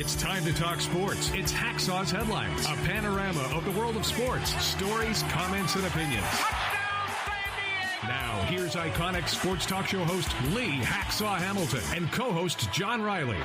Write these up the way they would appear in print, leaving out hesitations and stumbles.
It's time to talk sports. It's Hacksaw's Headlines, a panorama of the world of sports, stories, comments, and opinions. Now, here's iconic sports talk show host Lee Hacksaw Hamilton and co-host John Riley.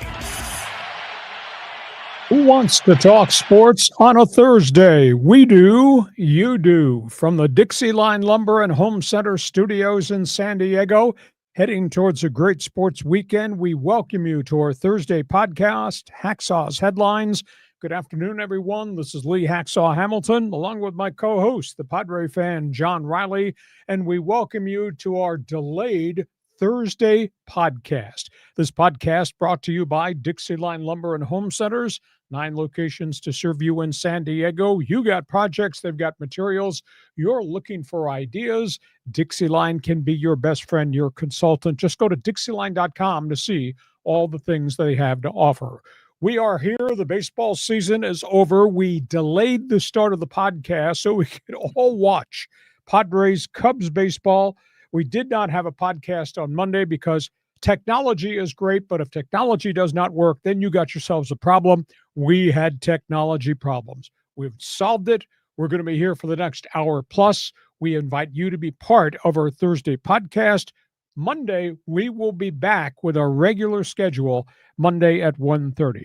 Who wants to talk sports on a Thursday? We do, you do. From the Dixieline Lumber and Home Center studios in San Diego, heading towards a great sports weekend, we welcome you to our Thursday podcast, Hacksaw's Headlines. Good afternoon, everyone. This is Lee Hacksaw Hamilton, along with my co-host, the Padre fan, John Riley, and we welcome you to our delayed Thursday podcast. This podcast brought to you by Dixieline Lumber and Home Centers, 9 locations to serve you in San Diego. You got projects, they've got materials. You're looking for ideas. Dixieline can be your best friend, your consultant. Just go to Dixieline.com to see all the things they have to offer. We are here. The baseball season is over. We delayed the start of the podcast so we could all watch Padres-CUBS baseball. We did not have a podcast on Monday because technology is great, but if technology does not work, then you got yourselves a problem. We had technology problems. We've solved it. We're going to be here for the next hour plus. We invite you to be part of our Thursday podcast. Monday, we will be back with our regular schedule Monday at 1:30.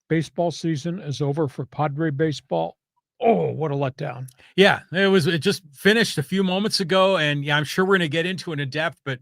Baseball season is over for Padre baseball. Oh, what a letdown. Yeah, it just finished a few moments ago, and yeah, I'm sure we're going to get into it in depth, but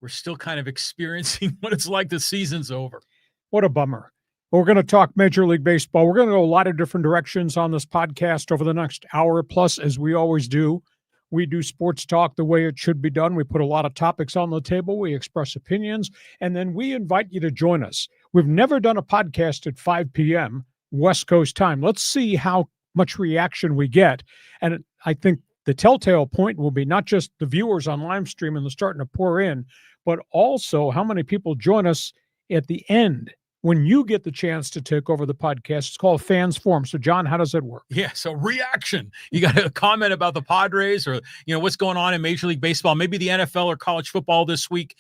we're still kind of experiencing what it's like the season's over. What a bummer. We're going to talk Major League Baseball. We're going to go a lot of different directions on this podcast over the next hour plus, as we always do. We do sports talk the way it should be done. We put a lot of topics on the table. We express opinions, and then we invite you to join us. We've never done a podcast at 5 p.m. West Coast time. Let's see how much reaction we get. And I think the telltale point will be not just the viewers on live stream and they're starting to pour in, but also how many people join us at the end when you get the chance to take over the podcast. It's called Fans Forum. So, John, how does that work? Yeah, so reaction. You got a comment about the Padres or, what's going on in Major League Baseball, maybe the NFL or college football this week.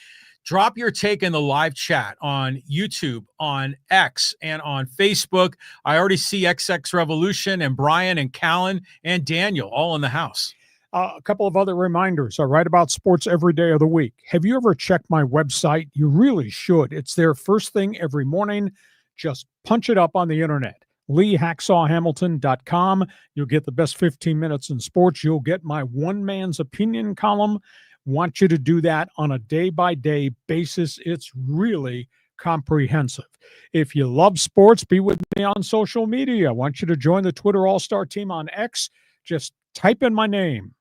Drop your take in the live chat on YouTube, on X, and on Facebook. I already see XX Revolution and Brian and Callan and Daniel all in the house. A couple of other reminders. I write about sports every day of the week. Have you ever checked my website? You really should. It's there first thing every morning. Just punch it up on the internet. LeeHacksawHamilton.com. You'll get the best 15 minutes in sports. You'll get my one man's opinion column. Want you to do that on a day-by-day basis. It's really comprehensive. If you love sports, be with me on social media. I want you to join the Twitter All-Star team on X. Just type in my name,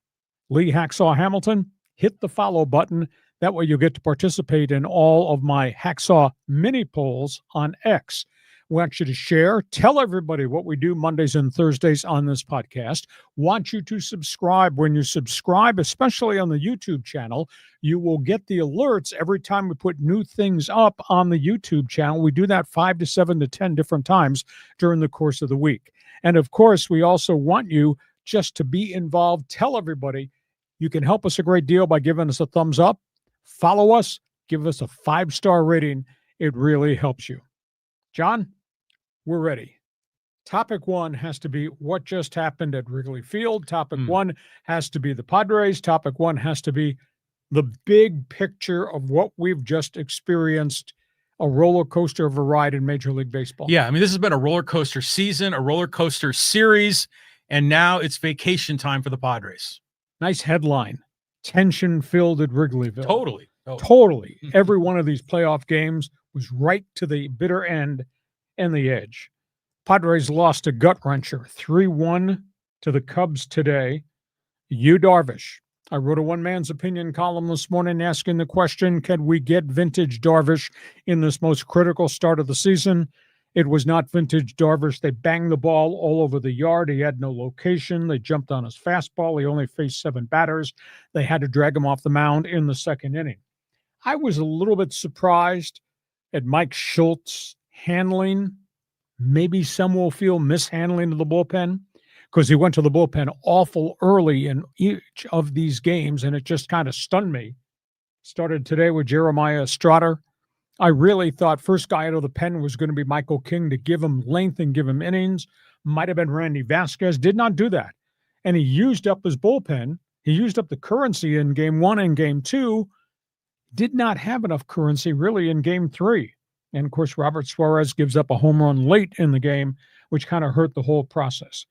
Lee Hacksaw Hamilton. Hit the follow button. That way you'll get to participate in all of my Hacksaw mini polls on X. We want you to share. Tell everybody what we do Mondays and Thursdays on this podcast. Want you to subscribe. When you subscribe, especially on the YouTube channel, you will get the alerts every time we put new things up on the YouTube channel. We do that 5 to 7 to 10 different times during the course of the week. And of course, we also want you just to be involved. Tell everybody you can help us a great deal by giving us a thumbs up. Follow us. Give us a 5-star rating. It really helps you. John, we're ready. Topic 1 has to be what just happened at Wrigley Field. Topic 1 has to be the Padres. Topic 1 has to be the big picture of what we've just experienced, a roller coaster of a ride in Major League Baseball. Yeah, I mean, this has been a roller coaster season, a roller coaster series, and now it's vacation time for the Padres. Nice headline. Tension filled at Wrigleyville. Totally. Every one of these playoff games was right to the bitter end and the edge. Padres lost a gut-wrencher, 3-1 to the Cubs today. Yu Darvish. I wrote a one-man's opinion column this morning asking the question, can we get vintage Darvish in this most critical start of the season? It was not vintage Darvish. They banged the ball all over the yard. He had no location. They jumped on his fastball. He only faced 7 batters. They had to drag him off the mound in the second inning. I was a little bit surprised at Mike Schultz's handling. Maybe some will feel mishandling of the bullpen because he went to the bullpen awful early in each of these games, and it just kind of stunned me. Started today with Jeremiah Estrada I really thought first guy out of the pen was going to be Michael King to give him length and give him innings. Might have been Randy Vasquez. Did not do that. And he used up his bullpen. He used up the currency in game 1 and game 2. Did not have enough currency really in game 3. And of course, Robert Suarez gives up a home run late in the game, which kind of hurt the whole process.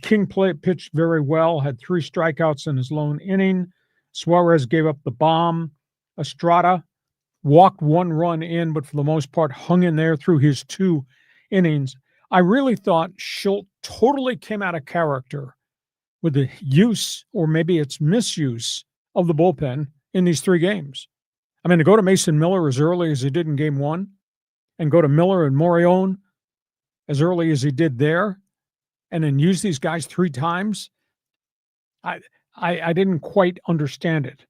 King pitched very well, had 3 strikeouts in his lone inning. Suarez gave up the bomb. Estrada walked 1 run in, but for the most part hung in there through his 2 innings. I really thought Schultz totally came out of character with the use, or maybe it's misuse, of the bullpen in these 3 games. I mean, to go to Mason Miller as early as he did in game 1 and go to Miller and Morion as early as he did there and then use these guys 3 times, I didn't quite understand it.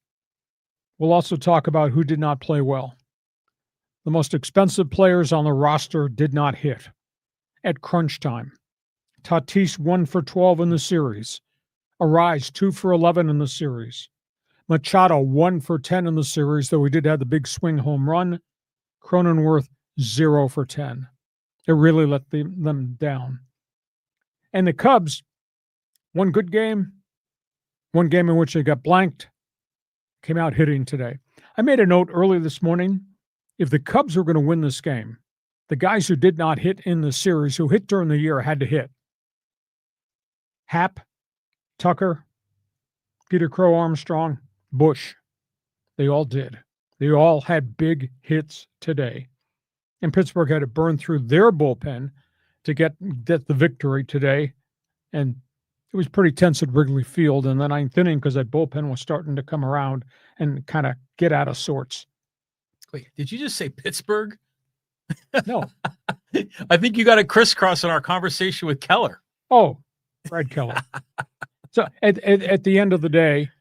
We'll also talk about who did not play well. The most expensive players on the roster did not hit at crunch time. Tatis 1 for 12 in the series. Arise 2 for 11 in the series. Machado 1 for 10 in the series, though he did have the big swing home run. Cronenworth 0 for 10. It really let them down. And the Cubs, 1 good game, 1 game in which they got blanked, came out hitting today. I made a note early this morning. If the Cubs were going to win this game, the guys who did not hit in the series, who hit during the year, had to hit. Happ, Tucker, Peter Crow Armstrong, Bush. They all did. They all had big hits today. And Pittsburgh had to burn through their bullpen to get the victory today. And it was pretty tense at Wrigley Field in the 9th inning because that bullpen was starting to come around and kind of get out of sorts. Wait, did you just say Pittsburgh? No. I think you got a crisscross in our conversation with Keller. Oh, Fred Keller. So at the end of the day,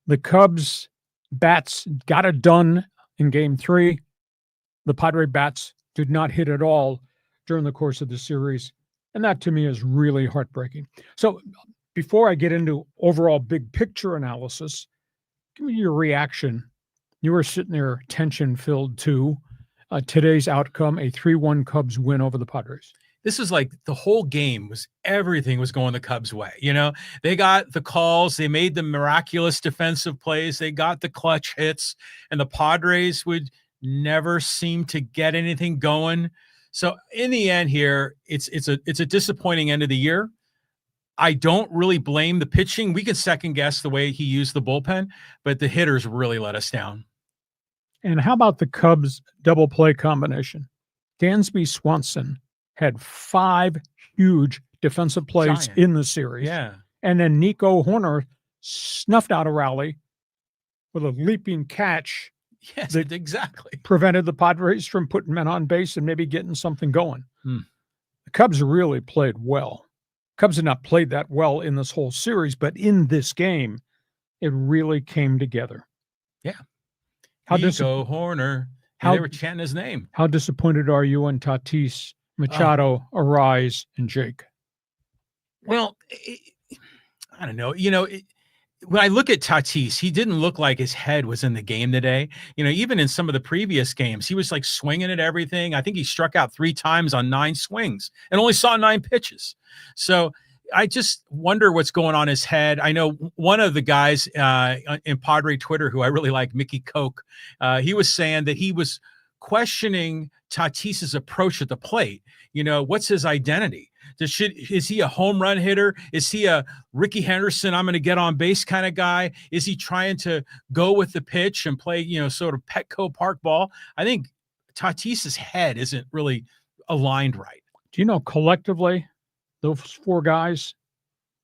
the Cubs bats got it done in game 3. The Padre bats did not hit at all during the course of the series. And that to me is really heartbreaking. So before I get into overall big picture analysis, give me your reaction. You were sitting there tension-filled too. Today's outcome, a 3-1 Cubs win over the Padres. This is like the whole game was, everything was going the Cubs' way. You know, they got the calls, they made the miraculous defensive plays, they got the clutch hits, and the Padres would never seem to get anything going. So in the end here, it's a disappointing end of the year. I don't really blame the pitching. We can second guess the way he used the bullpen, but the hitters really let us down. And how about the Cubs double play combination? Dansby Swanson had 5 huge defensive plays in the series. Yeah. And then Nico Horner snuffed out a rally with a leaping catch. Yes, exactly. Prevented the Padres from putting men on base and maybe getting something going. The Cubs really played well. Cubs had not played that well in this whole series, but in this game, it really came together. Yeah. Nico Horner. They were chanting his name. How disappointed are you in Tatis, Machado, Arise, and Jake? Well, I don't know. You know, when I look at Tatis, he didn't look like his head was in the game today. You know, even in some of the previous games, he was like swinging at everything. I think he struck out 3 times on 9 swings and only saw 9 pitches. So I just wonder what's going on in his head. I know one of the guys in Padre Twitter who I really like, Mickey Koch, he was saying that he was questioning Tatis's approach at the plate. You know, what's his identity? Is he a home run hitter? Is he a Ricky Henderson, I'm going to get on base kind of guy? Is he trying to go with the pitch and play, you know, sort of Petco Park ball? I think Tatis's head isn't really aligned right. Do you know collectively, those 4 guys,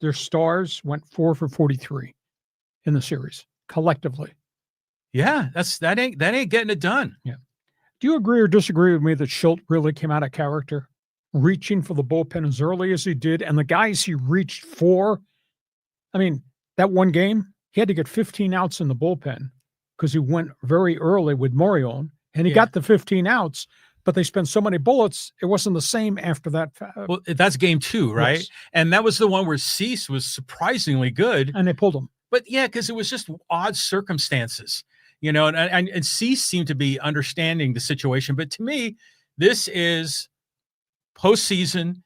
their stars went 4 for 43 in the series collectively. Yeah, that ain't getting it done. Yeah. Do you agree or disagree with me that Schultz really came out of character, reaching for the bullpen as early as he did, and the guys he reached for? I mean, that one game, he had to get 15 outs in the bullpen because he went very early with Morion, and he got the 15 outs. But they spent so many bullets, it wasn't the same after that. Well, that's game 2, right? Yes. And that was the one where Cease was surprisingly good. And they pulled him. But yeah, because it was just odd circumstances. and Cease seemed to be understanding the situation. But to me, this is postseason,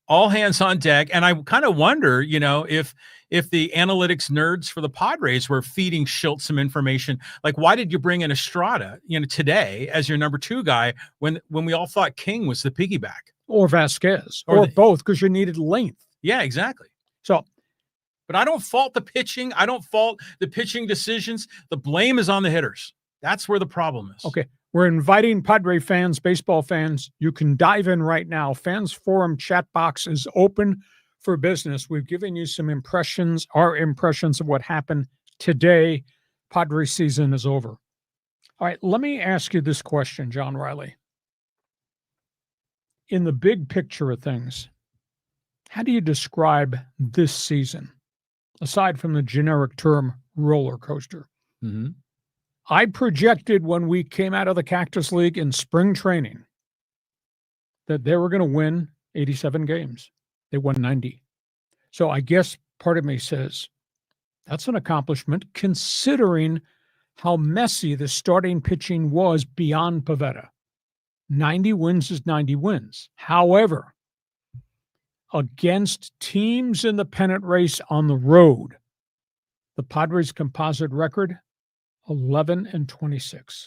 all hands on deck. And I kind of wonder, if the analytics nerds for the Padres were feeding Schilt some information, like, why did you bring in Estrada, today as your number 2 guy when we all thought King was the piggyback? Or Vasquez, or both, because you needed length. Yeah, exactly. So, but I don't fault the pitching. I don't fault the pitching decisions. The blame is on the hitters. That's where the problem is. Okay. We're inviting Padre fans, baseball fans. You can dive in right now. Fans Forum chat box is open for business. We've given you some impressions, our impressions of what happened today. Padre season is over. All right, let me ask you this question, John Riley. In the big picture of things, how do you describe this season, aside from the generic term roller coaster? Mm-hmm. I projected when we came out of the Cactus League in spring training that they were going to win 87 games. They won 90. So I guess part of me says that's an accomplishment considering how messy the starting pitching was beyond Pivetta. 90 wins is 90 wins. However, against teams in the pennant race on the road, the Padres' composite record, 11-26.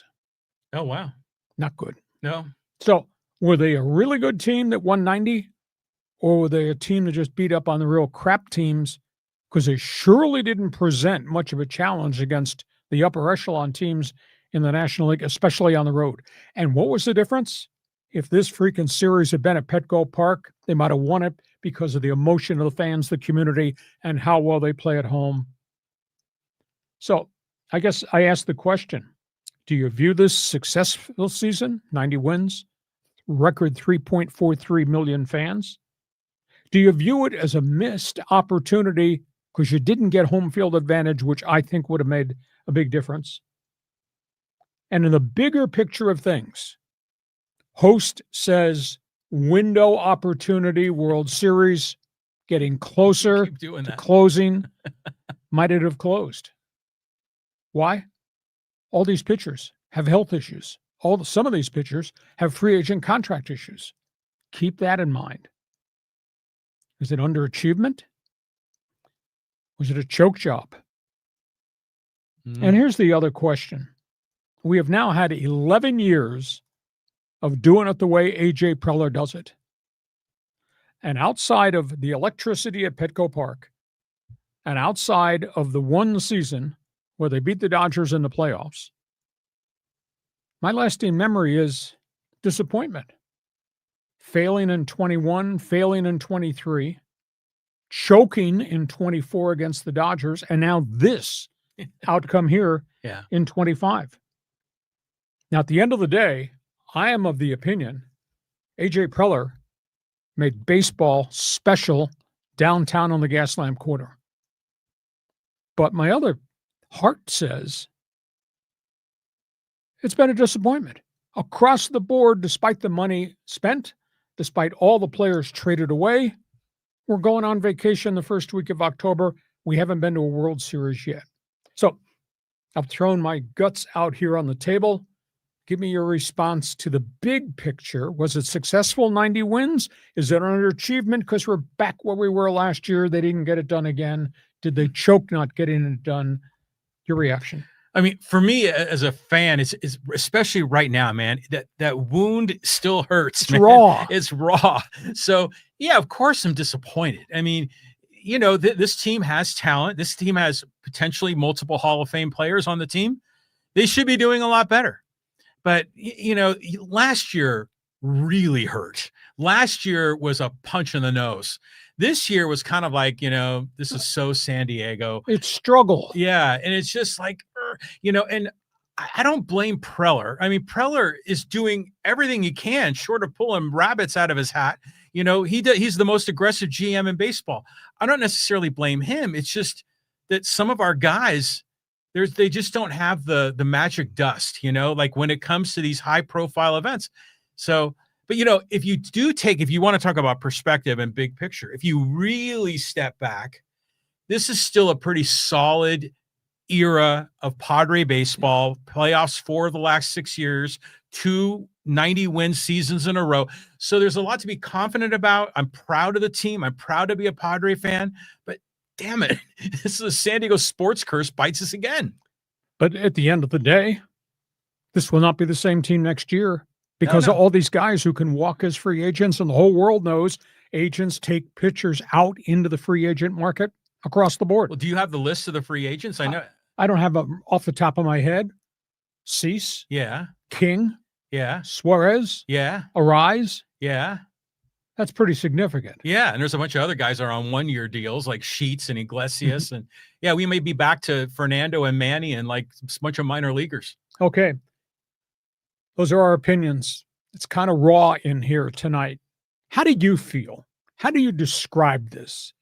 Oh, wow. Not good. No. So were they a really good team that won 90? Or were they a team that just beat up on the real crap teams? Because they surely didn't present much of a challenge against the upper echelon teams in the National League, especially on the road. And what was the difference? If this freaking series had been at Petco Park, they might have won it because of the emotion of the fans, the community, and how well they play at home. So I guess I asked the question, do you view this successful season, 90 wins, record 3.43 million fans? Do you view it as a missed opportunity because you didn't get home field advantage, which I think would have made a big difference? And in the bigger picture of things, host says window opportunity, World Series getting closer to closing. Might it have closed? Why? All these pitchers have health issues. Some of these pitchers have free agent contract issues. Keep that in mind. Is it underachievement? Was it a choke job? And here's the other question. We have now had 11 years of doing it the way A.J. Preller does it. And outside of the electricity at Petco Park, and outside of the one season where they beat the Dodgers in the playoffs, my lasting memory is disappointment. Failing in 21, failing in 23, choking in 24 against the Dodgers, and now this outcome here in 25. Now, at the end of the day, I am of the opinion A.J. Preller made baseball special downtown on the Gaslamp Quarter. But my other heart says it's been a disappointment. Across the board, despite the money spent, despite all the players traded away, we're going on vacation the first week of October. We haven't been to a World Series yet. So I've thrown my guts out here on the table. Give me your response to the big picture. Was it successful, 90 wins? Is it an underachievement because we're back where we were last year? They didn't get it done again. Did they choke not getting it done? Your reaction? I mean, for me as a fan, it's especially right now, man, that wound still hurts. It's raw. It's raw. So, yeah, of course I'm disappointed. I mean, this team has talent. This team has potentially multiple Hall of Fame players on the team. They should be doing a lot better. But, last year really hurt. Last year was a punch in the nose. This year was kind of like, this is so San Diego. It's struggle. Yeah. And it's just like, and I don't blame Preller. I mean, Preller is doing everything he can short of pulling rabbits out of his hat. He's the most aggressive GM in baseball. I don't necessarily blame him. It's just that some of our guys, they just don't have the magic dust, like when it comes to these high profile events. So, but if you want to talk about perspective and big picture, if you really step back, this is still a pretty solid era of Padre baseball, playoffs 4 of the last 6 years, 2 90-win seasons in a row. So there's a lot to be confident about. I'm proud of the team. I'm proud to be a Padre fan, but damn it, this is a San Diego sports curse bites us again. But at the end of the day, this will not be the same team next year because of all these guys who can walk as free agents, and the whole world knows agents take pitchers out into the free agent market across the board. Well, do you have the list of the free agents? I know. I don't have them off the top of my head. Cease. Yeah. King. Yeah. Suarez. Yeah. Arise. Yeah. That's pretty significant. Yeah. And there's a bunch of other guys that are on 1-year deals like Sheets and Iglesias. And yeah, we may be back to Fernando and Manny and like a bunch of minor leaguers. Okay. Those are our opinions. It's kind of raw in here tonight. How do you feel? How do you describe this?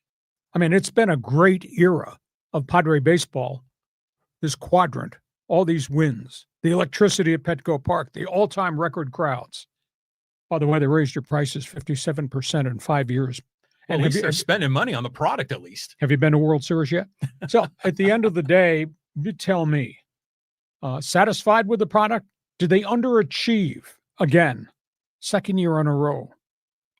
I mean, it's been a great era of Padre baseball, this quadrant, all these wins, the electricity at Petco Park, the all-time record crowds. By the way, they raised your prices 57% in 5 years. Well, And at least they're spending money on the product at least. have you been to World Series yet? So at the end of the day, you tell me, satisfied with the product? Did they underachieve again? Second year in a row.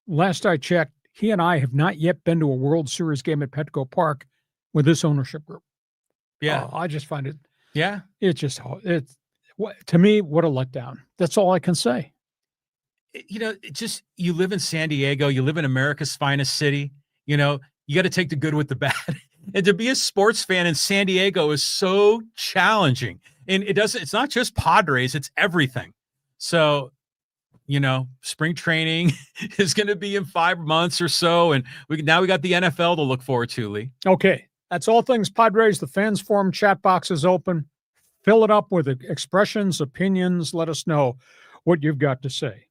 Last I checked, he and I have not yet been to a World Series game at Petco Park with this ownership group. Yeah. I just find it. Yeah. To me, what a letdown. That's all I can say. You know, you live in San Diego, you live in America's finest city, you know, you got to take the good with the bad. And to be a sports fan in San Diego is so challenging. And it's not just Padres, it's everything. So, you know, spring training is going to be in 5 months or so. And we got the NFL to look forward to, Lee. Okay. That's all things Padres. The fans forum chat box is open. Fill it up with expressions, opinions. Let us know what you've got to say.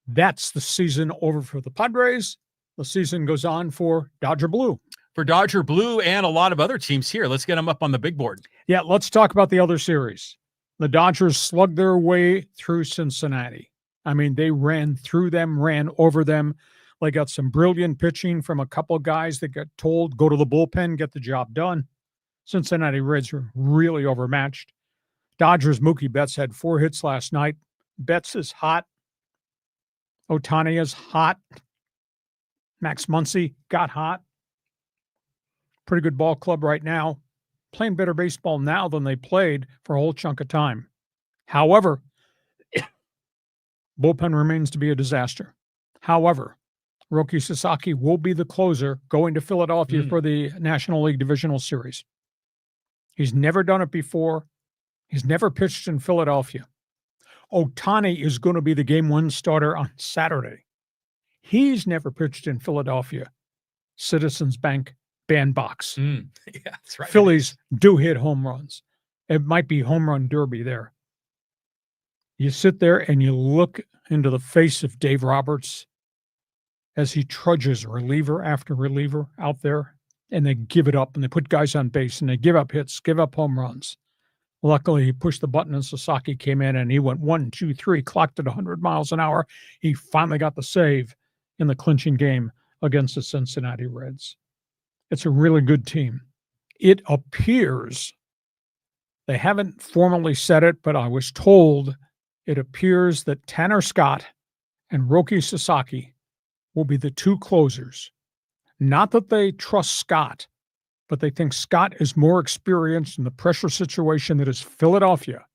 That's the season over for the Padres. The season goes on for Dodger Blue. For Dodger Blue and a lot of other teams here. Let's get them up on the big board. Yeah, let's talk about the other series. The Dodgers slugged their way through Cincinnati. I mean, they ran through them, ran over them. They got some brilliant pitching from a couple of guys that got told, go to the bullpen, get the job done. Cincinnati Reds were really overmatched. Dodgers' Mookie Betts had 4 hits last night. Betts is hot. Ohtani is hot. Max Muncy got hot. Pretty good ball club right now. Playing better baseball now than they played for a whole chunk of time. However, bullpen remains to be a disaster. However, Roki Sasaki will be the closer going to Philadelphia for the National League Divisional Series. He's never done it before. He's never pitched in Philadelphia. Ohtani is going to be the game 1 starter on Saturday. He's never pitched in Philadelphia. Citizens Bank bandbox. Yeah, that's right. Phillies do hit home runs. It might be home run derby there. You sit there and you look into the face of Dave Roberts as he trudges reliever after reliever out there, and they give it up, and they put guys on base, and they give up hits, give up home runs. Luckily, he pushed the button, and Sasaki came in, and he went 1, 2, 3, clocked at 100 miles an hour. He finally got the save in the clinching game against the Cincinnati Reds. It's a really good team. It appears, they haven't formally said it, but I was told it appears that Tanner Scott and Roki Sasaki will be the 2 closers. Not that they trust Scott, but they think Scott is more experienced in the pressure situation that is Philadelphia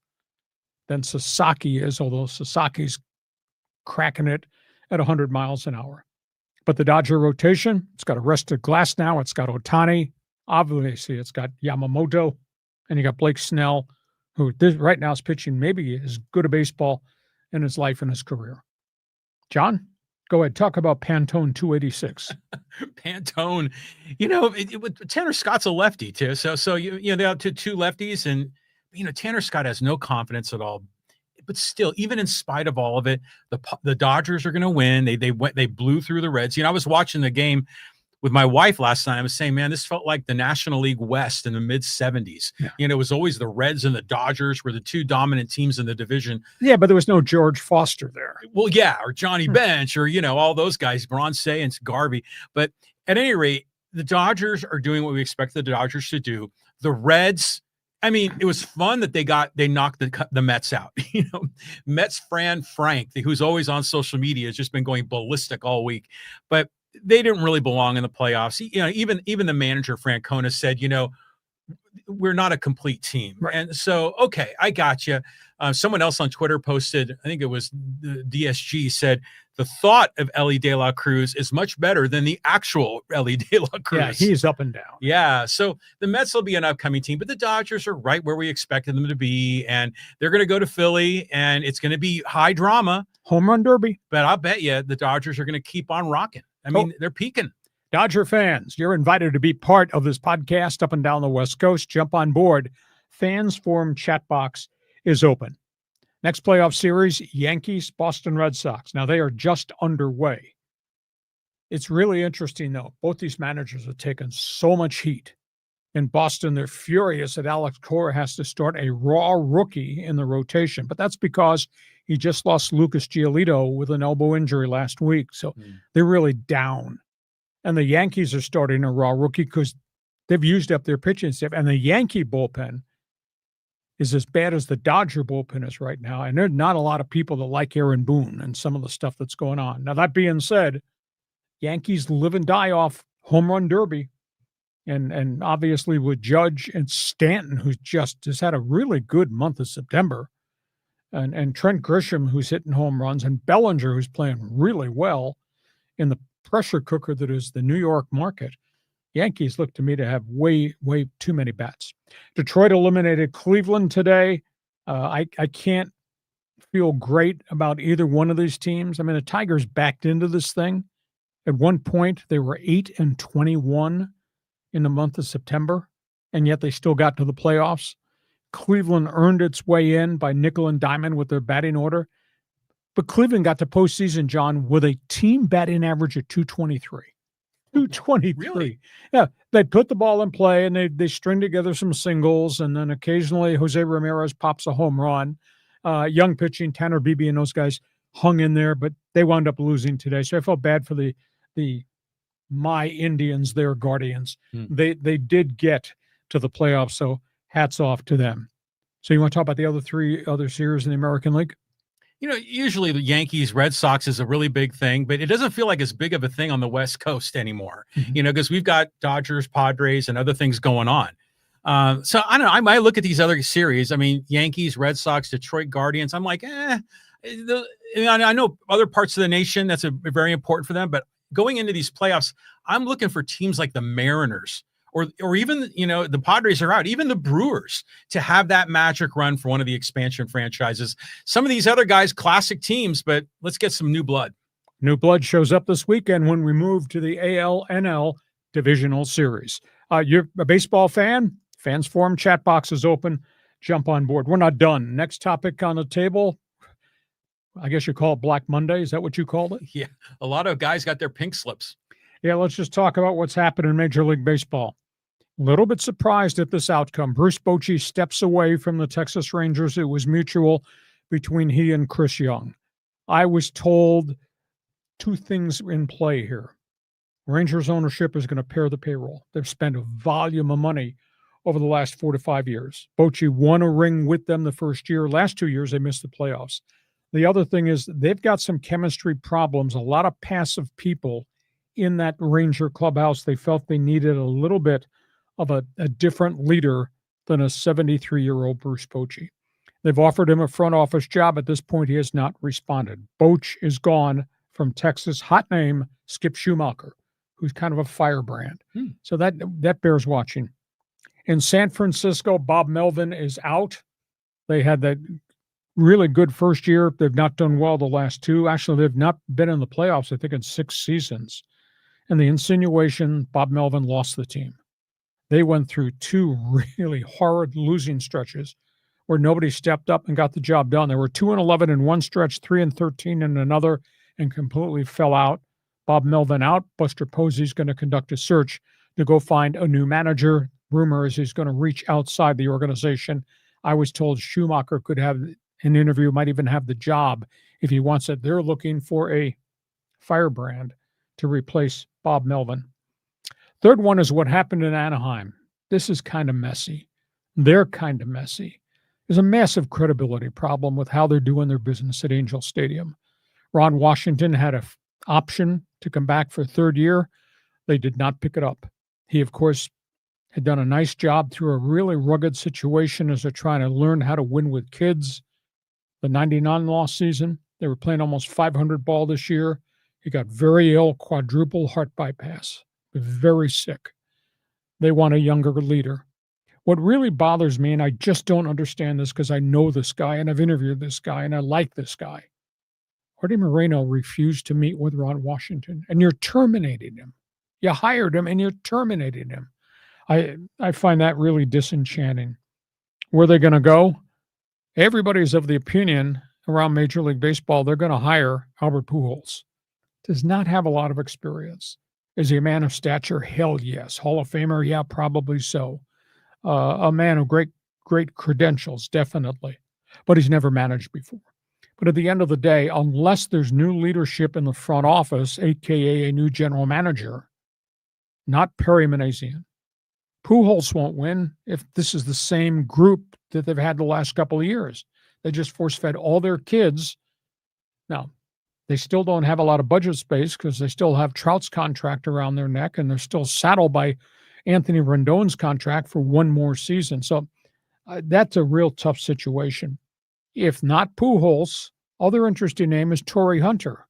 than Sasaki is, although Sasaki's cracking it at 100 miles an hour. But the Dodger rotation, it's got a rested Glass now. It's got Ohtani. Obviously, it's got Yamamoto. And you got Blake Snell, who right now is pitching maybe as good a baseball in his life and his career. John, go ahead. Talk about Pantone 286. Pantone, you know, Tanner Scott's a lefty too. So you know, they have two lefties, and you know, Tanner Scott has no confidence at all. But still, even in spite of all of it, the Dodgers are going to win. They blew through the Reds. You know, I was watching the game with my wife last night. I was saying, man, this felt like the National League West in the mid-'70s. Yeah. You know, it was always the Reds and the Dodgers were the 2 dominant teams in the division. Yeah, but there was no George Foster there. Well, yeah, or Johnny Bench, or, you know, all those guys, Bronce and Garvey. But at any rate, the Dodgers are doing what we expect the Dodgers to do. The Reds, I mean, it was fun that they knocked the Mets out. Mets Frank, who's always on social media, has just been going ballistic all week. But they didn't really belong in the playoffs. Even the manager Francona said, we're not a complete team. Right. And so, okay, I got you. Someone else on Twitter posted, I think it was the DSG, said the thought of Ellie De La Cruz is much better than the actual Ellie De La Cruz. Yeah, he's up and down. Yeah, so the Mets will be an upcoming team, but the Dodgers are right where we expected them to be, and they're going to go to Philly, and it's going to be high drama. Home run derby. But I'll bet you the Dodgers are going to keep on rocking. I mean, they're peaking. Dodger fans, you're invited to be part of this podcast up and down the West Coast. Jump on board. Fans Forum chat box is open. Next playoff series, Yankees, Boston Red Sox. Now, they are just underway. It's really interesting, though. Both these managers have taken so much heat. In Boston, they're furious that Alex Cora has to start a raw rookie in the rotation, but that's because he just lost Lucas Giolito with an elbow injury last week, so they're really down. And the Yankees are starting a raw rookie because they've used up their pitching staff, and the Yankee bullpen is as bad as the Dodger bullpen is right now, and there's not a lot of people that like Aaron Boone and some of the stuff that's going on. Now, that being said, Yankees live and die off home run derby. And obviously with Judge and Stanton, who just has had a really good month of September, and Trent Grisham, who's hitting home runs, and Bellinger, who's playing really well in the pressure cooker that is the New York market, Yankees look to me to have way too many bats. Detroit eliminated Cleveland today. I can't feel great about either one of these teams. I mean, the Tigers backed into this thing. At one point, they were 8-21 in the month of September, and yet they still got to the playoffs. Cleveland earned its way in by nickel and diamond with their batting order, but Cleveland got to postseason, John, with a team batting average of 223. 223. Really? Yeah, they put the ball in play, and they string together some singles, and then occasionally Jose Ramirez pops a home run. Young pitching, Tanner Beebe and those guys hung in there, but they wound up losing today. So I felt bad for the my Indians, their Guardians. They did get to the playoffs, so hats off to them. So you want to talk about the other series in the American League? Usually the Yankees-Red Sox is a really big thing, but it doesn't feel like as big of a thing on the West Coast anymore, because we've got Dodgers, Padres, and other things going on. So I don't know. I might look at these other series. I mean, Yankees, Red Sox, Detroit Guardians. I'm like, I know other parts of the nation, that's very important for them, but going into these playoffs, I'm looking for teams like the Mariners or even, the Padres are out, even the Brewers, to have that magic run for one of the expansion franchises. Some of these other guys, classic teams, but let's get some new blood. New blood shows up this weekend when we move to the AL-NL Divisional Series. You're a baseball fan? Fans Forum chat box is open. Jump on board. We're not done. Next topic on the table, I guess you call it Black Monday. Is that what you called it? Yeah, a lot of guys got their pink slips. Yeah, let's just talk about what's happened in Major League Baseball. A little bit surprised at this outcome. Bruce Bochy steps away from the Texas Rangers. It was mutual between he and Chris Young. I was told two things in play here. Rangers ownership is going to pare the payroll. They've spent a volume of money over the last 4 to 5 years. Bochy won a ring with them the first year. Last 2 years, they missed the playoffs. The other thing is they've got some chemistry problems, a lot of passive people in that Ranger clubhouse. They felt they needed a little bit of a different leader than a 73-year-old Bruce Bochy. They've offered him a front office job. At this point, he has not responded. Boch is gone from Texas. Hot name, Skip Schumacher, who's kind of a firebrand. So that bears watching. In San Francisco, Bob Melvin is out. They had that really good first year. They've not done well the last two. Actually, they've not been in the playoffs, I think, in 6 seasons. And the insinuation, Bob Melvin lost the team. They went through 2 really horrid losing stretches where nobody stepped up and got the job done. They were 2-11 in one stretch, 3-13 in another, and completely fell out. Bob Melvin out. Buster Posey's going to conduct a search to go find a new manager. Rumor is he's going to reach outside the organization. I was told Schumacher could have an interview, might even have the job if he wants it. They're looking for a firebrand to replace Bob Melvin. Third one is what happened in Anaheim. This is kind of messy. They're kind of messy. There's a massive credibility problem with how they're doing their business at Angel Stadium. Ron Washington had an option to come back for a third year. They did not pick it up. He, of course, had done a nice job through a really rugged situation as they're trying to learn how to win with kids. The 99-loss season, they were playing almost 500 ball this year. He got very ill, quadruple heart bypass, very sick. They want a younger leader. What really bothers me, and I just don't understand this because I know this guy and I've interviewed this guy and I like this guy. Artie Moreno refused to meet with Ron Washington, and you're terminating him. You hired him and you're terminating him. I find that really disenchanting. Where are they going to go? Everybody's of the opinion around Major League Baseball they're going to hire Albert Pujols. Does not have a lot of experience. Is he a man of stature? Hell yes. Hall of Famer? Yeah, probably so. A man of great credentials, definitely. But he's never managed before. But at the end of the day, unless there's new leadership in the front office, a.k.a. a new general manager, not Perry Manazian, Pujols won't win if this is the same group that they've had the last couple of years. They just force-fed all their kids. Now, they still don't have a lot of budget space because they still have Trout's contract around their neck, and they're still saddled by Anthony Rendon's contract for one more season. So that's a real tough situation. If not Pujols, other interesting name is Torrey Hunter.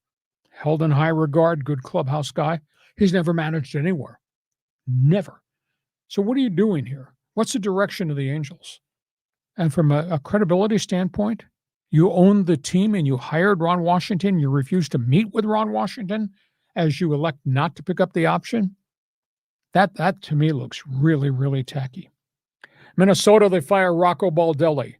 Held in high regard, good clubhouse guy. He's never managed anywhere. Never. So what are you doing here? What's the direction of the Angels? And from a credibility standpoint, you owned the team and you hired Ron Washington. You refused to meet with Ron Washington as you elect not to pick up the option. That to me looks really, really tacky. Minnesota, they fire Rocco Baldelli.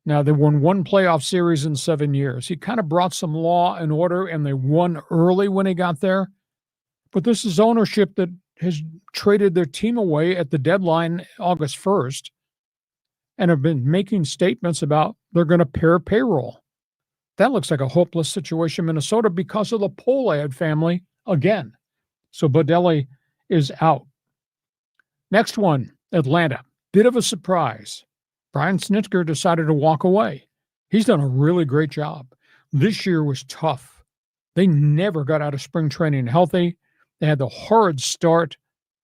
Now, they won one playoff series in 7 years. He kind of brought some law and order, and they won early when he got there. But this is ownership that has traded their team away at the deadline August 1st and have been making statements about they're going to pare payroll. That looks like a hopeless situation in Minnesota because of the Pohlad family again. So Baldelli is out. Next one, Atlanta. Bit of a surprise. Brian Snitker decided to walk away. He's done a really great job. This year was tough. They never got out of spring training healthy. They had the horrid start.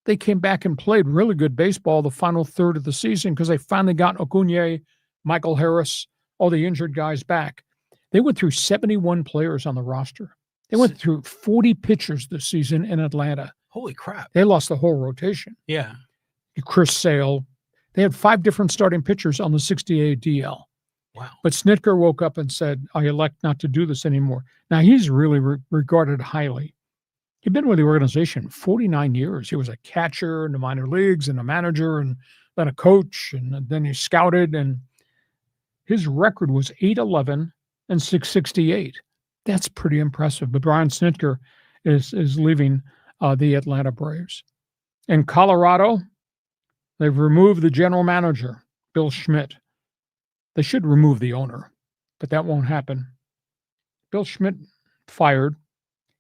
They came back and played really good baseball the final third of the season because they finally got Acuna, Michael Harris, all the injured guys back. They went through 71 players on the roster. They went through 40 pitchers this season in Atlanta. Holy crap. They lost the whole rotation. Yeah. Chris Sale. They had 5 different starting pitchers on the 68 DL. Wow. But Snitker woke up and said, I elect not to do this anymore. Now, he's really regarded highly. He'd been with the organization 49 years. He was a catcher in the minor leagues and a manager and then a coach, and then he scouted, and his record was 8-11 and 668. That's pretty impressive. But Brian Snitker is leaving the Atlanta Braves. In Colorado, they've removed the general manager, Bill Schmidt. They should remove the owner, but that won't happen. Bill Schmidt fired.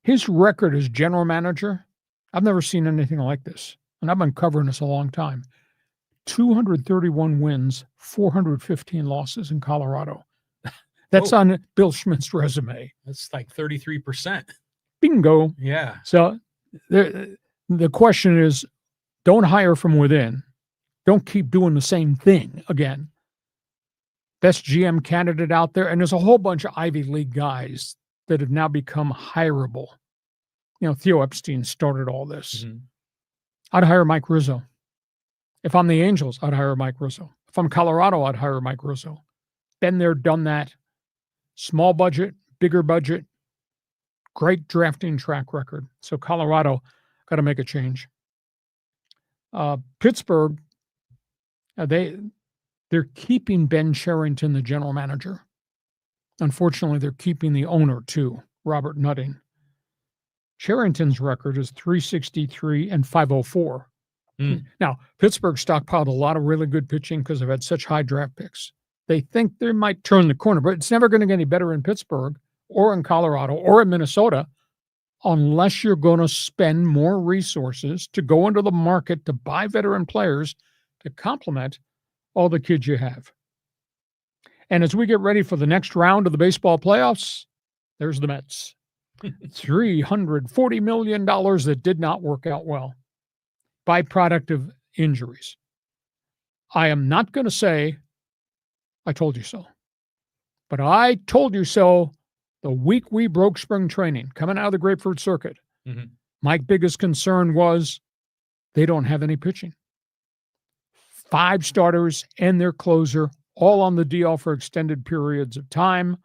His record as general manager, I've never seen anything like this, and I've been covering this a long time. 231 wins, 415 losses in Colorado. That's on Bill Schmidt's resume. That's like 33%. Bingo. Yeah. So the question is, don't hire from within. Don't keep doing the same thing again. Best GM candidate out there, and there's a whole bunch of Ivy League guys that have now become hireable. You know, Theo Epstein started all this. Mm-hmm. I'd hire Mike Rizzo. If I'm the Angels, I'd hire Mike Rizzo. If I'm Colorado, I'd hire Mike Rizzo. Been there, done that. Small budget, bigger budget, great drafting track record. So Colorado got to make a change. Pittsburgh, they're keeping Ben Cherington, the general manager. Unfortunately, they're keeping the owner too, Robert Nutting. Cherington's record is 363 and 504. Now, Pittsburgh stockpiled a lot of really good pitching because they've had such high draft picks. They think they might turn the corner, but it's never going to get any better in Pittsburgh or in Colorado or in Minnesota unless you're going to spend more resources to go into the market to buy veteran players to complement all the kids you have. And as we get ready for the next round of the baseball playoffs, there's the Mets. $340 million that did not work out well. Byproduct of injuries. I am not going to say, I told you so. But I told you so the week we broke spring training, coming out of the Grapefruit Circuit. Mm-hmm. My biggest concern was they don't have any pitching. 5 starters and their closer, all on the DL for extended periods of time.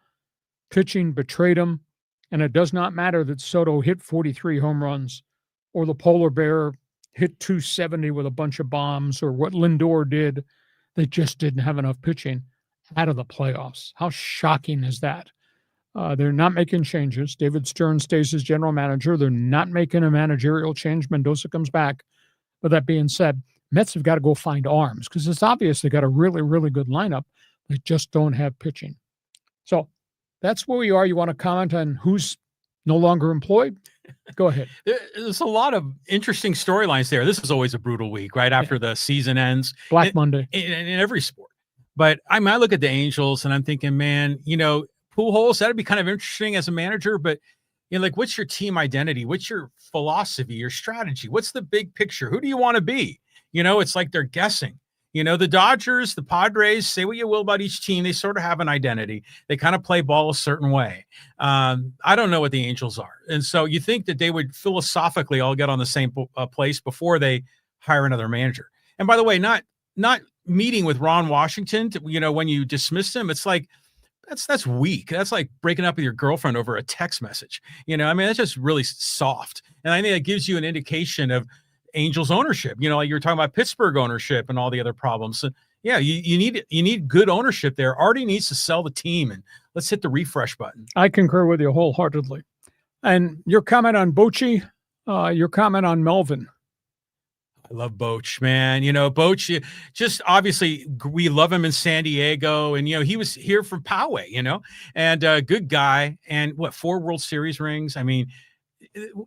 Pitching betrayed them, and it does not matter that Soto hit 43 home runs or the Polar Bear hit 270 with a bunch of bombs or what Lindor did. They just didn't have enough pitching out of the playoffs. How shocking is that? They're not making changes. David Stern stays as general manager. They're not making a managerial change. Mendoza comes back. But that being said, Mets have got to go find arms because it's obvious they got a really, really good lineup. They just don't have pitching. So that's where we are. You want to comment on who's no longer employed? Go ahead. There's a lot of interesting storylines there. This is always a brutal week, right after the season ends. Black Monday. In every sport. But I look at the Angels and I'm thinking, man, Pujols, that'd be kind of interesting as a manager, but what's your team identity? What's your philosophy, your strategy? What's the big picture? Who do you want to be? It's like they're guessing. The Dodgers, the Padres, say what you will about each team. They sort of have an identity. They kind of play ball a certain way. I don't know what the Angels are. And so you think that they would philosophically all get on the same place before they hire another manager. And by the way, not meeting with Ron Washington, when you dismiss him, it's like, that's weak. That's like breaking up with your girlfriend over a text message. That's just really soft. And I think that gives you an indication of Angels ownership, like you were talking about Pittsburgh ownership and all the other problems. So yeah, you need good ownership there. Artie needs to sell the team and let's hit the refresh button. I concur with you wholeheartedly. And your comment on Bochy, your comment on Melvin. I love Boch, man. Boch, just obviously we love him in San Diego. And, he was here from Poway, and good guy. And 4 World Series rings.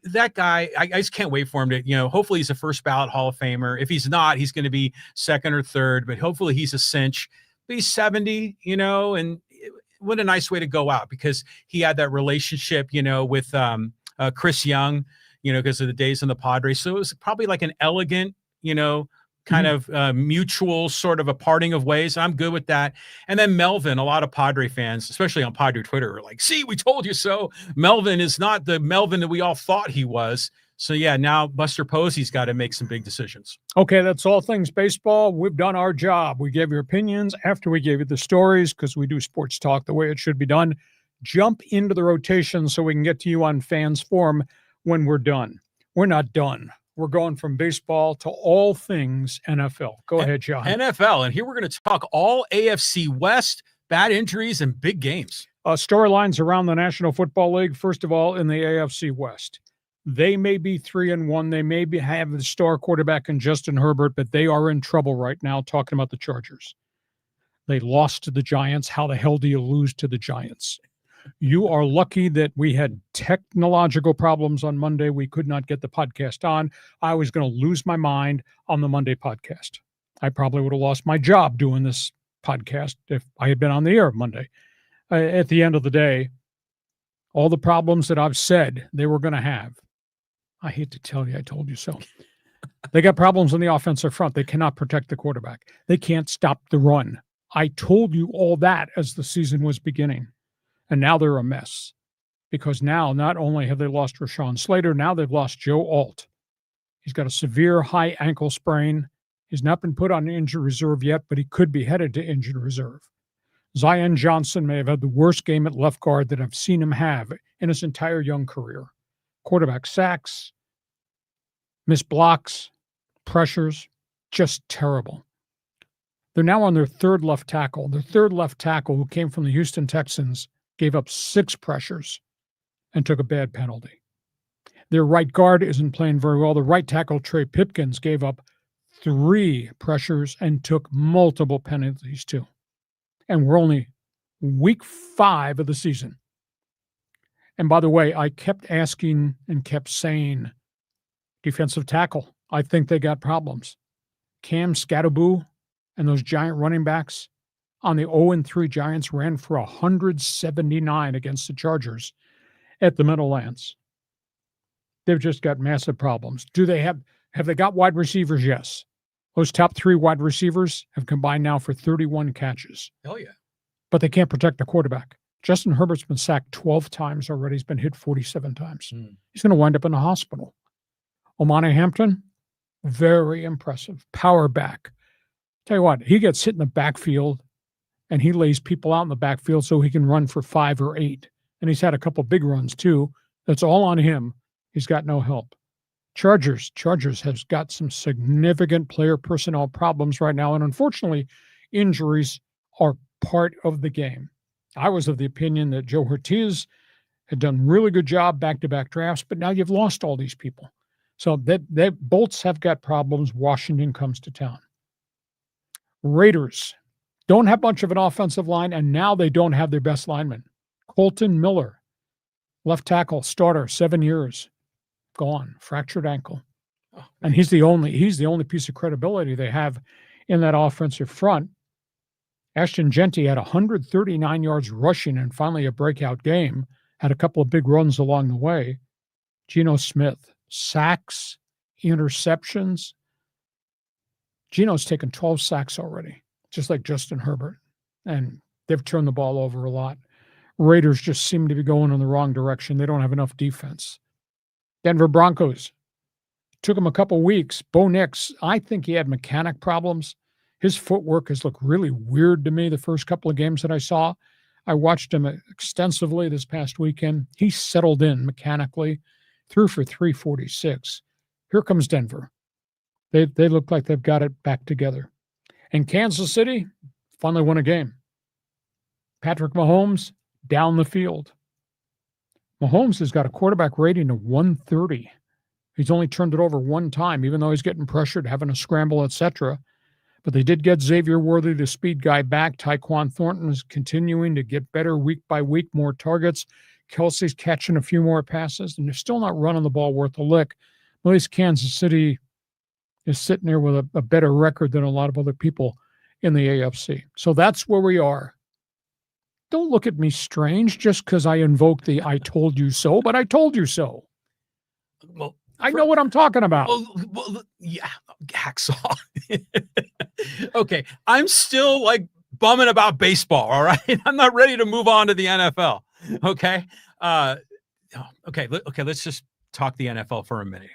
That guy, I just can't wait for him to, hopefully he's a first ballot Hall of Famer. If he's not, he's going to be second or third, but hopefully he's a cinch. But he's 70, and what a nice way to go out because he had that relationship, with Chris Young, because of the days in the Padres. So it was probably like an elegant, kind of mutual sort of a parting of ways. I'm good with that. And then Melvin, a lot of Padre fans, especially on Padre Twitter, are like, see, we told you so. Melvin is not the Melvin that we all thought he was. So yeah, now Buster Posey's got to make some big decisions. Okay, that's all things baseball. We've done our job. We gave you opinions after we gave you the stories because we do sports talk the way it should be done. Jump into the rotation so we can get to you on Fans Forum when we're done. We're not done. We're going from baseball to all things NFL. Go ahead, John. NFL, and here we're going to talk all AFC West, bad injuries, and big games. Storylines around the National Football League. First of all, in the AFC West. They may be 3-1. They may have the star quarterback in Justin Herbert, but they are in trouble right now talking about the Chargers. They lost to the Giants. How the hell do you lose to the Giants? You are lucky that we had technological problems on Monday. We could not get the podcast on. I was going to lose my mind on the Monday podcast. I probably would have lost my job doing this podcast if I had been on the air Monday. At the end of the day, all the problems that I've said they were going to have, I hate to tell you, I told you so. They got problems on the offensive front. They cannot protect the quarterback. They can't stop the run. I told you all that as the season was beginning. And now they're a mess because now not only have they lost Rashawn Slater, now they've lost Joe Alt. He's got a severe high ankle sprain. He's not been put on injured reserve yet, but he could be headed to injured reserve. Zion Johnson may have had the worst game at left guard that I've seen him have in his entire young career. Quarterback sacks, missed blocks, pressures, just terrible. They're now on their third left tackle. Their third left tackle, who came from the Houston Texans, gave up 6 pressures and took a bad penalty. Their right guard isn't playing very well. The right tackle, Trey Pipkins, gave up 3 pressures and took multiple penalties too. And we're only week 5 of the season. And by the way, I kept asking and kept saying, defensive tackle, I think they got problems. Cam Scatterboo, And those giant running backs on the 0-3 Giants ran for 179 against the Chargers at the Meadowlands. They've just got massive problems. Have they got wide receivers? Yes. Those top 3 wide receivers have combined now for 31 catches. Hell yeah. But they can't protect the quarterback. Justin Herbert's been sacked 12 times already. He's been hit 47 times. He's going to wind up in the hospital. Omani Hampton, very impressive. Power back. Tell you what, he gets hit in the backfield and he lays people out in the backfield so he can run for 5 or 8. And he's had a couple big runs too. That's all on him. He's got no help. Chargers has got some significant player personnel problems right now. And unfortunately, injuries are part of the game. I was of the opinion that Joe Ortiz had done a really good job back-to-back drafts, but now you've lost all these people. So that Bolts have got problems. Washington comes to town. Raiders don't have much of an offensive line, and now they don't have their best lineman. Colton Miller, left tackle, starter, 7 years, gone, fractured ankle. And he's the only piece of credibility they have in that offensive front. Ashton Genty had 139 yards rushing and finally a breakout game, had a couple of big runs along the way. Geno Smith, sacks, interceptions. Geno's taken 12 sacks already, just like Justin Herbert. And they've turned the ball over a lot. Raiders just seem to be going in the wrong direction. They don't have enough defense. Denver Broncos. Took him a couple weeks. Bo Nix, I think he had mechanic problems. His footwork has looked really weird to me the first couple of games that I saw. I watched him extensively this past weekend. He settled in mechanically, threw for 346. Here comes Denver. They look like they've got it back together. And Kansas City finally won a game. Patrick Mahomes down the field. Mahomes has got a quarterback rating of 130. He's only turned it over one time, even though he's getting pressured, having a scramble, etc. But they did get Xavier Worthy, the speed guy, back. Tyquan Thornton is continuing to get better week by week, more targets. Kelsey's catching a few more passes, and they're still not running the ball worth a lick. At least Kansas City is sitting there with a better record than a lot of other people in the AFC. So that's where we are. Don't look at me strange just because I invoked the I told you so, but I told you so. Well, I know what I'm talking about. Well, yeah, hacksaw. Okay, I'm still like bumming about baseball, all right? I'm not ready to move on to the NFL, okay? Okay, let's just talk the NFL for a minute here.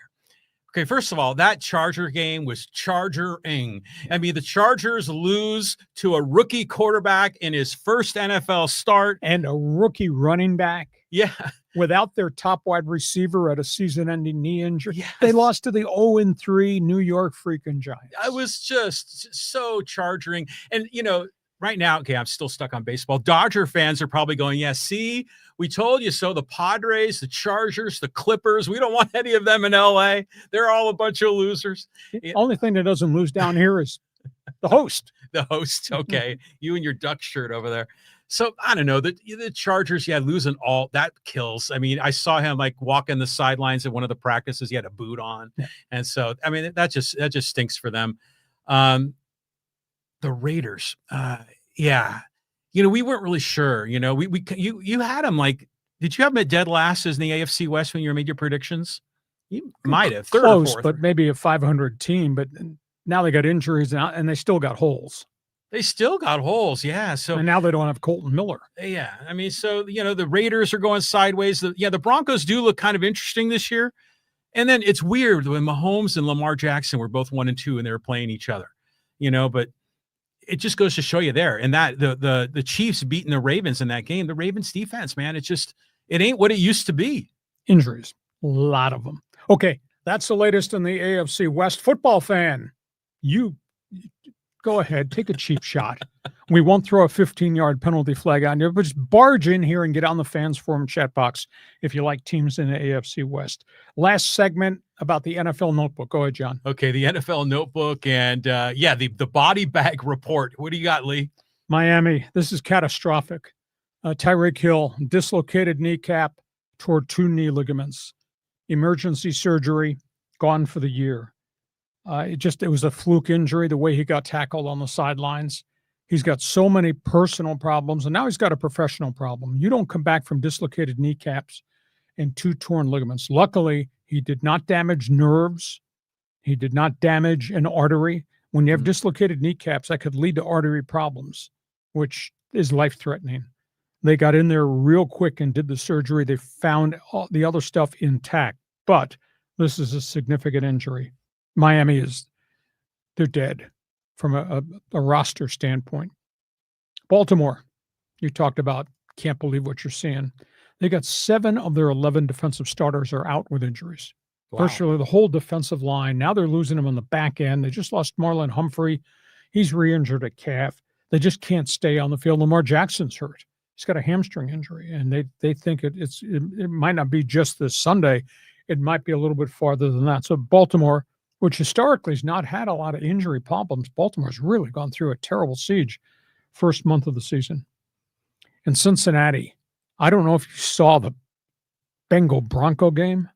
Okay, first of all, that Charger game was chargering. I mean, the Chargers lose to a rookie quarterback in his first NFL start. And a rookie running back. Yeah. Without their top wide receiver at a season-ending knee injury. Yes. They lost to the 0-3 New York freaking Giants. I was just so chargering. And, you know, right now, okay, I'm still stuck on baseball. Dodger fans are probably going, yeah, see, we told you so. The Padres, the Chargers, the Clippers, we don't want any of them in L.A. They're all a bunch of losers. The only thing that doesn't lose down here is the host. The host, okay. You and your duck shirt over there. So, I don't know, the Chargers, yeah, losing all, that kills. I mean, I saw him, like, walking the sidelines at one of the practices. He had a boot on. Yeah. And so, I mean, that just stinks for them. The Raiders, yeah. You know, we weren't really sure. You know, you had them, like, did you have them at dead last as in the AFC West when you made your predictions? You might have. Third close, or fourth. But maybe a 500 team. But now they got injuries and they still got holes. They still got holes, yeah. So and now they don't have Colton Miller. Yeah, I mean, so you know the Raiders are going sideways. The Broncos do look kind of interesting this year, and then it's weird when Mahomes and Lamar Jackson were both 1-2 and they were playing each other, you know. But it just goes to show you there, and that the Chiefs beating the Ravens in that game. The Ravens defense, man, it ain't what it used to be. Injuries, a lot of them. Okay, that's the latest in the AFC West. Football fan, you. Go ahead, take a cheap shot. We won't throw a 15-yard penalty flag on you, but just barge in here and get on the fans forum chat box if you like teams in the AFC West. Last segment about the NFL Notebook. Go ahead, John. Okay, the NFL Notebook and the body bag report. What do you got, Lee? Miami, this is catastrophic. Tyreek Hill, dislocated kneecap, tore 2 knee ligaments. Emergency surgery, gone for the year. It was a fluke injury, the way he got tackled on the sidelines. He's got so many personal problems, and now he's got a professional problem. You don't come back from dislocated kneecaps and 2 torn ligaments. Luckily, he did not damage nerves. He did not damage an artery. When you have dislocated kneecaps, that could lead to artery problems, which is life-threatening. They got in there real quick and did the surgery. They found all the other stuff intact, but this is a significant injury. Miami they're dead from a roster standpoint. Baltimore, you talked about, can't believe what you're seeing. They got 7 of their 11 defensive starters are out with injuries. Wow. Virtually the whole defensive line. Now they're losing them on the back end. They just lost Marlon Humphrey. He's re-injured a calf. They just can't stay on the field. Lamar Jackson's hurt. He's got a hamstring injury, and they think it might not be just this Sunday. It might be a little bit farther than that. So Baltimore, which historically has not had a lot of injury problems, Baltimore's really gone through a terrible siege first month of the season. In Cincinnati, I don't know if you saw the Bengal-Bronco game.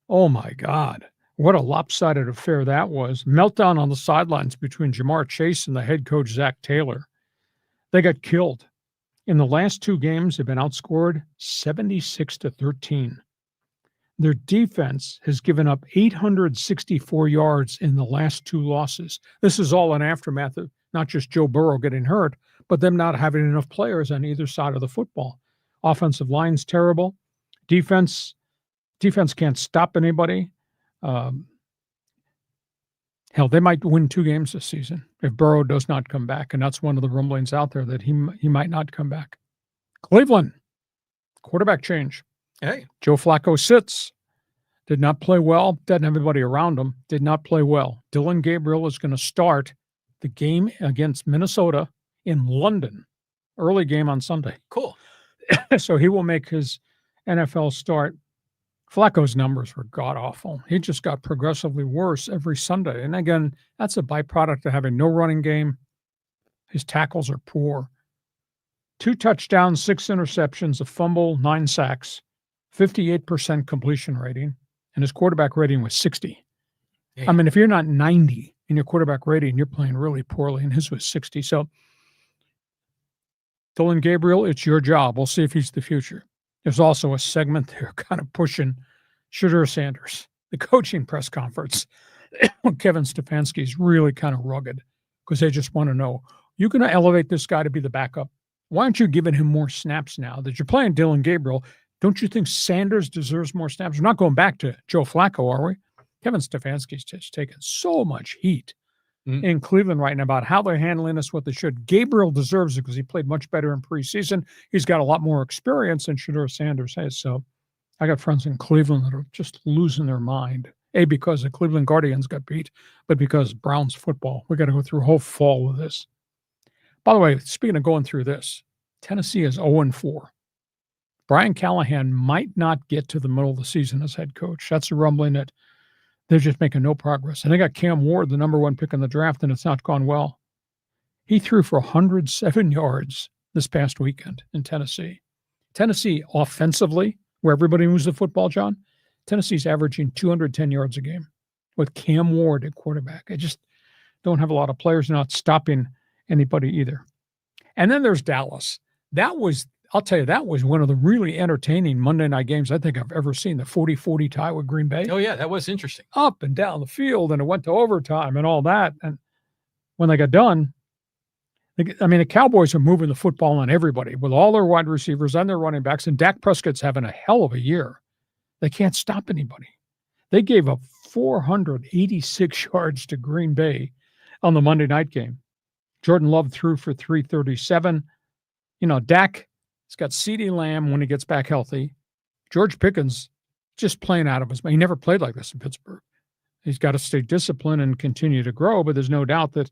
Oh, my God. What a lopsided affair that was. Meltdown on the sidelines between Jamar Chase and the head coach, Zach Taylor. They got killed. In the last 2 games, they've been outscored 76-13. Their defense has given up 864 yards in the last 2 losses. This is all an aftermath of not just Joe Burrow getting hurt, but them not having enough players on either side of the football. Offensive line's terrible. Defense can't stop anybody. Hell, they might win 2 games this season if Burrow does not come back, and that's one of the rumblings out there that he might not come back. Cleveland, quarterback change. Hey, Joe Flacco sits. Did not play well. Doesn't have anybody around him. Did not play well. Dylan Gabriel is going to start the game against Minnesota in London. Early game on Sunday. Cool. So he will make his NFL start. Flacco's numbers were god-awful. He just got progressively worse every Sunday. And again, that's a byproduct of having no running game. His tackles are poor. 2 touchdowns, 6 interceptions, a fumble, 9 sacks, 58% completion rating, and his quarterback rating was 60. Hey. I mean, if you're not 90 in your quarterback rating, you're playing really poorly, and his was 60. So, Dylan Gabriel, it's your job. We'll see if he's the future. There's also a segment there kind of pushing Shedeur Sanders, the coaching press conference. Kevin Stefanski's really kind of rugged because they just want to know, you're going to elevate this guy to be the backup. Why aren't you giving him more snaps now that you're playing Dylan Gabriel? Don't you think Sanders deserves more snaps? We're not going back to Joe Flacco, are we? Kevin Stefanski's just taking so much heat in Cleveland right now about how they're handling this, what they should. Gabriel deserves it because he played much better in preseason. He's got a lot more experience than Shedeur Sanders has. So I got friends in Cleveland that are just losing their mind. A, because the Cleveland Guardians got beat, but because Browns football. We got to go through a whole fall with this. By the way, speaking of going through this, Tennessee is 0-4. Brian Callahan might not get to the middle of the season as head coach. That's a rumbling that they're just making no progress. And they got Cam Ward, the number 1 pick in the draft, and it's not gone well. He threw for 107 yards this past weekend in Tennessee. Tennessee offensively, where everybody moves the football, John, Tennessee's averaging 210 yards a game with Cam Ward at quarterback. I just don't have a lot of players not stopping anybody either. And then there's Dallas. I'll tell you, that was one of the really entertaining Monday night games I think I've ever seen, the 40-40 tie with Green Bay. Oh, yeah, that was interesting. Up and down the field, and it went to overtime and all that. And when they got done, the Cowboys are moving the football on everybody with all their wide receivers and their running backs, and Dak Prescott's having a hell of a year. They can't stop anybody. They gave up 486 yards to Green Bay on the Monday night game. Jordan Love threw for 337. Dak, he's got CeeDee Lamb when he gets back healthy. George Pickens just playing out of his mind. He never played like this in Pittsburgh. He's got to stay disciplined and continue to grow, but there's no doubt that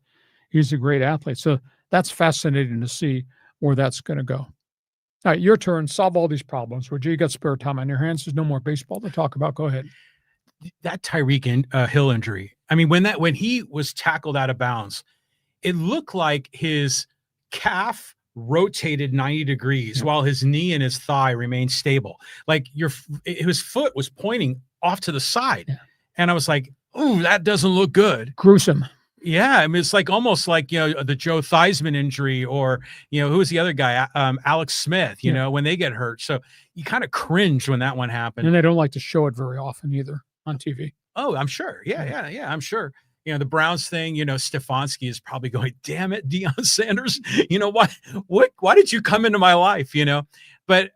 he's a great athlete. So that's fascinating to see where that's going to go. All right, your turn. Solve all these problems. Would you got spare time on your hands? There's no more baseball to talk about. Go ahead. That Tyreek Hill injury. I mean, when he was tackled out of bounds, it looked like his calf rotated 90 degrees while his knee and his thigh remained stable. Like his foot was pointing off to the side. Yeah. And I was like, ooh, that doesn't look good. Gruesome. Yeah, I mean, it's like almost like, the Joe Theismann injury, or, who was the other guy? Alex Smith, when they get hurt. So you kind of cringe when that one happened. And they don't like to show it very often either on TV. Oh, I'm sure. Yeah, I'm sure. The Browns thing, Stefanski is probably going, damn it, Deion Sanders, why did you come into my life, But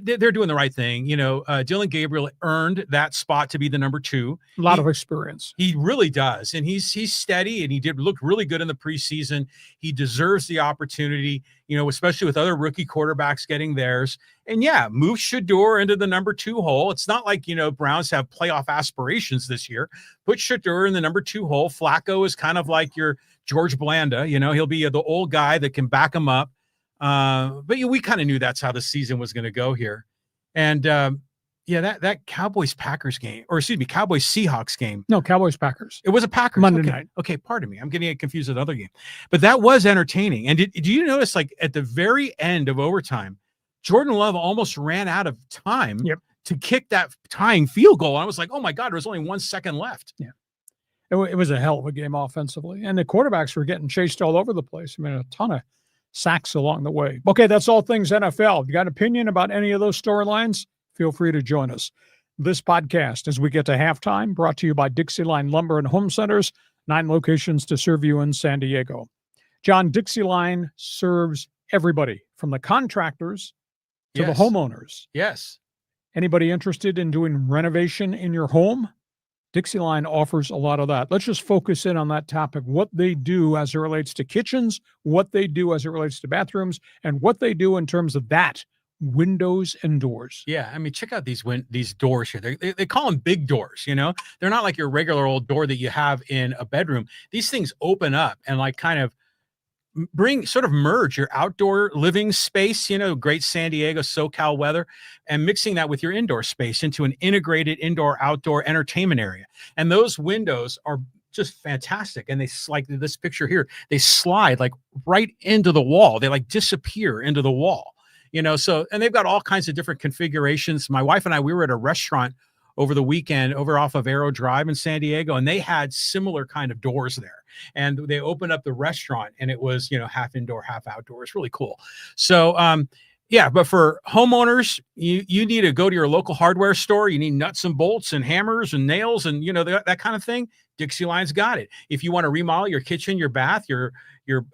they're doing the right thing. Dylan Gabriel earned that spot to be the number 2. A lot of experience. He really does. And he's steady, and he did look really good in the preseason. He deserves the opportunity, especially with other rookie quarterbacks getting theirs. And yeah, move Shador into the number 2 hole. It's not like, Browns have playoff aspirations this year. Put Shador in the number 2 hole. Flacco is kind of like your George Blanda. He'll be the old guy that can back him up. But we kind of knew that's how the season was going to go here. And that Cowboys-Packers game, or excuse me, Cowboys-Seahawks game. No, Cowboys-Packers. It was a Packers. Monday night. Okay, pardon me. I'm getting it confused with another game. But that was entertaining. And did you notice, like, at the very end of overtime, Jordan Love almost ran out of time to kick that tying field goal. And I was like, oh, my God, there was only 1 second left. Yeah. It was a hell of a game offensively. And the quarterbacks were getting chased all over the place. I mean, a ton of sacks along the way. Okay, that's all things NFL. If you got an opinion about any of those storylines, feel free to join us. This podcast, as we get to halftime, brought to you by Dixieline Lumber and Home Centers, 9 locations to serve you in San Diego. John, Dixieline serves everybody, from the contractors to the homeowners. Yes. Anybody interested in doing renovation in your home? Dixieline offers a lot of that. Let's just focus in on that topic, what they do as it relates to kitchens, what they do as it relates to bathrooms, and what they do in terms of that, windows and doors. Yeah, I mean, check out these doors here. They call them big doors, They're not like your regular old door that you have in a bedroom. These things open up and like kind of merge your outdoor living space, great San Diego, SoCal weather, and mixing that with your indoor space into an integrated indoor-outdoor entertainment area. And those windows are just fantastic. And they, like this picture here, they slide like right into the wall. They like disappear into the wall, so, and they've got all kinds of different configurations. My wife and I, we were at a restaurant over the weekend over off of Arrow Drive in San Diego, and they had similar kind of doors there. And they opened up the restaurant, and it was, half indoor, half outdoor. It's really cool. So, but for homeowners, you need to go to your local hardware store. You need nuts and bolts and hammers and nails and, that kind of thing. Dixieline's got it. If you want to remodel your kitchen, your bath, your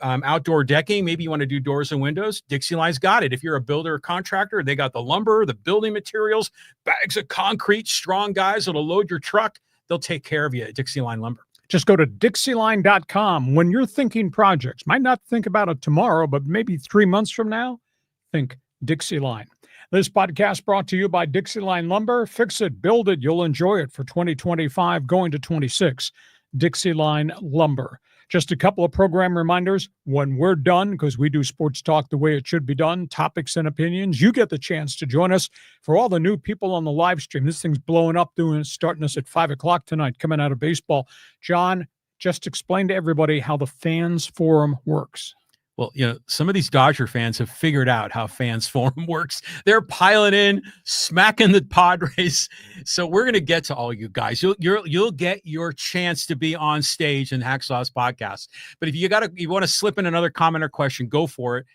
outdoor decking, maybe you want to do doors and windows, Dixieline's got it. If you're a builder or contractor, they got the lumber, the building materials, bags of concrete, strong guys that'll load your truck. They'll take care of you at Dixieline Lumber. Just go to Dixieline.com. When you're thinking projects, might not think about it tomorrow, but maybe 3 months from now, think Dixieline. This podcast brought to you by Dixieline Lumber. Fix it, build it, you'll enjoy it for 2025 going to 26. Dixieline Lumber. Just a couple of program reminders. When we're done, because we do sports talk the way it should be done, topics and opinions, you get the chance to join us. For all the new people on the live stream, this thing's blowing up, starting us at 5 o'clock tonight, coming out of baseball. John, just explain to everybody how the Fans Forum works. Well, some of these Dodger fans have figured out how Fans Forum works. They're piling in, smacking the Padres. So we're going to get to all you guys. You'll get your chance to be on stage in Hacksaw's podcast. But if you want to slip in another comment or question, go for it.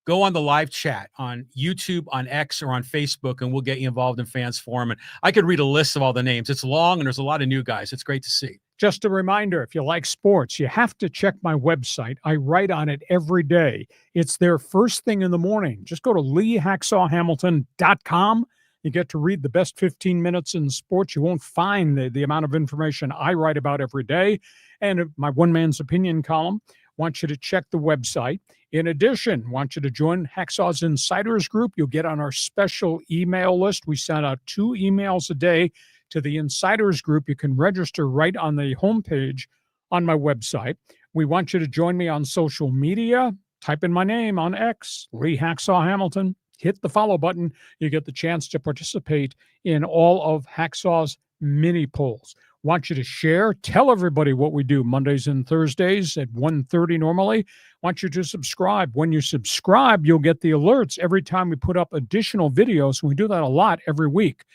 Go on the live chat on YouTube, on X, or on Facebook, and we'll get you involved in Fans Forum. And I could read a list of all the names. It's long, and there's a lot of new guys. It's great to see. Just a reminder, if you like sports, you have to check my website. I write on it every day. It's there first thing in the morning. Just go to leehacksawhamilton.com. You get to read the best 15 minutes in sports. You won't find the amount of information I write about every day. And my one man's opinion column. Want you to check the website. In addition, want you to join Hacksaw's Insiders Group. You'll get on our special email list. We send out 2 emails a day to the Insiders Group. You can register right on the homepage on my website. We want you to join me on social media. Type in my name on X, Lee Hacksaw Hamilton. Hit the follow button. You get the chance to participate in all of Hacksaw's mini polls. Want you to share. Tell everybody what we do Mondays and Thursdays at 1:30 normally. Want you to subscribe. When you subscribe, you'll get the alerts every time we put up additional videos. We do that a lot every week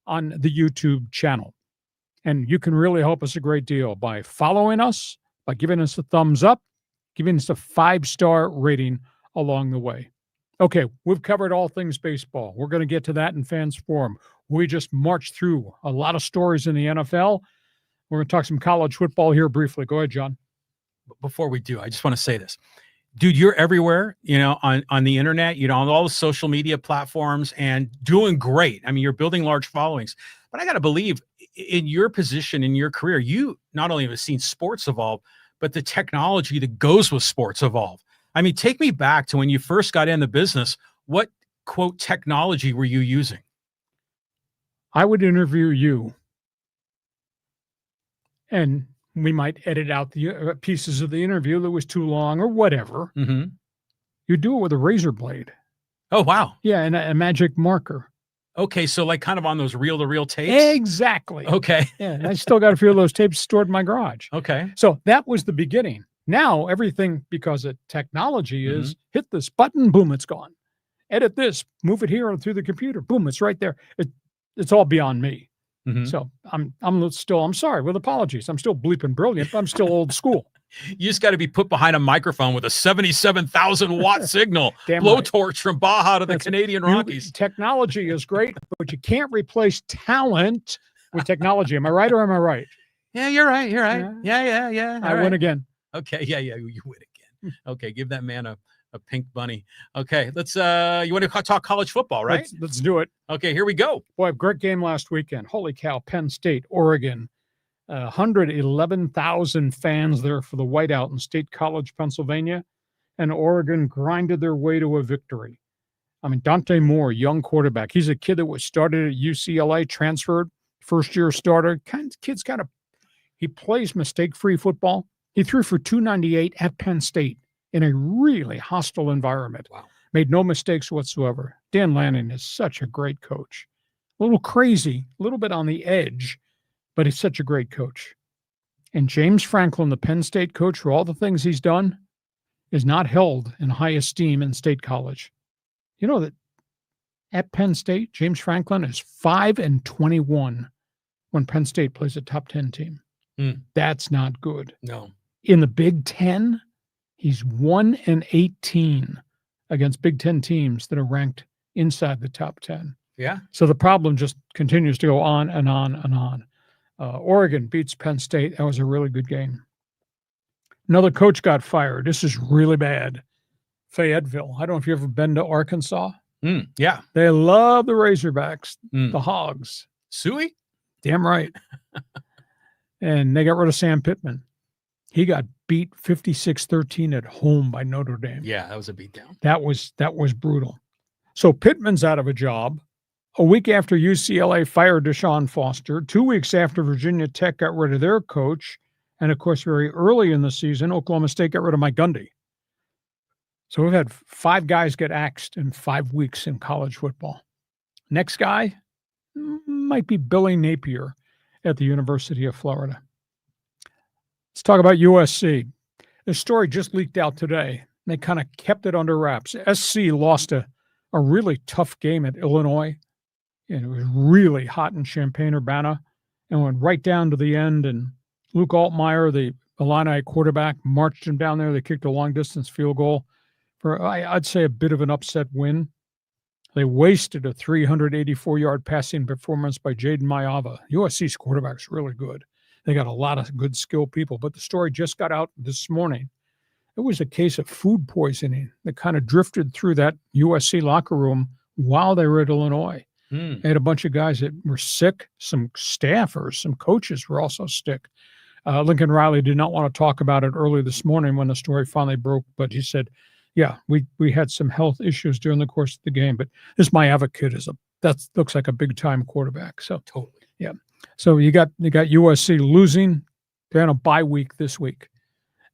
on the YouTube channel. And you can really help us a great deal by following us, by giving us a thumbs up, giving us a 5-star rating along the way. Okay, we've covered all things baseball. We're going to get to that in Fans Forum. We just marched through a lot of stories in the NFL. We're going to talk some college football here briefly. Go ahead, John. Before we do, I just want to say this. Dude, you're everywhere, on the internet, on all the social media platforms and doing great. I mean, you're building large followings. But I got to believe in your position, in your career, you not only have seen sports evolve, but the technology that goes with sports evolve. I mean, take me back to when you first got in the business. What, quote, technology were you using? I would interview you, and we might edit out the pieces of the interview that was too long or whatever. Mm-hmm. You do it with a razor blade. Oh, wow. Yeah, and a magic marker. Okay, so like kind of on those reel-to-reel tapes? Exactly. Okay. Yeah, and I still got a few of those tapes stored in my garage. Okay. So that was the beginning. Now everything, because of technology, is hit this button, boom, it's gone. Edit this, move it here through the computer, boom, it's right there. It's all beyond me. Mm-hmm. So I'm sorry, with apologies. I'm still bleeping brilliant, but I'm still old school. You just got to be put behind a microphone with a 77,000 watt signal, blowtorch from Baja to the Canadian Rockies. Technology is great, but you can't replace talent with technology. Am I right or am I right? Yeah, you're right. You're right. Yeah. I win again. Okay. Yeah. You win again. Okay. Give that man a pink bunny. Okay. Let's, you want to talk college football, right? Let's do it. Okay. Here we go. Boy, great game last weekend. Holy cow. Penn State, Oregon. 111,000 fans there for the whiteout in State College, Pennsylvania, and Oregon grinded their way to a victory. I mean, Dante Moore, young quarterback. He's a kid that was started at UCLA, transferred, first-year starter. He plays mistake-free football. He threw for 298 at Penn State in a really hostile environment. Wow. Made no mistakes whatsoever. Dan Lanning is such a great coach. A little crazy, a little bit on the edge, but he's such a great coach. And James Franklin, the Penn State coach, for all the things he's done, is not held in high esteem in State College. You know that at Penn State, James Franklin is 5-21 when Penn State plays a top 10 team. That's not good. No. In the Big Ten, he's 1-18 against Big Ten teams that are ranked inside the top 10. Yeah. So the problem just continues to go on and on and on. Oregon beats Penn State. That was a really good game. Another coach got fired. This is really bad. Fayetteville. I don't know if you've ever been to Arkansas. Yeah. They love the Razorbacks, the Hogs. Suey? Damn right. And they got rid of Sam Pittman. He got beat 56-13 at home by Notre Dame. Yeah, that was a beatdown. That was brutal. So Pittman's out of a job. A week after UCLA fired Deshaun Foster, 2 weeks after Virginia Tech got rid of their coach, and of course, very early in the season, Oklahoma State got rid of Mike Gundy. So we've had 5 guys get axed in 5 weeks in college football. Next guy might be Billy Napier at the University of Florida. Let's talk about USC. The story just leaked out today. They kind of kept it under wraps. SC lost a really tough game at Illinois. And it was really hot in Champaign-Urbana and went right down to the end. And Luke Altmaier, the Illini quarterback, marched him down there. They kicked a long-distance field goal for, I'd say, a bit of an upset win. They wasted a 384-yard passing performance by Jaden Mayava. USC's quarterback's really good. They got a lot of good skilled people. But the story just got out this morning. It was a case of food poisoning that kind of drifted through that USC locker room while they were at Illinois. They had a bunch of guys that were sick. Some staffers, some coaches were also sick. Lincoln Riley did not want to talk about it early this morning when the story finally broke, but he said, yeah, we had some health issues during the course of the game, but this Mayava kid that looks like a big-time quarterback. So totally. Yeah. So you got USC losing. They're on a bye week this week.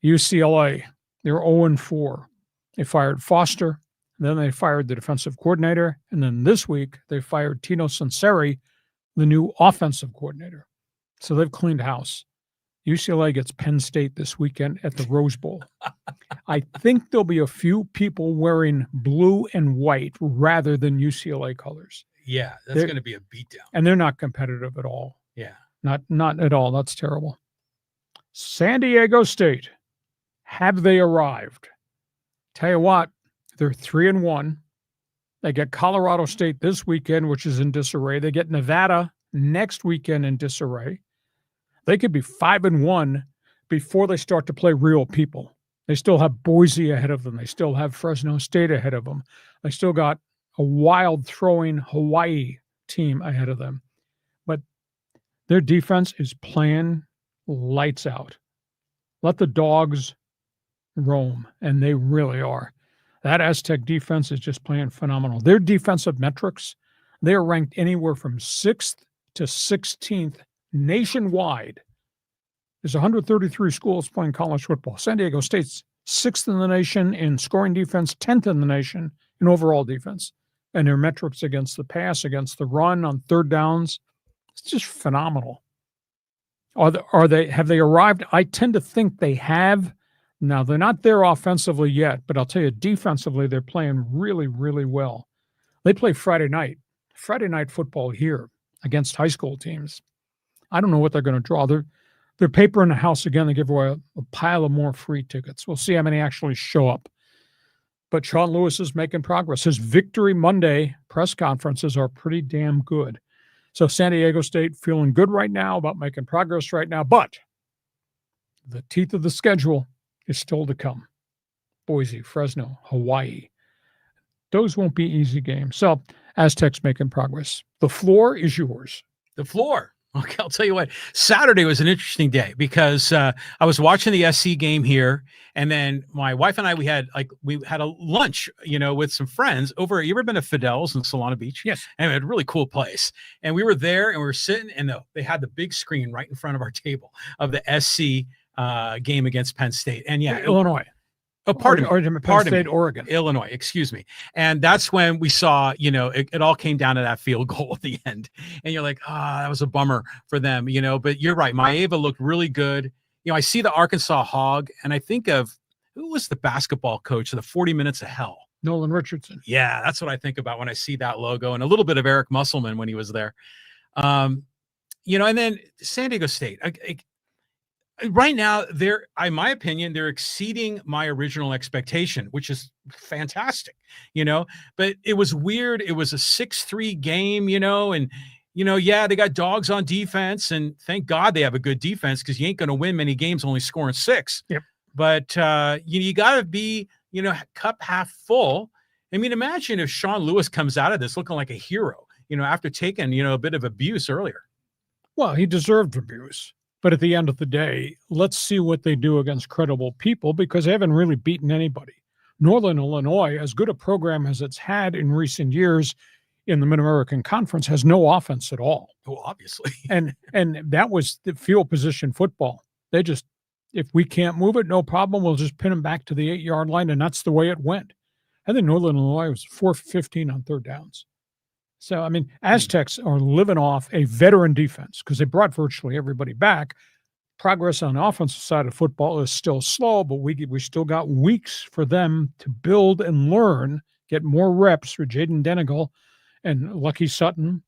UCLA, they're 0-4. They fired Foster. Then they fired the defensive coordinator. And then this week, they fired Tino Sunseri, the new offensive coordinator. So they've cleaned house. UCLA gets Penn State this weekend at the Rose Bowl. I think there'll be a few people wearing blue and white rather than UCLA colors. Yeah, that's going to be a beatdown. And they're not competitive at all. Yeah. Not at all. That's terrible. San Diego State. Have they arrived? Tell you what, they're 3-1. They get Colorado State this weekend, which is in disarray. They get Nevada next weekend in disarray. They could be 5-1 before they start to play real people. They still have Boise ahead of them. They still have Fresno State ahead of them. They still got a wild throwing Hawaii team ahead of them. But their defense is playing lights out. Let the dogs roam, and they really are. That Aztec defense is just playing phenomenal. Their defensive metrics, they are ranked anywhere from 6th to 16th nationwide. There's 133 schools playing college football. San Diego State's 6th in the nation in scoring defense, 10th in the nation in overall defense. And their metrics against the pass, against the run, on third downs, it's just phenomenal. Have they arrived? I tend to think they have. Now, they're not there offensively yet, but I'll tell you, defensively, they're playing really, really well. They play Friday night football here against high school teams. I don't know what they're going to draw. They're papering the house again. They give away a pile of more free tickets. We'll see how many actually show up. But Sean Lewis is making progress. His Victory Monday press conferences are pretty damn good. So San Diego State feeling good right now about making progress right now. But the teeth of the schedule is still to come. Boise, Fresno, Hawaii. Those won't be easy games. So Aztecs making progress. The floor is yours. The floor. Okay, I'll tell you what. Saturday was an interesting day because I was watching the SC game here, and then my wife and I we had a lunch, with some friends over. You ever been to Fidel's in Solana Beach? Yes. And it had a really cool place. And we were there, and we were sitting, and they had the big screen right in front of our table of the SC game against Penn State. And Illinois. Oh, pardon me. Oregon. Illinois, excuse me. And that's when we saw, it all came down to that field goal at the end. And you're like, that was a bummer for them, but you're right. Maeva looked really good. I see the Arkansas Hog, and I think of, who was the basketball coach of the 40 Minutes of Hell? Nolan Richardson. Yeah, that's what I think about when I see that logo, and a little bit of Eric Musselman when he was there. And then San Diego State. Right now, in my opinion, they're exceeding my original expectation, which is fantastic, but it was weird. It was a 6-3 game, and, they got dogs on defense, and thank God they have a good defense because you ain't going to win many games only scoring 6. Yep. But, you got to be, cup half full. I mean, imagine if Sean Lewis comes out of this looking like a hero, after taking, a bit of abuse earlier. Well, he deserved abuse. But at the end of the day, let's see what they do against credible people because they haven't really beaten anybody. Northern Illinois, as good a program as it's had in recent years in the Mid-American Conference, has no offense at all. Well, obviously. and that was the field position football. They just, if we can't move it, no problem. We'll just pin them back to the 8-yard line, and that's the way it went. I think Northern Illinois was 4-15 on third downs. So, I mean, Aztecs are living off a veteran defense because they brought virtually everybody back. Progress on the offensive side of football is still slow, but we still got weeks for them to build and learn, get more reps for Jaden Denigal and Lucky Sutton,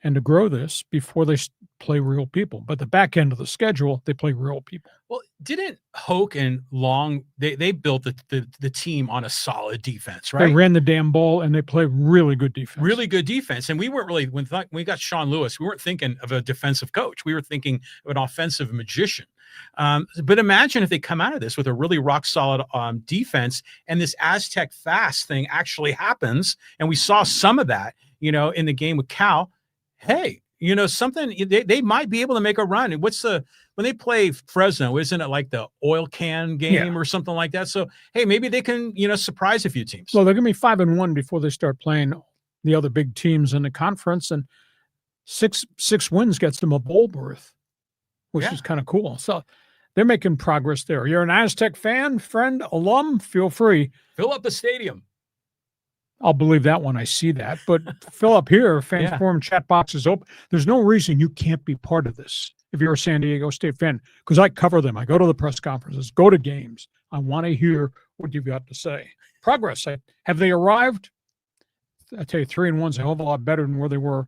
and to grow this before they play real people. But the back end of the schedule, they play real people. Well, didn't Hoke and Long, they built the team on a solid defense, right? They ran the damn ball, and they play really good defense. Really good defense. And we weren't really, when we got Sean Lewis, we weren't thinking of a defensive coach. We were thinking of an offensive magician. But imagine if they come out of this with a really rock-solid defense, and this Aztec fast thing actually happens, and we saw some of that, in the game with Cal. Hey, something, they might be able to make a run. And when they play Fresno, isn't it like the oil can game or something like that? So, hey, maybe they can, surprise a few teams. Well, they're going to be 5-1 before they start playing the other big teams in the conference. And six wins gets them a bowl berth, which is kind of cool. So they're making progress there. You're an Aztec fan, friend, alum, feel free. Fill up the stadium. I'll believe that when I see that. But fill up here, Fans Forum chat box is open. There's no reason you can't be part of this if you're a San Diego State fan, because I cover them. I go to the press conferences, go to games. I want to hear what you've got to say. Progress. Have they arrived? I tell you, 3-1's a hell of a lot better than where they were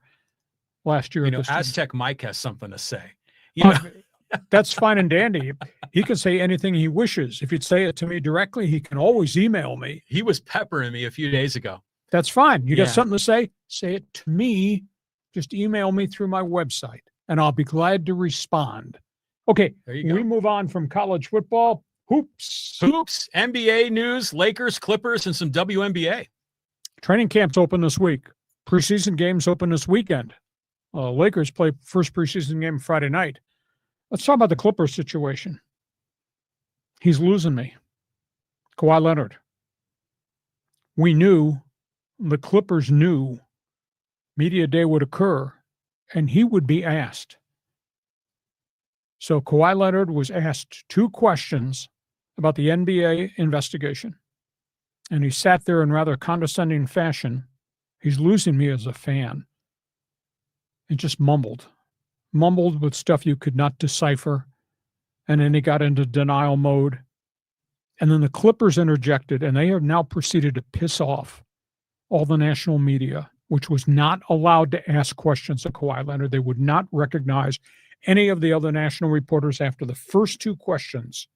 last year. Aztec Mike has something to say. You know? That's fine and dandy. He can say anything he wishes. If you'd say it to me directly, he can always email me. He was peppering me a few days ago. That's fine. You got Yeah. something to say it to me. Just email me through my website, and I'll be glad to respond. Okay, There you go. we move on from college football. Hoops. NBA news, Lakers, Clippers, and some WNBA. Training camps open this week. Preseason games open this weekend. Lakers play first preseason game Friday night. Let's talk about the Clippers situation. He's losing me. Kawhi Leonard. We knew, the Clippers knew, media day would occur, and he would be asked. So Kawhi Leonard was asked 2 questions about the NBA investigation, and he sat there in rather condescending fashion. He's losing me as a fan. He just mumbled with stuff you could not decipher, and then he got into denial mode. And then the Clippers interjected, and they have now proceeded to piss off all the national media, which was not allowed to ask questions of Kawhi Leonard. They would not recognize any of the other national reporters after the first 2 questions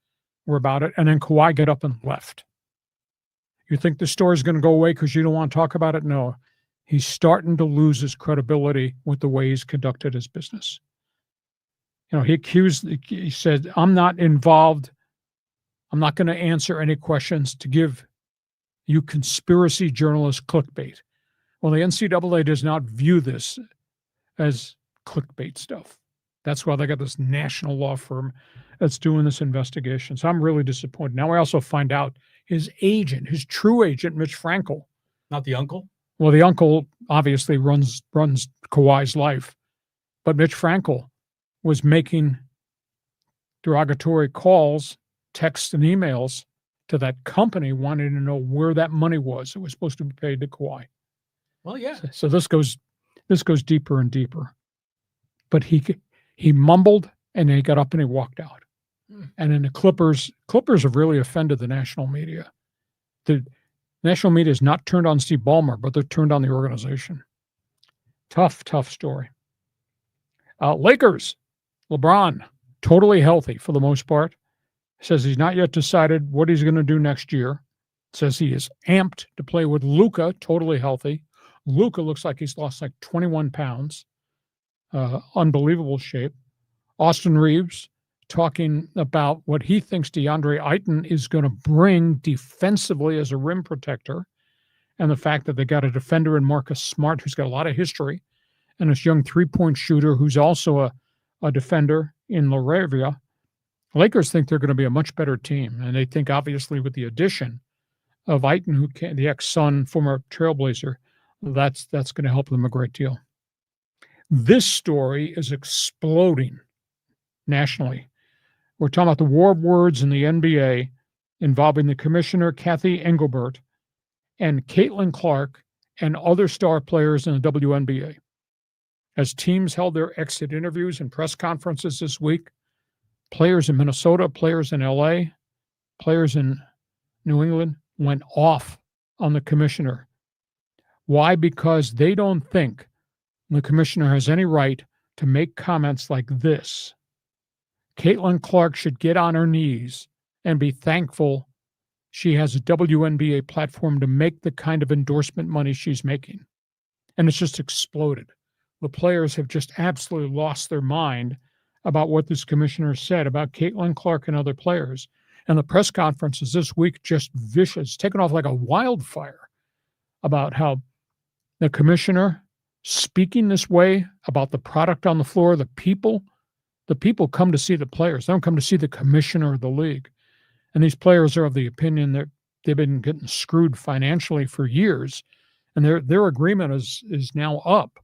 were about it, and then Kawhi got up and left. You think the story's going to go away because you don't want to talk about it? No. He's starting to lose his credibility with the way he's conducted his business. You know, he said, I'm not involved. I'm not going to answer any questions to give you conspiracy journalists clickbait. Well, the NCAA does not view this as clickbait stuff. That's why they got this national law firm that's doing this investigation. So I'm really disappointed. Now I also find out his agent, his true agent, Mitch Frankel. Not the uncle? Well, the uncle obviously runs Kawhi's life, but Mitch Frankel was making derogatory calls, texts, and emails to that company wanting to know where that money was. It was supposed to be paid to Kawhi. Well, yeah. So this goes deeper and deeper. But he mumbled, and then he got up and he walked out. And then the Clippers have really offended the national media. The national media is not turned on Steve Ballmer, but they're turned on the organization. Tough story. Lakers, LeBron, totally healthy for the most part. Says he's not yet decided what he's going to do next year. Says he is amped to play with Luka, totally healthy. Luka looks like he's lost like 21 pounds. Unbelievable shape. Austin Reeves talking about what he thinks DeAndre Ayton is going to bring defensively as a rim protector, and the fact that they got a defender in Marcus Smart who's got a lot of history, and this young 3-point shooter who's also a defender in LaRavia. Lakers think they're going to be a much better team, and they think obviously with the addition of Ayton, the ex-Sun, former Trailblazer, that's going to help them a great deal. This story is exploding nationally. We're talking about the war of words in the NBA involving the commissioner, Kathy Engelbert, and Caitlin Clark and other star players in the WNBA. As teams held their exit interviews and press conferences this week, players in Minnesota, players in LA, players in New England went off on the commissioner. Why? Because they don't think the commissioner has any right to make comments like this. Caitlin Clark should get on her knees and be thankful she has a WNBA platform to make the kind of endorsement money she's making. And it's just exploded. The players have just absolutely lost their mind about what this commissioner said about Caitlin Clark and other players. And the press conferences this week just vicious, taken off like a wildfire about how the commissioner speaking this way about the product on the floor, the people come to see the players. They don't come to see the commissioner of the league. And these players are of the opinion that they've been getting screwed financially for years, and their agreement is now up.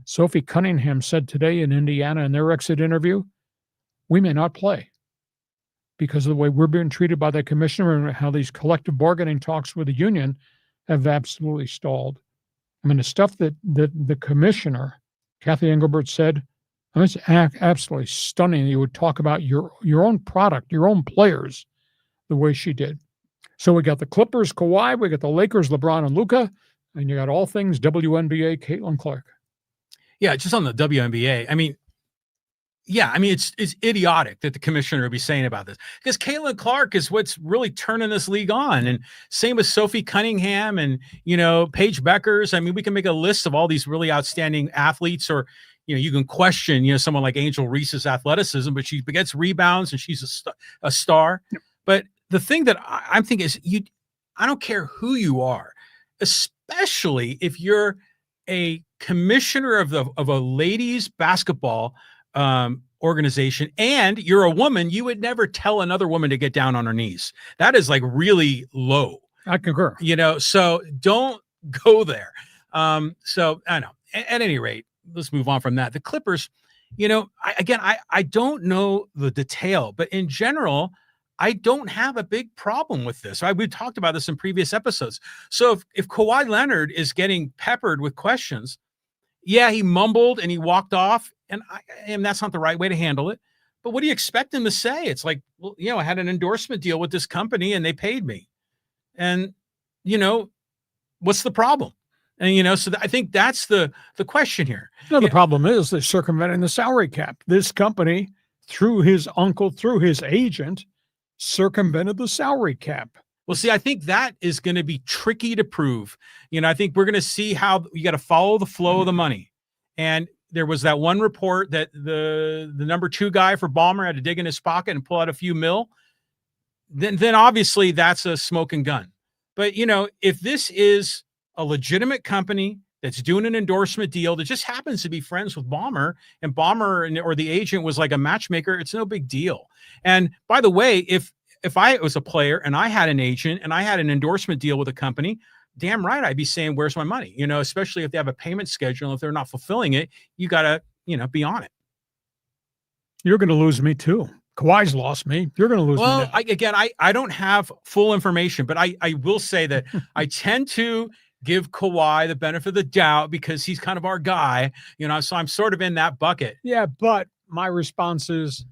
Sophie Cunningham said today in Indiana in their exit interview, we may not play because of the way we're being treated by the commissioner and how these collective bargaining talks with the union have absolutely stalled. I mean, the stuff that the commissioner, Kathy Engelbert, said, I mean, it's absolutely stunning. You would talk about your own product, your own players, the way she did. So we got the Clippers, Kawhi, we got the Lakers, LeBron and Luka, and you got all things WNBA, Caitlin Clark. Yeah, just on the WNBA. I mean, Yeah, I mean, it's idiotic that the commissioner would be saying about this, because Caitlin Clark is what's really turning this league on. And same with Sophie Cunningham and, Paige Beckers. I mean, we can make a list of all these really outstanding athletes, or, you can question, someone like Angel Reese's athleticism, but she gets rebounds and she's a star. Yep. But the thing that I'm thinking is I don't care who you are, especially if you're a commissioner of a ladies basketball organization and you're a woman, you would never tell another woman to get down on her knees. That is like really low. I concur. So don't go there. So I know. At any rate, let's move on from that. The Clippers, I don't know the detail, but in general, I don't have a big problem with this. We talked about this in previous episodes. So if Kawhi Leonard is getting peppered with questions, yeah, he mumbled and he walked off, and that's not the right way to handle it. But what do you expect him to say? It's like, well, I had an endorsement deal with this company and they paid me. And, what's the problem? And, so I think that's the question here. No, the problem is they're circumventing the salary cap. This company, through his uncle, through his agent, circumvented the salary cap. Well, see, I think that is going to be tricky to prove. I think we're going to see how you got to follow the flow of the money. And there was that one report that the number 2 guy for Ballmer had to dig in his pocket and pull out a few mil. Then obviously that's a smoking gun. But, if this is a legitimate company that's doing an endorsement deal that just happens to be friends with Ballmer, and Ballmer or the agent was like a matchmaker, it's no big deal. And by the way, if I was a player and I had an agent and I had an endorsement deal with a company, damn right I'd be saying, where's my money? Especially if they have a payment schedule. If they're not fulfilling it, you got to, be on it. You're going to lose me too. Kawhi's lost me. You're going to lose me. Well, I don't have full information, but I will say that I tend to give Kawhi the benefit of the doubt because he's kind of our guy, so I'm sort of in that bucket. Yeah, but my response is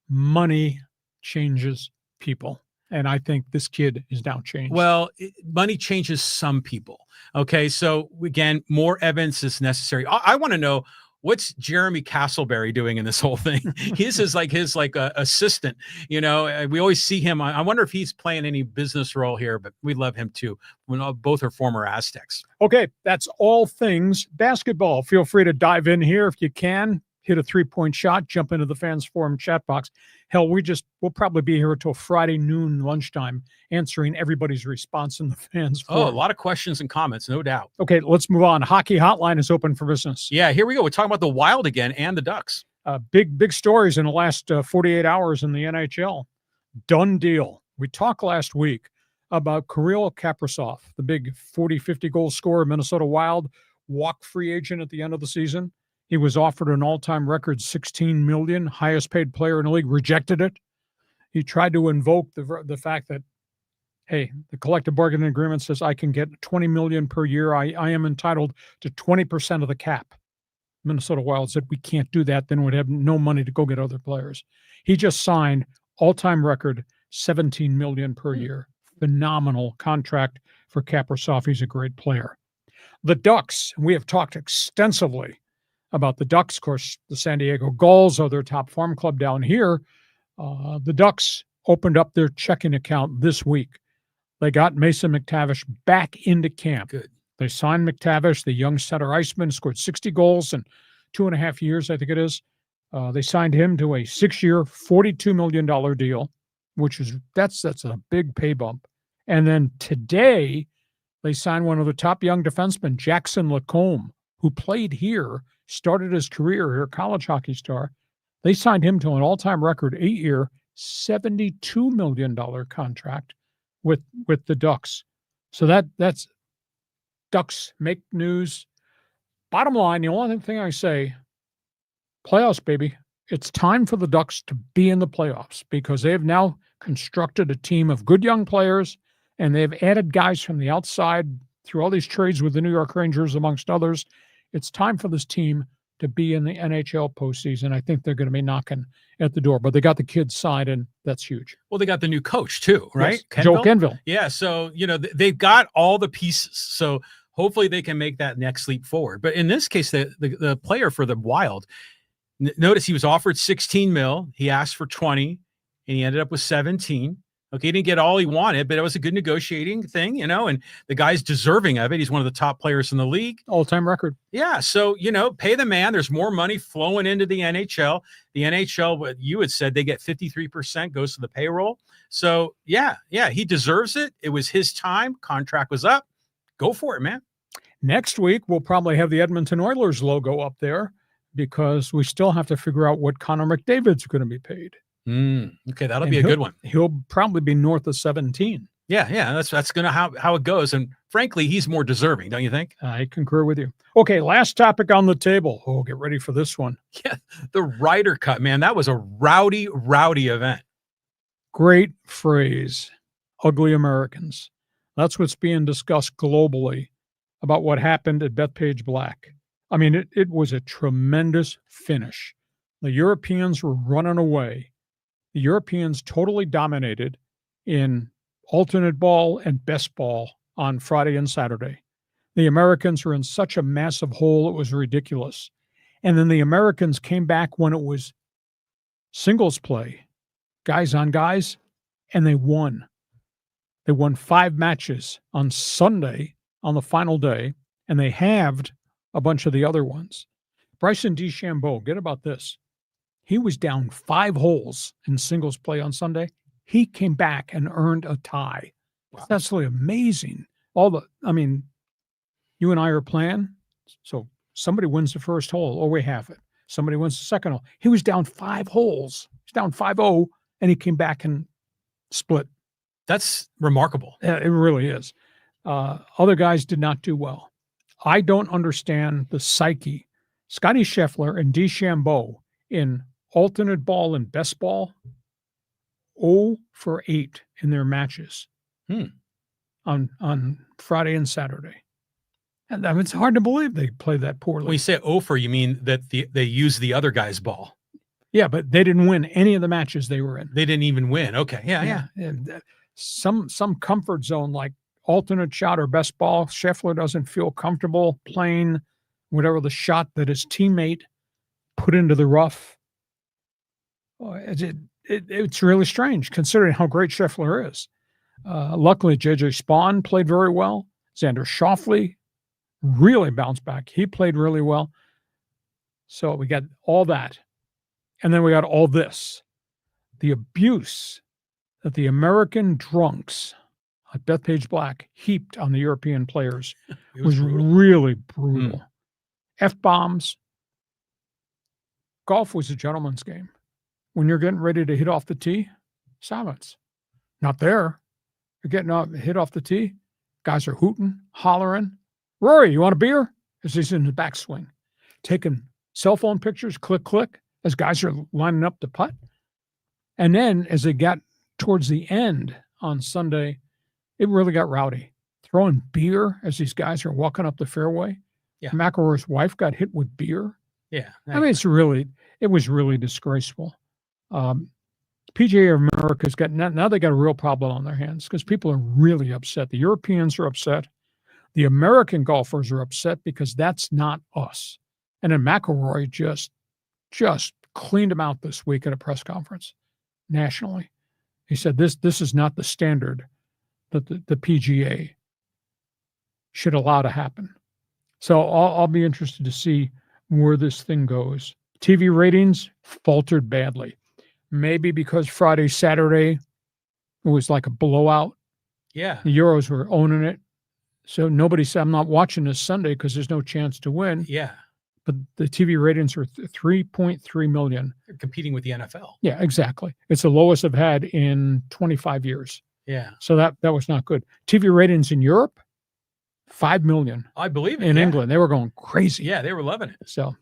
money changes people. And I think this kid is now changed. Well, money changes some people. Okay. So again, more evidence is necessary. I want to know, what's Jeremy Castleberry doing in this whole thing? His assistant, we always see him. I wonder if he's playing any business role here, but we love him too. Both are former Aztecs. Okay. That's all things basketball. Feel free to dive in here if you can. Hit a 3-point shot, jump into the fans forum chat box. Hell, we'll probably be here until Friday noon lunchtime answering everybody's response in the fans forum. Oh, a lot of questions and comments, no doubt. Okay, let's move on. Hockey Hotline is open for business. Yeah, here we go. We're talking about the Wild again and the Ducks. Big stories in the last 48 hours in the NHL. Done deal. We talked last week about Kirill Kaprizov, the big 40, 50 goal scorer, Minnesota Wild, walk free agent at the end of the season. He was offered an all-time record $16 million, highest paid player in the league, rejected it. He tried to invoke the fact that, hey, the collective bargaining agreement says I can get $20 million per year. I am entitled to 20% of the cap. Minnesota Wild said we can't do that. Then we'd have no money to go get other players. He just signed all-time record $17 million per year. Phenomenal contract for Kaprizov. He's a great player. The Ducks, we have talked extensively about the Ducks. Of course, the San Diego Gulls are their top farm club down here. The Ducks opened up their checking account this week. They got Mason McTavish back into camp. Good. They signed McTavish, the young center iceman, scored 60 goals in 2.5 years, I think it is. They signed him to a 6-year, $42 million deal, which is that's a big pay bump. And then today, they signed one of the top young defensemen, Jackson Lacombe, who played here, started his career here, college hockey star. They signed him to an all-time record 8-year, $72 million contract with the Ducks. So that's Ducks make news. Bottom line, the only thing I say, playoffs, baby. It's time for the Ducks to be in the playoffs because they have now constructed a team of good young players, and they've added guys from the outside through all these trades with the New York Rangers, amongst others. It's time for this team to be in the NHL postseason. I think they're going to be knocking at the door, but they got the kids signed, and that's huge. Well, they got the new coach too, right? Yes. Joe Kenville. Yeah. So, they've got all the pieces. So hopefully they can make that next leap forward. But in this case, the player for the Wild, Notice he was offered 16 mil. He asked for 20 and he ended up with 17. Okay, he didn't get all he wanted, but it was a good negotiating thing, and the guy's deserving of it. He's one of the top players in the league. All-time record. Yeah, so, pay the man. There's more money flowing into the NHL. The NHL, what you had said, they get 53% goes to the payroll. So, yeah, he deserves it. It was his time. Contract was up. Go for it, man. Next week, we'll probably have the Edmonton Oilers logo up there because we still have to figure out what Connor McDavid's going to be paid. Okay, that'll be a good one. He'll probably be north of 17. Yeah, that's gonna how it goes. And frankly, he's more deserving, don't you think? I concur with you. Okay, last topic on the table. Oh, get ready for this one. Yeah, the Ryder Cup, man. That was a rowdy event. Great phrase. Ugly Americans. That's what's being discussed globally about what happened at Bethpage Black. I mean, it was a tremendous finish. The Europeans were running away. The Europeans totally dominated in alternate ball and best ball on Friday and Saturday. The Americans were in such a massive hole, it was ridiculous. And then the Americans came back when it was singles play, guys on guys, and they won. They won 5 matches on Sunday on the final day, and they halved a bunch of the other ones. Bryson DeChambeau, get about this. He was down 5 holes in singles play on Sunday. He came back and earned a tie. Wow. That's really amazing. You and I are playing. So somebody wins the first hole, or we have it. Somebody wins the second hole. He was down 5 holes. He's down 5-0, and he came back and split. That's remarkable. It really is. Other guys did not do well. I don't understand the psyche. Scottie Scheffler and DeChambeau in alternate ball and best ball, 0 for 8 in their matches on Friday and Saturday. And I mean, it's hard to believe they played that poorly. When you say 0 for, you mean that they used the other guy's ball? Yeah, but they didn't win any of the matches they were in. They didn't even win. Okay, yeah. And some comfort zone like alternate shot or best ball. Scheffler doesn't feel comfortable playing whatever the shot that his teammate put into the rough. It's really strange considering how great Scheffler is. Luckily, J.J. Spawn played very well. Xander Schauffele really bounced back. He played really well. So we got all that. And then we got all this. The abuse that the American drunks at Bethpage Black heaped on the European players was really brutal. F-bombs. Golf was a gentleman's game. When you're getting ready to hit off the tee, silence. Not there. You're getting hit off the tee. Guys are hooting, hollering. Rory, you want a beer? As he's in the backswing. Taking cell phone pictures, click, click, as guys are lining up to putt. And then as they got towards the end on Sunday, it really got rowdy. Throwing beer as these guys are walking up the fairway. Yeah. McElroy's wife got hit with beer. Yeah. I mean, it was really disgraceful. PGA of America's got now they got a real problem on their hands because people are really upset. The Europeans are upset. The American golfers are upset because that's not us. And then McElroy just cleaned them out this week at a press conference nationally. He said this is not the standard that the PGA should allow to happen. So I'll be interested to see where this thing goes. TV ratings faltered badly. Maybe because Friday, Saturday, it was like a blowout. Yeah. The Euros were owning it. So nobody said, I'm not watching this Sunday because there's no chance to win. Yeah. But the TV ratings were 3.3 million. They're competing with the NFL. Yeah, exactly. It's the lowest I've had in 25 years. Yeah. So that was not good. TV ratings in Europe, 5 million. I believe it. In England, they were going crazy. Yeah, they were loving it. So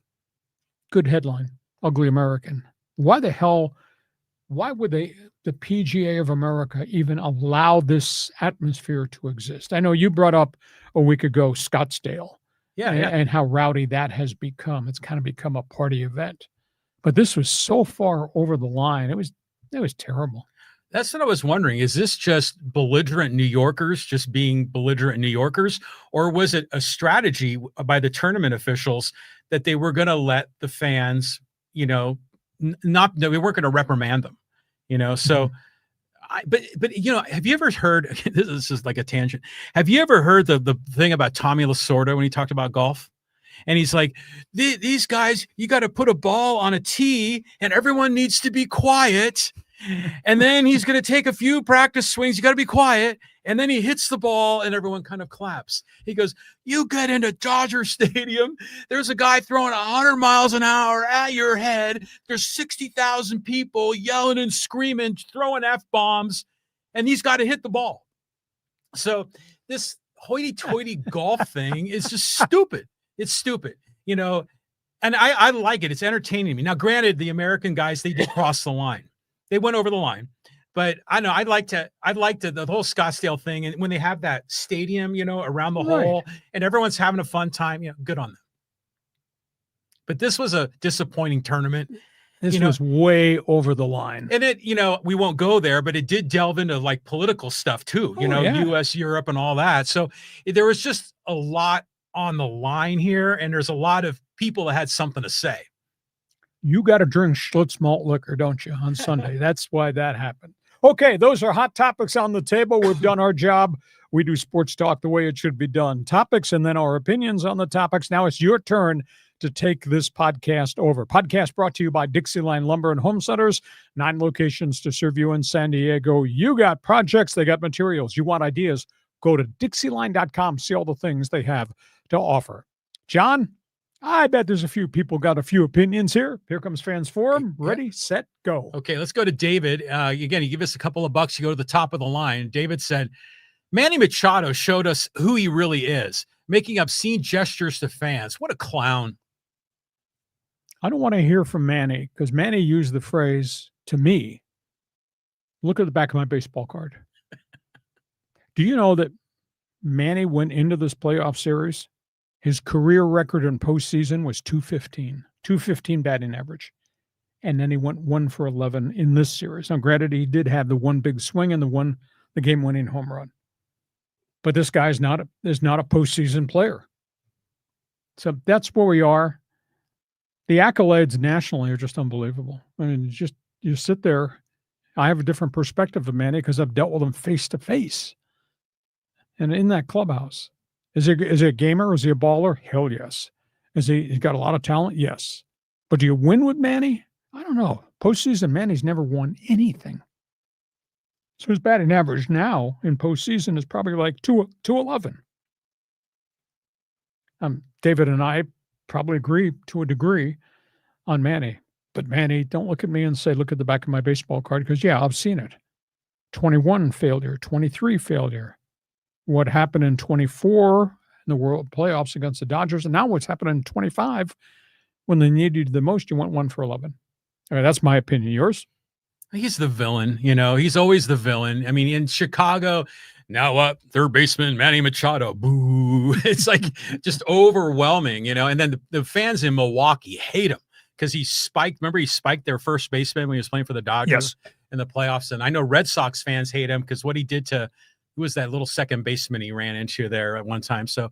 good headline. Ugly American. Why would the PGA of America even allow this atmosphere to exist? I know you brought up a week ago Scottsdale. Yeah. And how rowdy that has become. It's kind of become a party event. But this was so far over the line. It was terrible. That's what I was wondering. Is this just belligerent New Yorkers just being belligerent New Yorkers? Or was it a strategy by the tournament officials that they were going to let the fans, you know, not that we weren't going to reprimand them, you know. So, but you know, have you ever heard? This is like a tangent. Have you ever heard the thing about Tommy Lasorda when he talked about golf? And he's like, these guys, you got to put a ball on a tee, and everyone needs to be quiet. And then he's going to take a few practice swings. You got to be quiet. And then he hits the ball and everyone kind of claps. He goes, you get into Dodger Stadium. There's a guy throwing 100 miles an hour at your head. There's 60,000 people yelling and screaming, throwing F-bombs, and he's got to hit the ball. So this hoity-toity golf thing is just stupid. It's stupid, you know, and I like it. It's entertaining me. Now, granted, the American guys, they did cross the line. They went over the line, but I know I'd like to the whole Scottsdale thing. And when they have that stadium, you know, around the hole and everyone's having a fun time, you know, good on them. But this was a disappointing tournament. This was way over the line. And it, you know, we won't go there, but it did delve into like political stuff too, you know, US, Europe and all that. So there was just a lot on the line here. And there's a lot of people that had something to say. You got to drink Schlitz malt liquor, don't you, on Sunday? That's why that happened. Okay, those are hot topics on the table. We've done our job. We do sports talk the way it should be done. Topics and then our opinions on the topics. Now it's your turn to take this podcast over. Podcast brought to you by Dixieline Lumber and Home Centers. 9 locations to serve you in San Diego. You got projects, they got materials. You want ideas, go to Dixieline.com, see all the things they have to offer. John, I bet there's a few people got a few opinions here. Here comes Fans Forum. Ready, set, go. Okay, let's go to David. Again, you give us a couple of bucks, you go to the top of the line. David said, Manny Machado showed us who he really is, making obscene gestures to fans. What a clown. I don't want to hear from Manny because Manny used the phrase to me, look at the back of my baseball card. Do you know that Manny went into this playoff series? His career record in postseason was 215 batting average. And then he went 1 for 11 in this series. Now, granted, he did have the one big swing and the game-winning home run. But this guy's not a postseason player. So that's where we are. The accolades nationally are just unbelievable. I mean, you sit there. I have a different perspective of Manny because I've dealt with him face to face. And in that clubhouse. Is he a gamer? Is he a baller? Hell yes. He's got a lot of talent? Yes. But do you win with Manny? I don't know. Postseason, Manny's never won anything. So his batting average now in postseason is probably like 211. David and I probably agree to a degree on Manny. But Manny, don't look at me and say, look at the back of my baseball card, because yeah, I've seen it. 21 failure, 23 failure. What happened in 24 in the World Playoffs against the Dodgers, and now what's happening in 25 when they needed you the most, you went 1 for 11. All right, that's my opinion. Yours? He's the villain, you know. He's always the villain. I mean, in Chicago, now up third baseman Manny Machado, boo! It's like just overwhelming, you know. And then the fans in Milwaukee hate him because he spiked. Remember, he spiked their first baseman when he was playing for the Dodgers in the playoffs. And I know Red Sox fans hate him because what he did to. Who was that little second baseman he ran into there at one time? So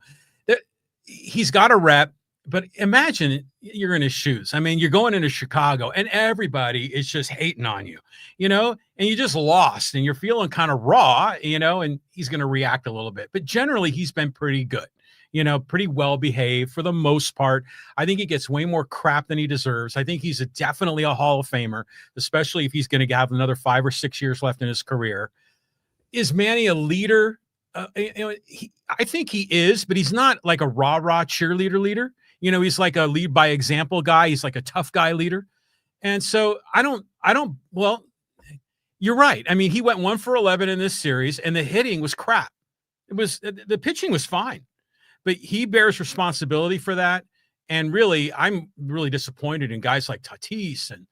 he's got a rep, but imagine you're in his shoes. I mean, you're going into Chicago and everybody is just hating on you, you know, and you just lost and you're feeling kind of raw, you know, and he's going to react a little bit. But generally, he's been pretty good, you know, pretty well behaved for the most part. I think he gets way more crap than he deserves. I think he's definitely a Hall of Famer, especially if he's going to have another 5 or 6 years left in his career. Is Manny a leader? You know, I think he is, but he's not like a rah-rah cheerleader leader. You know, he's like a lead by example guy. He's like a tough guy leader. And so well, you're right. I mean, he went 1 for 11 in this series and the hitting was crap. The pitching was fine, but he bears responsibility for that. And really, I'm really disappointed in guys like Tatis and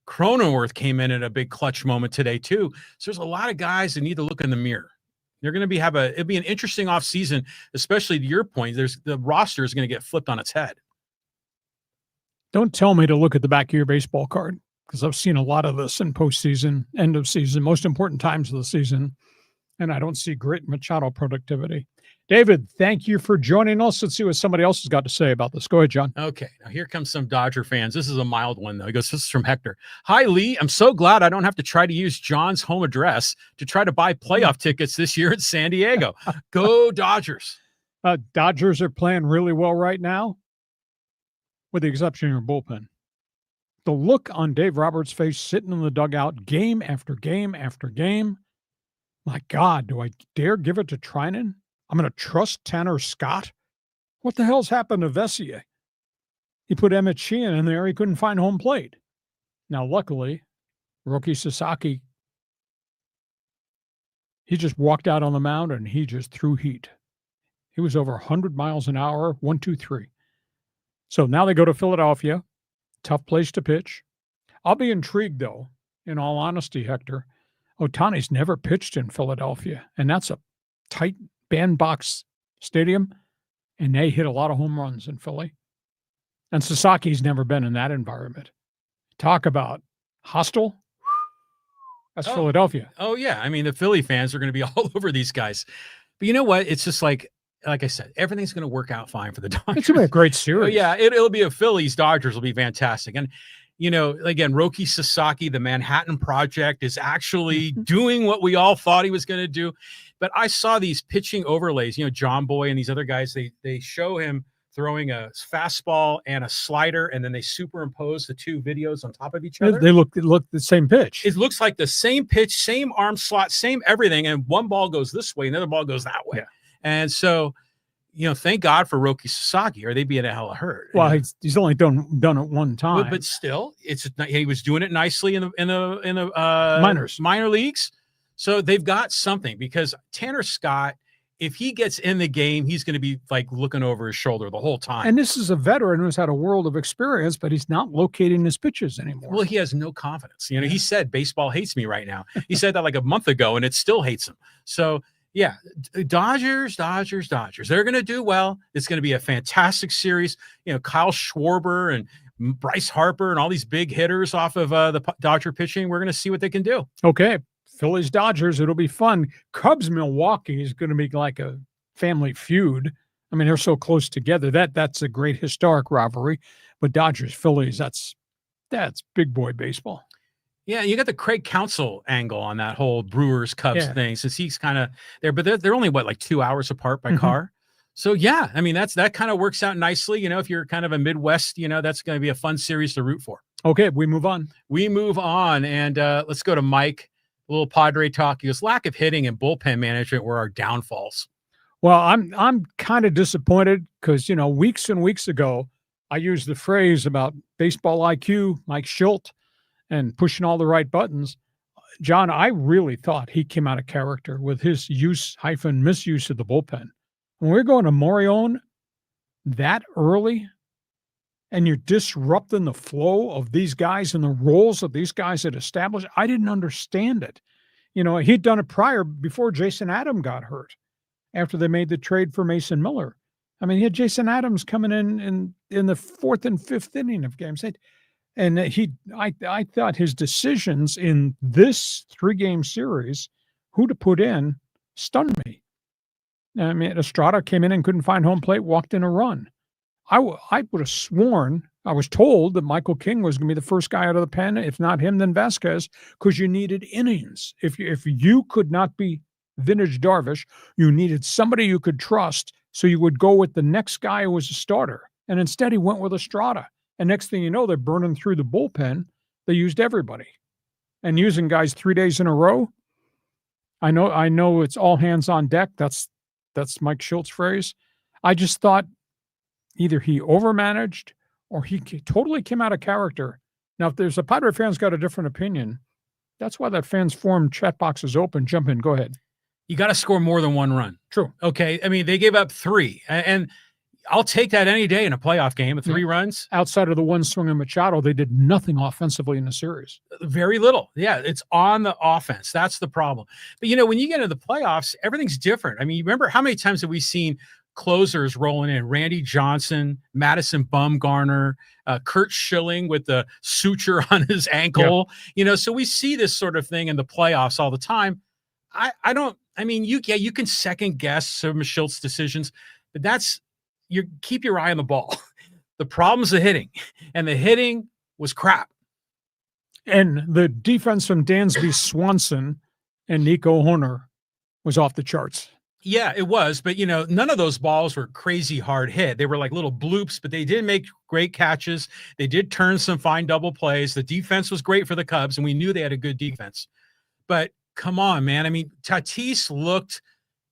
Cronenworth came in at a big clutch moment today too. So there's a lot of guys that need to look in the mirror. They're going to it'll be an interesting off season, especially to your point. The roster is going to get flipped on its head. Don't tell me to look at the back of your baseball card because I've seen a lot of this in postseason, end of season, most important times of the season, and I don't see great Machado productivity. David, thank you for joining us. Let's see what somebody else has got to say about this. Go ahead, John. Okay, now here comes some Dodger fans. This is a mild one, though. He goes, this is from Hector. Hi, Lee. I'm so glad I don't have to try to use John's home address to try to buy playoff tickets this year in San Diego. Go Dodgers. Dodgers are playing really well right now, with the exception of your bullpen. The look on Dave Roberts' face sitting in the dugout game after game after game. My God, do I dare give it to Trinan? I'm going to trust Tanner Scott? What the hell's happened to Vessier? He put Emmett Sheehan in there. He couldn't find home plate. Now, luckily, Roki Sasaki, he just walked out on the mound and he just threw heat. He was over 100 miles an hour, 1, 2, 3. So now they go to Philadelphia. Tough place to pitch. I'll be intrigued, though, in all honesty, Hector. Ohtani's never pitched in Philadelphia, and that's a tight bandbox stadium, and they hit a lot of home runs in Philly. And Sasaki's never been in that environment. Talk about hostile. That's Philadelphia. Oh, yeah. I mean, the Philly fans are going to be all over these guys. But you know what? It's just like I said, everything's going to work out fine for the Dodgers. It's going to be a great series. Yeah, it'll be a Phillies-Dodgers will be fantastic. And, you know, again, Roki Sasaki, the Manhattan Project, is actually doing what we all thought he was going to do. But I saw these pitching overlays, you know, John Boy and these other guys, they show him throwing a fastball and a slider, and then they superimpose the two videos on top of each other. They look the same pitch. It looks like the same pitch, same arm slot, same everything, and one ball goes this way, another ball goes that way. Yeah. And so, you know, thank God for Roki Sasaki, or they'd be in a hell of a hurt. Well, he's only done it one time, but still, he was doing it nicely in the minor leagues. So they've got something, because Tanner Scott, if he gets in the game, he's going to be like looking over his shoulder the whole time. And this is a veteran who's had a world of experience, but he's not locating his pitches anymore. Well, he has no confidence. You know, he said baseball hates me right now. He said that like a month ago, and it still hates him. So yeah, Dodgers. They're going to do well. It's going to be a fantastic series. You know, Kyle Schwarber and Bryce Harper and all these big hitters off of the Dodger pitching. We're going to see what they can do. Okay. Phillies Dodgers, it'll be fun. Cubs Milwaukee is going to be like a family feud. I mean, they're so close together. That's a great historic rivalry. But Dodgers Phillies, that's big boy baseball. Yeah, you got the Craig Counsell angle on that whole Brewers Cubs thing, since he's kind of there, but they're only like 2 hours apart by car. So yeah, I mean that kind of works out nicely. You know, if you're kind of a Midwest, you know, that's going to be a fun series to root for. Okay, we move on. And let's go to Mike. A little Padre talk. He goes, lack of hitting and bullpen management were our downfalls. Well, I'm kind of disappointed because, you know, weeks and weeks ago, I used the phrase about baseball IQ, Mike Schilt, and pushing all the right buttons. John, I really thought he came out of character with his use-misuse of the bullpen. When we're going to Morion that early, and you're disrupting the flow of these guys and the roles that these guys had established, I didn't understand it. You know, he'd done it prior, before Jason Adams got hurt, after they made the trade for Mason Miller. I mean, he had Jason Adams coming in the fourth and fifth inning of games. And I thought his decisions in this 3-game series, who to put in, stunned me. I mean, Estrada came in and couldn't find home plate, walked in a run. I would have sworn, I was told that Michael King was going to be the first guy out of the pen, if not him, then Vasquez, because you needed innings. If you could not be vintage Darvish, you needed somebody you could trust, so you would go with the next guy who was a starter. And instead, he went with Estrada. And next thing you know, they're burning through the bullpen. They used everybody. And using guys 3 days in a row, I know it's all hands on deck. That's Mike Schilt's phrase. I just thought either he overmanaged or he totally came out of character. Now, if there's a Padre fan's got a different opinion, that's why that fans forum chat box is open. Jump in. Go ahead. You got to score more than one run. True. Okay. I mean, they gave up 3, and I'll take that any day in a playoff game. 3 runs. Outside of the one swing of Machado, they did nothing offensively in the series. Very little. Yeah, it's on the offense. That's the problem. But, you know, when you get into the playoffs, everything's different. I mean, you remember how many times have we seen closers rolling in? Randy Johnson, Madison Bumgarner, Kurt Schilling with the suture on his ankle. Yep. You know, so we see this sort of thing in the playoffs all the time. I don't I mean, you can second guess some of Schultz's decisions, but keep your eye on the ball. The problem's the hitting, and the hitting was crap. And the defense from Dansby Swanson and Nico Horner was off the charts. Yeah, it was. But, none of those balls were crazy hard hit. They were like little bloops, but they did make great catches. They did turn some fine double plays. The defense was great for the Cubs, and we knew they had a good defense. But come on, man. I mean, Tatis looked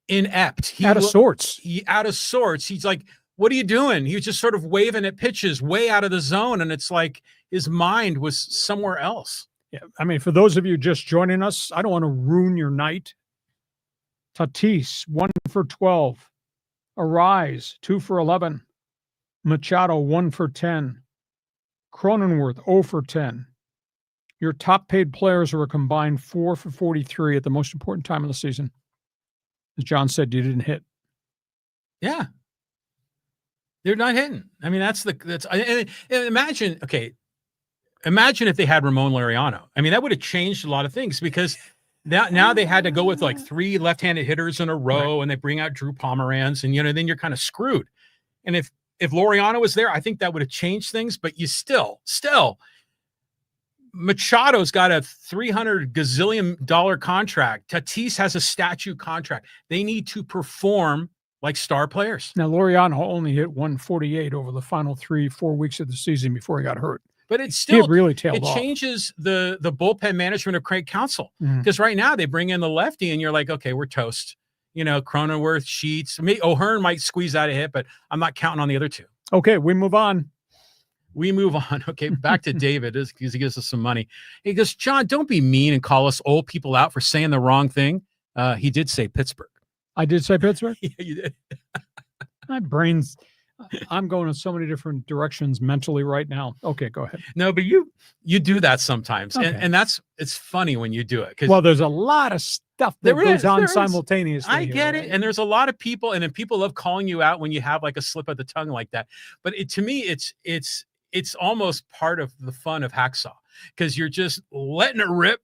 inept. Out of sorts. Out of sorts. He's like, what are you doing? He was just sort of waving at pitches way out of the zone, and it's like his mind was somewhere else. Yeah, I mean, for those of you just joining us, I don't want to ruin your night. Tatis, 1 for 12. Arise, 2 for 11. Machado, 1 for 10. Cronenworth, 0 for 10. Your top paid players are a combined 4 for 43 at the most important time of the season. As John said, you didn't hit. Yeah. They're not hitting. I mean, and imagine if they had Ramon Laureano. I mean, that would have changed a lot of things, because now they had to go with like 3 left-handed hitters in a row, and they bring out Drew Pomeranz, and then you're kind of screwed. And if Laureano was there, I think that would have changed things. But you still, Machado's got a $300 gazillion contract. Tatis has a statute contract. They need to perform like star players. Now, Laureano only hit 148 over the final 3-4 weeks of the season before he got hurt. But it's still really tailed off. It changes the bullpen management of Craig Counsell, because right now they bring in the lefty, and you're like, okay, we're toast. Cronenworth, Sheets, O'Hearn might squeeze out a hit, but I'm not counting on the other two. Okay, we move on. Okay, back to David, because he gives us some money. He goes, John, don't be mean and call us old people out for saying the wrong thing. He did say Pittsburgh. I did say Pittsburgh? Yeah, you did. My brain's, I'm going in so many different directions mentally right now. Okay, go ahead. No, but you do that sometimes. Okay. And it's funny when you do it. Well, there's a lot of stuff that goes on simultaneously. I get it. And there's a lot of people, and then people love calling you out when you have like a slip of the tongue like that. But to me, it's almost part of the fun of Hacksaw, because you're just letting it rip.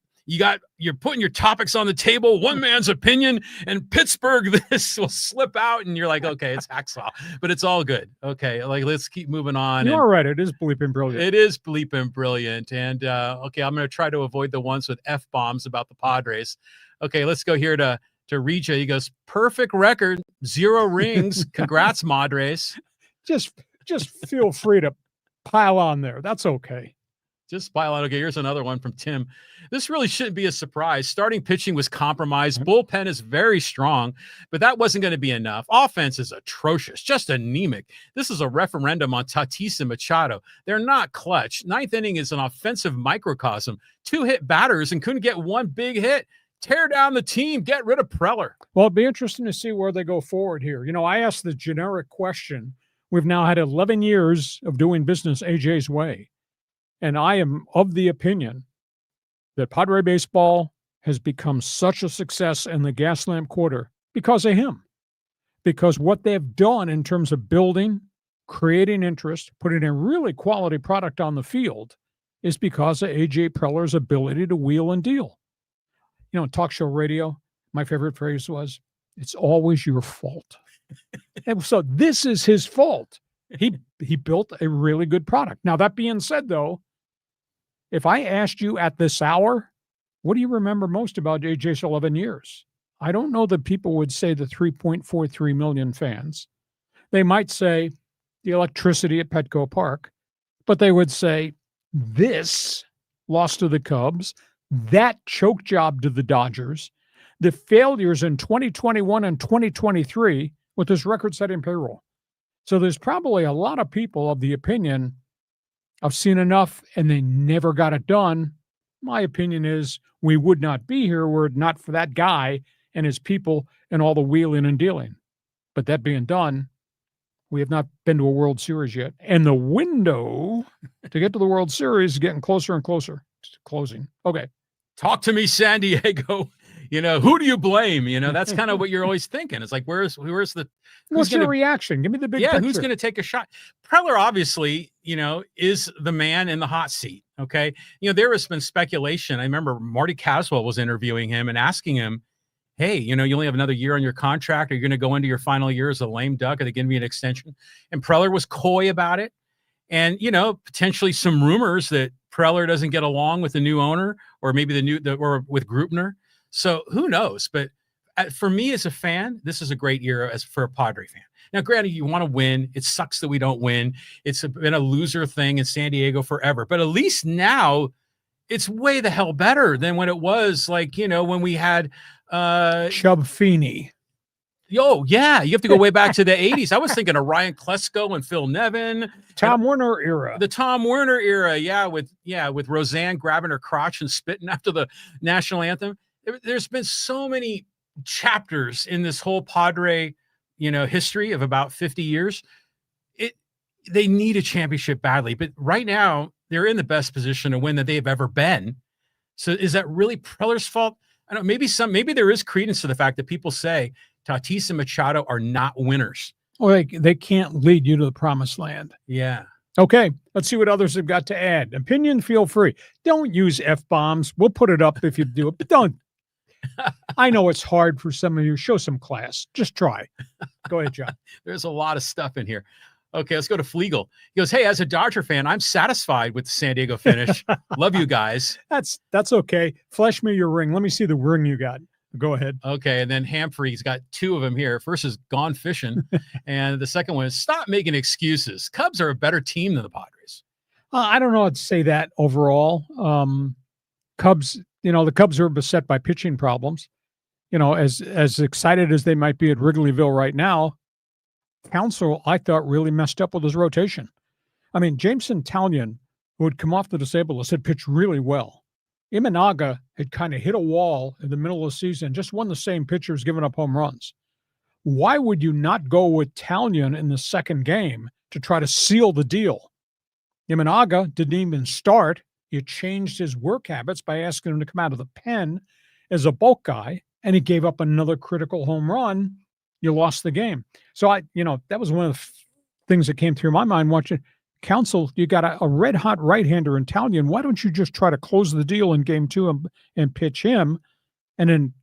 You're putting your topics on the table, one man's opinion, and Pittsburgh, this will slip out, and you're like, okay, it's Hacksaw, but it's all good. Okay, like, let's keep moving on. You're right. It is bleeping brilliant. It is bleeping brilliant. And okay, I'm going to try to avoid the ones with F-bombs about the Padres. Okay, let's go here to Rija. He goes, perfect record, 0 rings. Congrats, Madres. Just feel free to pile on there. That's okay. Just pile on. Okay, here's another one from Tim. This really shouldn't be a surprise. Starting pitching was compromised. Bullpen is very strong, but that wasn't going to be enough. Offense is atrocious, just anemic. This is a referendum on Tatis and Machado. They're not clutch. 9th inning is an offensive microcosm. 2 hit batters and couldn't get 1 big hit. Tear down the team. Get rid of Preller. Well, it'd be interesting to see where they go forward here. I asked the generic question. We've now had 11 years of doing business AJ's way. And I am of the opinion that Padre baseball has become such a success in the Gaslamp Quarter because of him. Because what they've done in terms of building, creating interest, putting a really quality product on the field is because of AJ Preller's ability to wheel and deal. Talk show radio, my favorite phrase was, it's always your fault. And so this is his fault. He built a really good product. Now, that being said, though, if I asked you at this hour, what do you remember most about AJ's 11 years? I don't know that people would say the 3.43 million fans. They might say the electricity at Petco Park, but they would say this loss to the Cubs, that choke job to the Dodgers, the failures in 2021 and 2023 with his record-setting payroll. So there's probably a lot of people of the opinion, I've seen enough and they never got it done. My opinion is we would not be here were it not for that guy and his people and all the wheeling and dealing. But that being done, we have not been to a World Series yet. And the window to get to the World Series is getting closer and closer to closing. Okay. Talk to me, San Diego. Who do you blame? That's kind of what you're always thinking. It's like, where's the... What's your reaction? Give me the big picture. Who's going to take a shot? Preller, obviously, is the man in the hot seat, okay? There has been speculation. I remember Marty Caswell was interviewing him and asking him, hey, you only have another year on your contract. Are you going to go into your final year as a lame duck? Are they giving me an extension? And Preller was coy about it. And, potentially some rumors that Preller doesn't get along with the new owner, or maybe or with Grupner. So who knows? But for me as a fan, this is a great year for a Padre fan. Now, granted, you want to win. It sucks that we don't win. It's been a loser thing in San Diego forever. But at least now it's way the hell better than when it was when we had Chub Feeney. Oh, yeah. You have to go way back to the 80s. I was thinking of Ryan Klesko and Phil Nevin. Tom Werner era. The Tom Werner era, with Roseanne grabbing her crotch and spitting after the national anthem. There's been so many chapters in this whole Padre, history of about 50 years. They need a championship badly, but right now they're in the best position to win that they've ever been. So is that really Preller's fault? I don't know. Maybe there is credence to the fact that people say Tatis and Machado are not winners. Well, they can't lead you to the promised land. Yeah. Okay, let's see what others have got to add. Opinion, feel free. Don't use F-bombs. We'll put it up if you do it, but don't. I know it's hard for some of you. Show some class. Just try. Go ahead, John. There's a lot of stuff in here. Okay, let's go to Flegel. He goes, hey, as a Dodger fan, I'm satisfied with the San Diego finish. Love you guys. That's okay. Flash me your ring. Let me see the ring you got. Go ahead. Okay, and then Hamfrey's got two of them here. First is gone fishing, and the second one is stop making excuses. Cubs are a better team than the Padres. I don't know how to say that overall. Cubs, the Cubs are beset by pitching problems. As excited as they might be at Wrigleyville right now, Counsell, I thought, really messed up with his rotation. I mean, Jameson Taillon, who had come off the disabled list, had pitched really well. Imanaga had kind of hit a wall in the middle of the season, just one of the same pitchers giving up home runs. Why would you not go with Taillon in the second game to try to seal the deal? Imanaga didn't even start. You changed his work habits by asking him to come out of the pen as a bulk guy, and he gave up another critical home run. You lost the game. So that was one of the things that came through my mind watching Counsell. You got a red hot right-hander in Taillon. Why don't you just try to close the deal in game 2 and pitch him? And then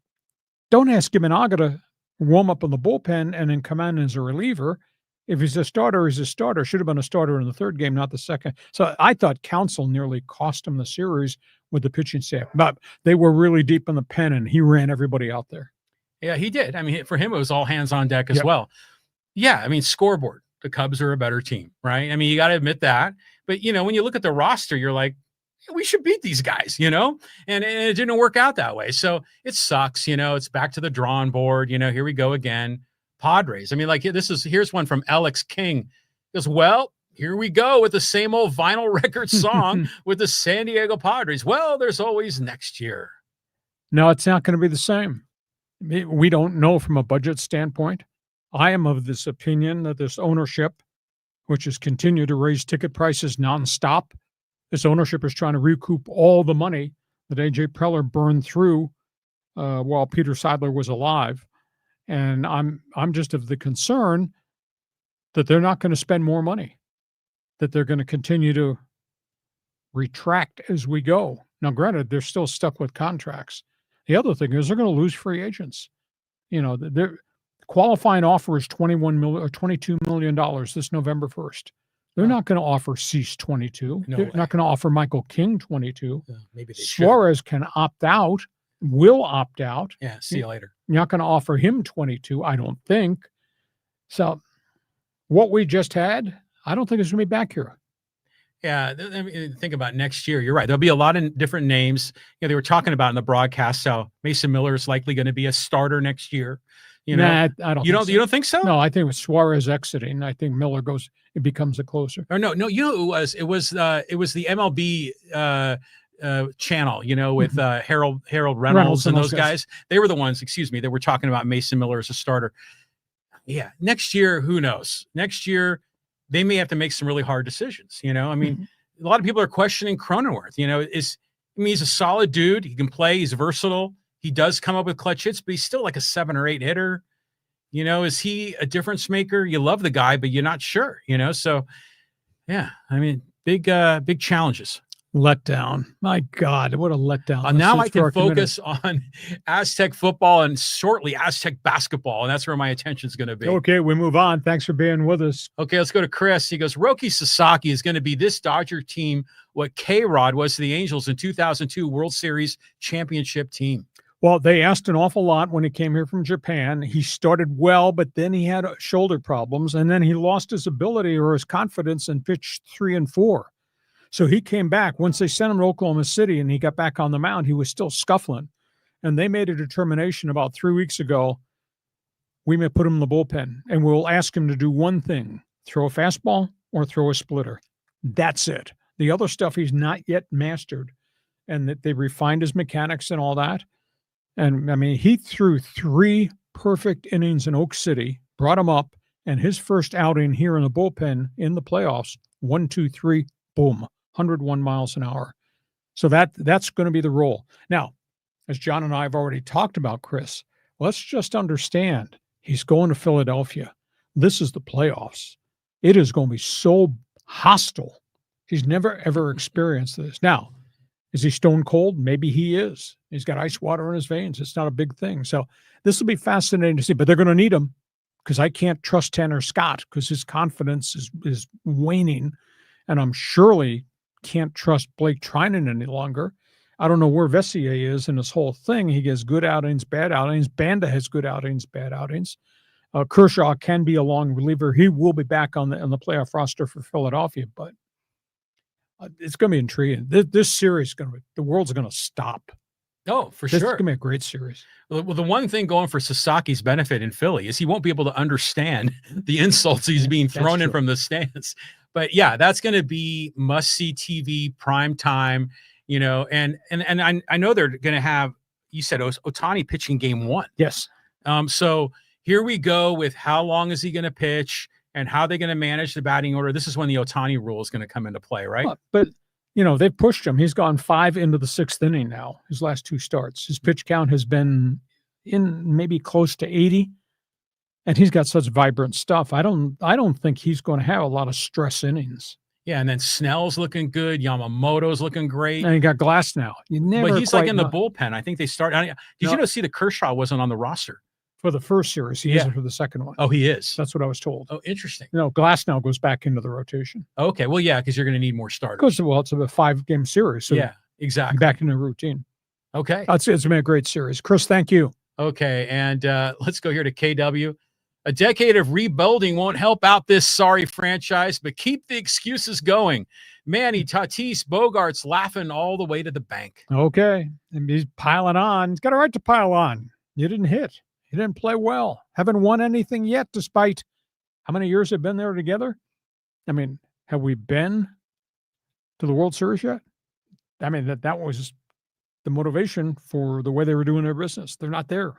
don't ask Imanaga to warm up in the bullpen and then come in as a reliever. If he's a starter, he's a starter. Should have been a starter in the third game, not the second. So I thought Counsell nearly cost him the series with the pitching staff. But they were really deep in the pen, and he ran everybody out there. Yeah, he did. I mean, for him, it was all hands on deck as well. Yeah, I mean, scoreboard. The Cubs are a better team, right? I mean, you got to admit that. But, when you look at the roster, you're like, we should beat these guys, and it didn't work out that way. So it sucks, it's back to the drawing board. Here we go again. Padres. I mean, here's one from Alex King. He goes, well, here we go with the same old vinyl record song with the San Diego Padres. Well, there's always next year. No, it's not going to be the same. We don't know from a budget standpoint. I am of this opinion that this ownership, which has continued to raise ticket prices nonstop, this ownership is trying to recoup all the money that A.J. Preller burned through while Peter Seidler was alive. And I'm just of the concern that they're not going to spend more money, that they're going to continue to retract as we go. Now, granted, they're still stuck with contracts. The other thing is they're going to lose free agents. Their qualifying offer is $22 million this November 1st. They're not going to offer Cease 22. They're not going to offer Michael King 22. Maybe they Suarez can opt out, will opt out. Yeah, see you later. You're not going to offer him 22, I don't think. So what we just had, I don't think it's going to be back here. Yeah, I mean, think about next year. You're right. There'll be a lot of different names. They were talking about in the broadcast how Mason Miller is likely going to be a starter next year. I don't. You don't think so? No, I think with Suarez exiting, I think Miller it becomes a closer. Or no. You know who it was? It was the MLB channel. With Harold Reynolds and those guys. They were the ones. They were talking about Mason Miller as a starter. Yeah, next year, who knows? Next year, they may have to make some really hard decisions. I mean, a lot of people are questioning Cronenworth. He's a solid dude. He can play. He's versatile. He does come up with clutch hits, but he's still like a 7 or 8 hitter. Is he a difference maker? You love the guy, but you're not sure. So, yeah, I mean, big challenges. Letdown. My God, what a letdown. Now I can focus on Aztec football and shortly Aztec basketball, and that's where my attention is going to be. Okay, we move on. Thanks for being with us. Okay, let's go to Chris. He goes, Roki Sasaki is going to be this Dodger team what K-Rod was to the Angels in 2002 World Series championship team. Well, they asked an awful lot when he came here from Japan. He started well, but then he had shoulder problems, and then he lost his ability or his confidence and pitched 3 and 4. So he came back. Once they sent him to Oklahoma City and he got back on the mound, he was still scuffling. And they made a determination about 3 weeks ago, we may put him in the bullpen, and we'll ask him to do one thing, throw a fastball or throw a splitter. That's it. The other stuff he's not yet mastered, and that they refined his mechanics and all that. And, I mean, he threw 3 perfect innings in Oak City, brought him up, and his first outing here in the bullpen in the playoffs, 1, 2, 3, boom, 101 miles an hour. So that's going to be the role. Now, as John and I have already talked about, Chris, let's just understand he's going to Philadelphia. This is the playoffs. It is going to be so hostile. He's never, ever experienced this. Now, is he stone cold? Maybe he is. He's got ice water in his veins. It's not a big thing. So this will be fascinating to see, but they're going to need him because I can't trust Tanner Scott because his confidence is waning, and I'm surely can't trust Blake Trinan any longer. I don't know where Vessier is in this whole thing. He gets good outings, bad outings. Banda has good outings, bad outings. Kershaw can be a long reliever. He will be back on the playoff roster for Philadelphia, but it's going to be intriguing. This series the world's going to stop. Oh, for sure. It's going to be a great series. Well, the one thing going for Sasaki's benefit in Philly is he won't be able to understand the insults he's being thrown in from the stands. But yeah, that's going to be must-see TV, prime time, you know, and I know they're going to have, you said Ohtani pitching game 1. Yes. So here we go with how long is he going to pitch and how they're going to manage the batting order. This is when the Ohtani rule is going to come into play, right? But you know, they've pushed him. He's gone 5 into the 6th inning now, his last 2 starts. His pitch count has been in maybe close to 80. And he's got such vibrant stuff. I don't think he's going to have a lot of stress innings. Yeah, and then Snell's looking good. Yamamoto's looking great. And he got Glass now. But he's like in the bullpen. I think they started. Did you see that Kershaw wasn't on the roster? For the first series. He isn't for the second one. Oh, he is? That's what I was told. Oh, interesting. No, Glass now goes back into the rotation. Okay, well, yeah, because you're going to need more starters. Because, well, it's a 5-game series. So yeah, exactly. Back in the routine. Okay. It's been a great series. Chris, thank you. Okay, and let's go here to KW. A decade of rebuilding won't help out this sorry franchise, but keep the excuses going. Manny, Tatis, Bogarts laughing all the way to the bank. Okay, and he's piling on. He's got a right to pile on. You didn't hit. You didn't play well. Haven't won anything yet, despite how many years they've been there together. I mean, have we been to the World Series yet? I mean, that was the motivation for the way they were doing their business. They're not there.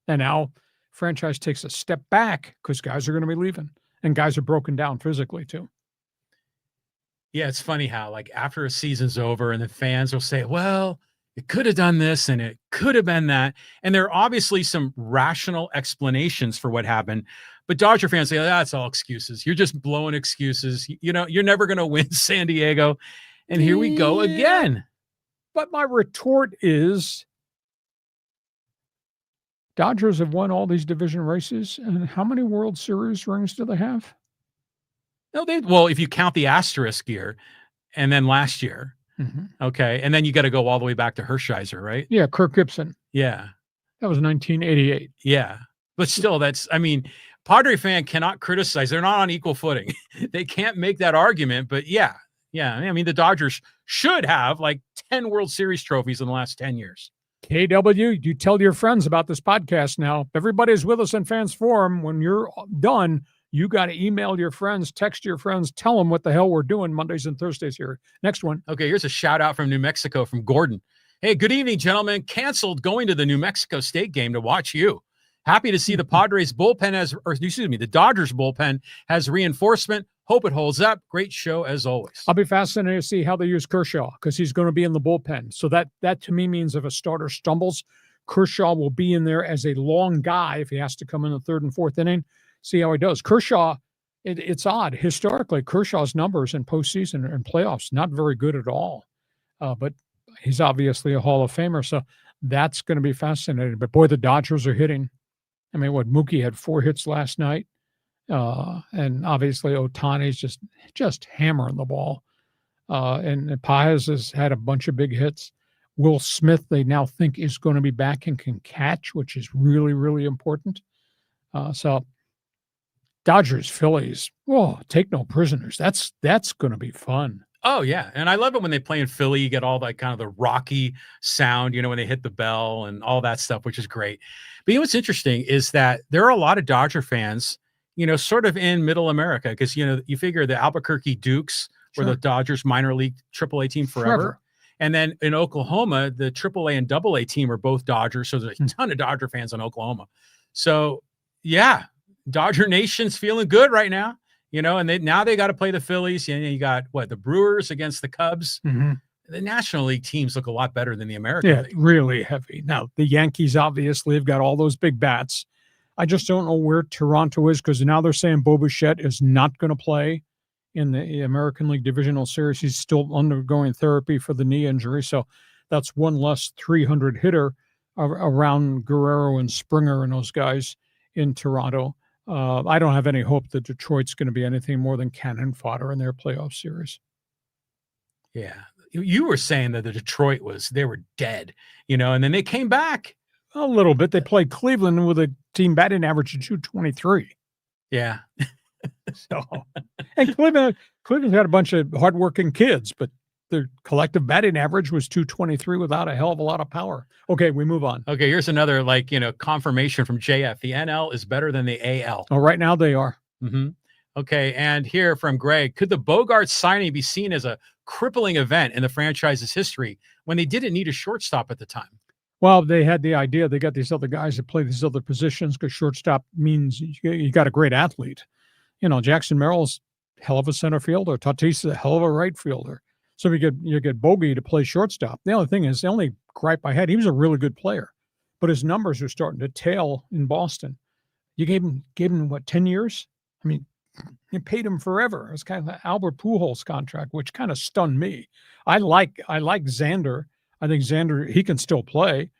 And now franchise takes a step back because guys are going to be leaving and guys are broken down physically too. Yeah, it's funny how like after a season's over and the fans will say, well, it could have done this and it could have been that. And there are obviously some rational explanations for what happened. But Dodger fans say, that's all excuses. You're just blowing excuses. You know, you're never going to win San Diego. And here we go again. But my retort is Dodgers have won all these division races. And how many World Series rings do they have? No, well, if you count the asterisk year and then last year. Mm-hmm. Okay. And then you got to go all the way back to Hershiser, right? Yeah. Kirk Gibson. Yeah. That was 1988. Yeah. But still, Padre fan cannot criticize. They're not on equal footing. They can't make that argument. But yeah. I mean, the Dodgers should have like 10 World Series trophies in the last 10 years. KW, you tell your friends about this podcast now. Everybody's with us in Fans Forum. When you're done, you got to email your friends, text your friends, tell them what the hell we're doing Mondays and Thursdays here. Next one. Okay, here's a shout out from New Mexico from Gordon. Hey, good evening, gentlemen. Canceled going to the New Mexico State game to watch you. Happy to see the Padres bullpen the Dodgers bullpen has reinforcement. Hope it holds up. Great show as always. I'll be fascinated to see how they use Kershaw because he's going to be in the bullpen. So that to me means if a starter stumbles, Kershaw will be in there as a long guy if he has to come in the 3rd and 4th inning. See how he does. Kershaw, it's odd. Historically, Kershaw's numbers in postseason and playoffs, not very good at all. but he's obviously a Hall of Famer, so that's going to be fascinating. But boy, the Dodgers are hitting. I mean, Mookie had 4 hits last night, and obviously Ohtani's just hammering the ball. And Paez has had a bunch of big hits. Will Smith, they now think, is going to be back and can catch, which is really, really important. So Dodgers, Phillies, take no prisoners. That's going to be fun. Oh, yeah. And I love it when they play in Philly. You get all that kind of the Rocky sound, when they hit the bell and all that stuff, which is great. But what's interesting is that there are a lot of Dodger fans, sort of in middle America, because, you figure the Albuquerque Dukes were the Dodgers minor league AAA team forever. And then in Oklahoma, the AAA and AA team are both Dodgers. So there's a ton of Dodger fans in Oklahoma. So, yeah, Dodger Nation's feeling good right now. And now they got to play the Phillies. You got the Brewers against the Cubs. Mm-hmm. The National League teams look a lot better than the American League. Really heavy. Now, the Yankees obviously have got all those big bats. I just don't know where Toronto is, because now they're saying Bo Bichette is not going to play in the American League Divisional Series. He's still undergoing therapy for the knee injury. So that's one less 300 hitter around Guerrero and Springer and those guys in Toronto. I don't have any hope that Detroit's going to be anything more than cannon fodder in their playoff series. Yeah. You were saying that the Detroit they were dead, and then they came back. A little bit. They played Cleveland with a team batting average of 223. Yeah. So, and Cleveland's got a bunch of hardworking kids, but their collective batting average was 223 without a hell of a lot of power. Okay, we move on. Okay, here's another confirmation from JF. The NL is better than the AL. Oh, right now they are. Mm-hmm. Okay, and here from Greg, could the Bogart signing be seen as a crippling event in the franchise's history when they didn't need a shortstop at the time? Well, they had the idea. They got these other guys that play these other positions, because shortstop means you got a great athlete. Jackson Merrill's a hell of a center fielder. Tatis is a hell of a right fielder. So you get Bogey to play shortstop. The only thing is, the only gripe I had, he was a really good player, but his numbers are starting to tail in Boston. You gave him what, 10 years? I mean, you paid him forever. It was kind of an Albert Pujols contract, which kind of stunned me. I like Xander. I think Xander, he can still play.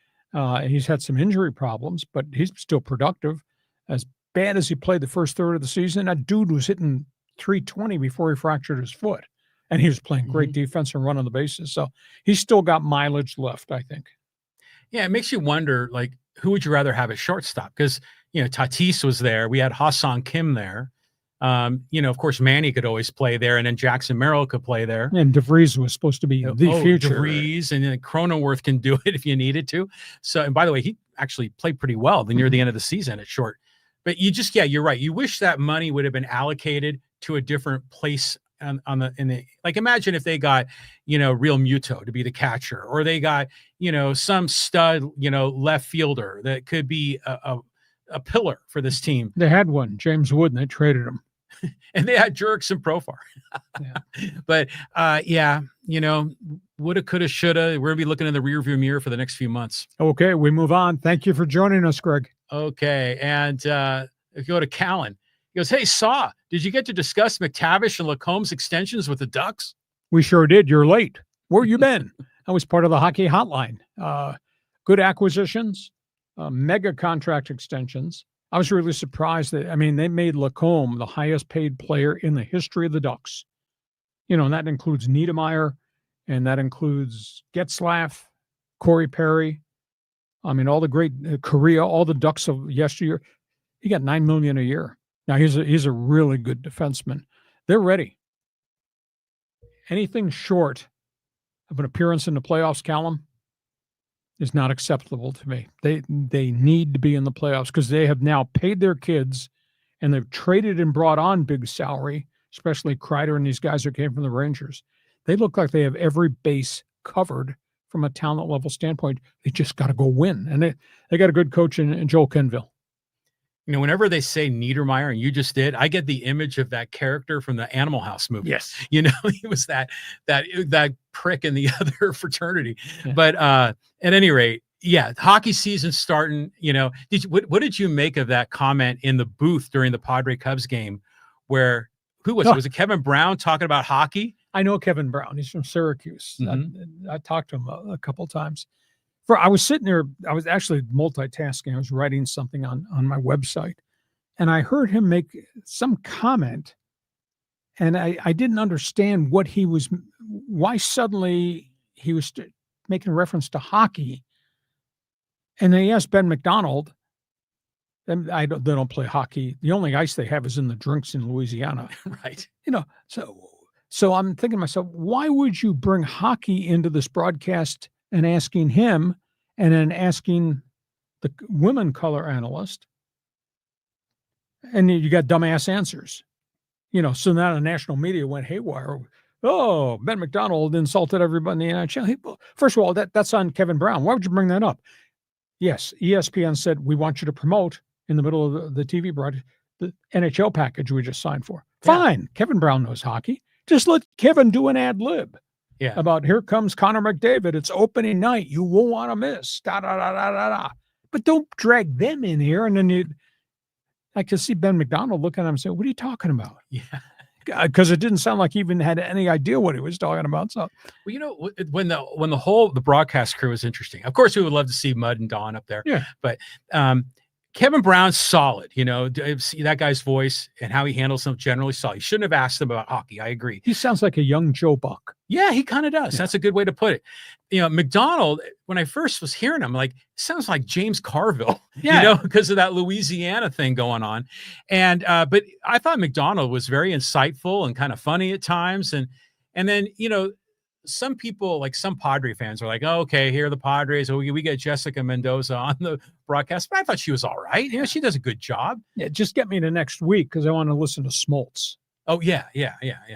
He's had some injury problems, but he's still productive. As bad as he played the first third of the season, that dude was hitting 320 before he fractured his foot. And he was playing great defense and running the bases. So he's still got mileage left, I think. Yeah, it makes you wonder, who would you rather have at shortstop? Because, Tatis was there. We had Ha-Seong Kim there. Of course, Manny could always play there, and then Jackson Merrill could play there. And DeVries was supposed to be the future. DeVries, and then Cronenworth can do it if you needed to. So, and by the way, he actually played pretty well near the end of the season at short. But you're right. You wish that money would have been allocated to a different place imagine if they got, Real Muto to be the catcher, or they got, some stud, left fielder that could be a pillar for this team. They had one, James Wood, and they traded him. And they had Jurickson Profar. Yeah. But woulda, coulda, shoulda. We're gonna be looking in the rearview mirror for the next few months. Okay, we move on. Thank you for joining us, Greg. Okay, and go to Callan. He goes, "Hey, Saw, did you get to discuss McTavish and Lacombe's extensions with the Ducks?" We sure did. You're late. Where you been? I was part of the hockey hotline. Good acquisitions, mega contract extensions. I was really surprised that, they made Lacombe the highest paid player in the history of the Ducks. And that includes Niedermeyer, and that includes Getzlaff, Corey Perry. All the great Korea, all the Ducks of yesteryear. He got $9 million a year. Now he's a really good defenseman. They're ready. Anything short of an appearance in the playoffs, Callum, is not acceptable to me. They need to be in the playoffs, because they have now paid their kids, and they've traded and brought on big salary, especially Kreider and these guys who came from the Rangers. They look like they have every base covered from a talent level standpoint. They just got to go win. And they got a good coach in Joel Kenville. Whenever they say Niedermeyer, and you just did, I get the image of that character from the Animal House movie. Yes. He was that prick in the other fraternity. Yeah. But at any rate, yeah, hockey season starting. What did you make of that comment in the booth during the Padres-Cubs game, where who was it? Was it Kevin Brown talking about hockey? I know Kevin Brown. He's from Syracuse. I talked to him a couple times. I was sitting there. I was actually multitasking. I was writing something on my website, and I heard him make some comment, and I didn't understand why suddenly he was making reference to hockey. And they asked Ben McDonald, and they don't play hockey. The only ice they have is in the drinks in Louisiana. Right. So I'm thinking to myself, why would you bring hockey into this broadcast and asking him and then asking the women color analyst? And you got dumbass answers. So now the national media went haywire. Oh, Ben McDonald insulted everybody in the NHL. First of all, that's on Kevin Brown. Why would you bring that up? Yes, ESPN said, we want you to promote in the middle of the TV broadcast the NHL package we just signed for. Yeah. Fine. Kevin Brown knows hockey. Just let Kevin do an ad lib. Yeah. About here comes Connor McDavid. It's opening night. You won't want to miss. Da, da, da, da, da, da. But don't drag them in here. And then I could see Ben McDonald looking at him and say, what are you talking about? Yeah. Because it didn't sound like he even had any idea what he was talking about. So, well, when the broadcast crew was interesting. Of course, we would love to see Mud and Don up there. Yeah. But Kevin Brown's solid. See that guy's voice and how he handles them generally solid. You shouldn't have asked him about hockey. I agree. He sounds like a young Joe Buck. Yeah, he kind of does. Yeah. That's a good way to put it. McDonald, when I first was hearing him, like, sounds like James Carville, because of that Louisiana thing going on. And, but I thought McDonald was very insightful and kind of funny at times. And then, some people, like some Padre fans, are like, oh, okay, here are the Padres. Oh, we get Jessica Mendoza on the broadcast. But I thought she was all right. She does a good job. Yeah, just get me to next week because I want to listen to Smoltz. Oh, yeah.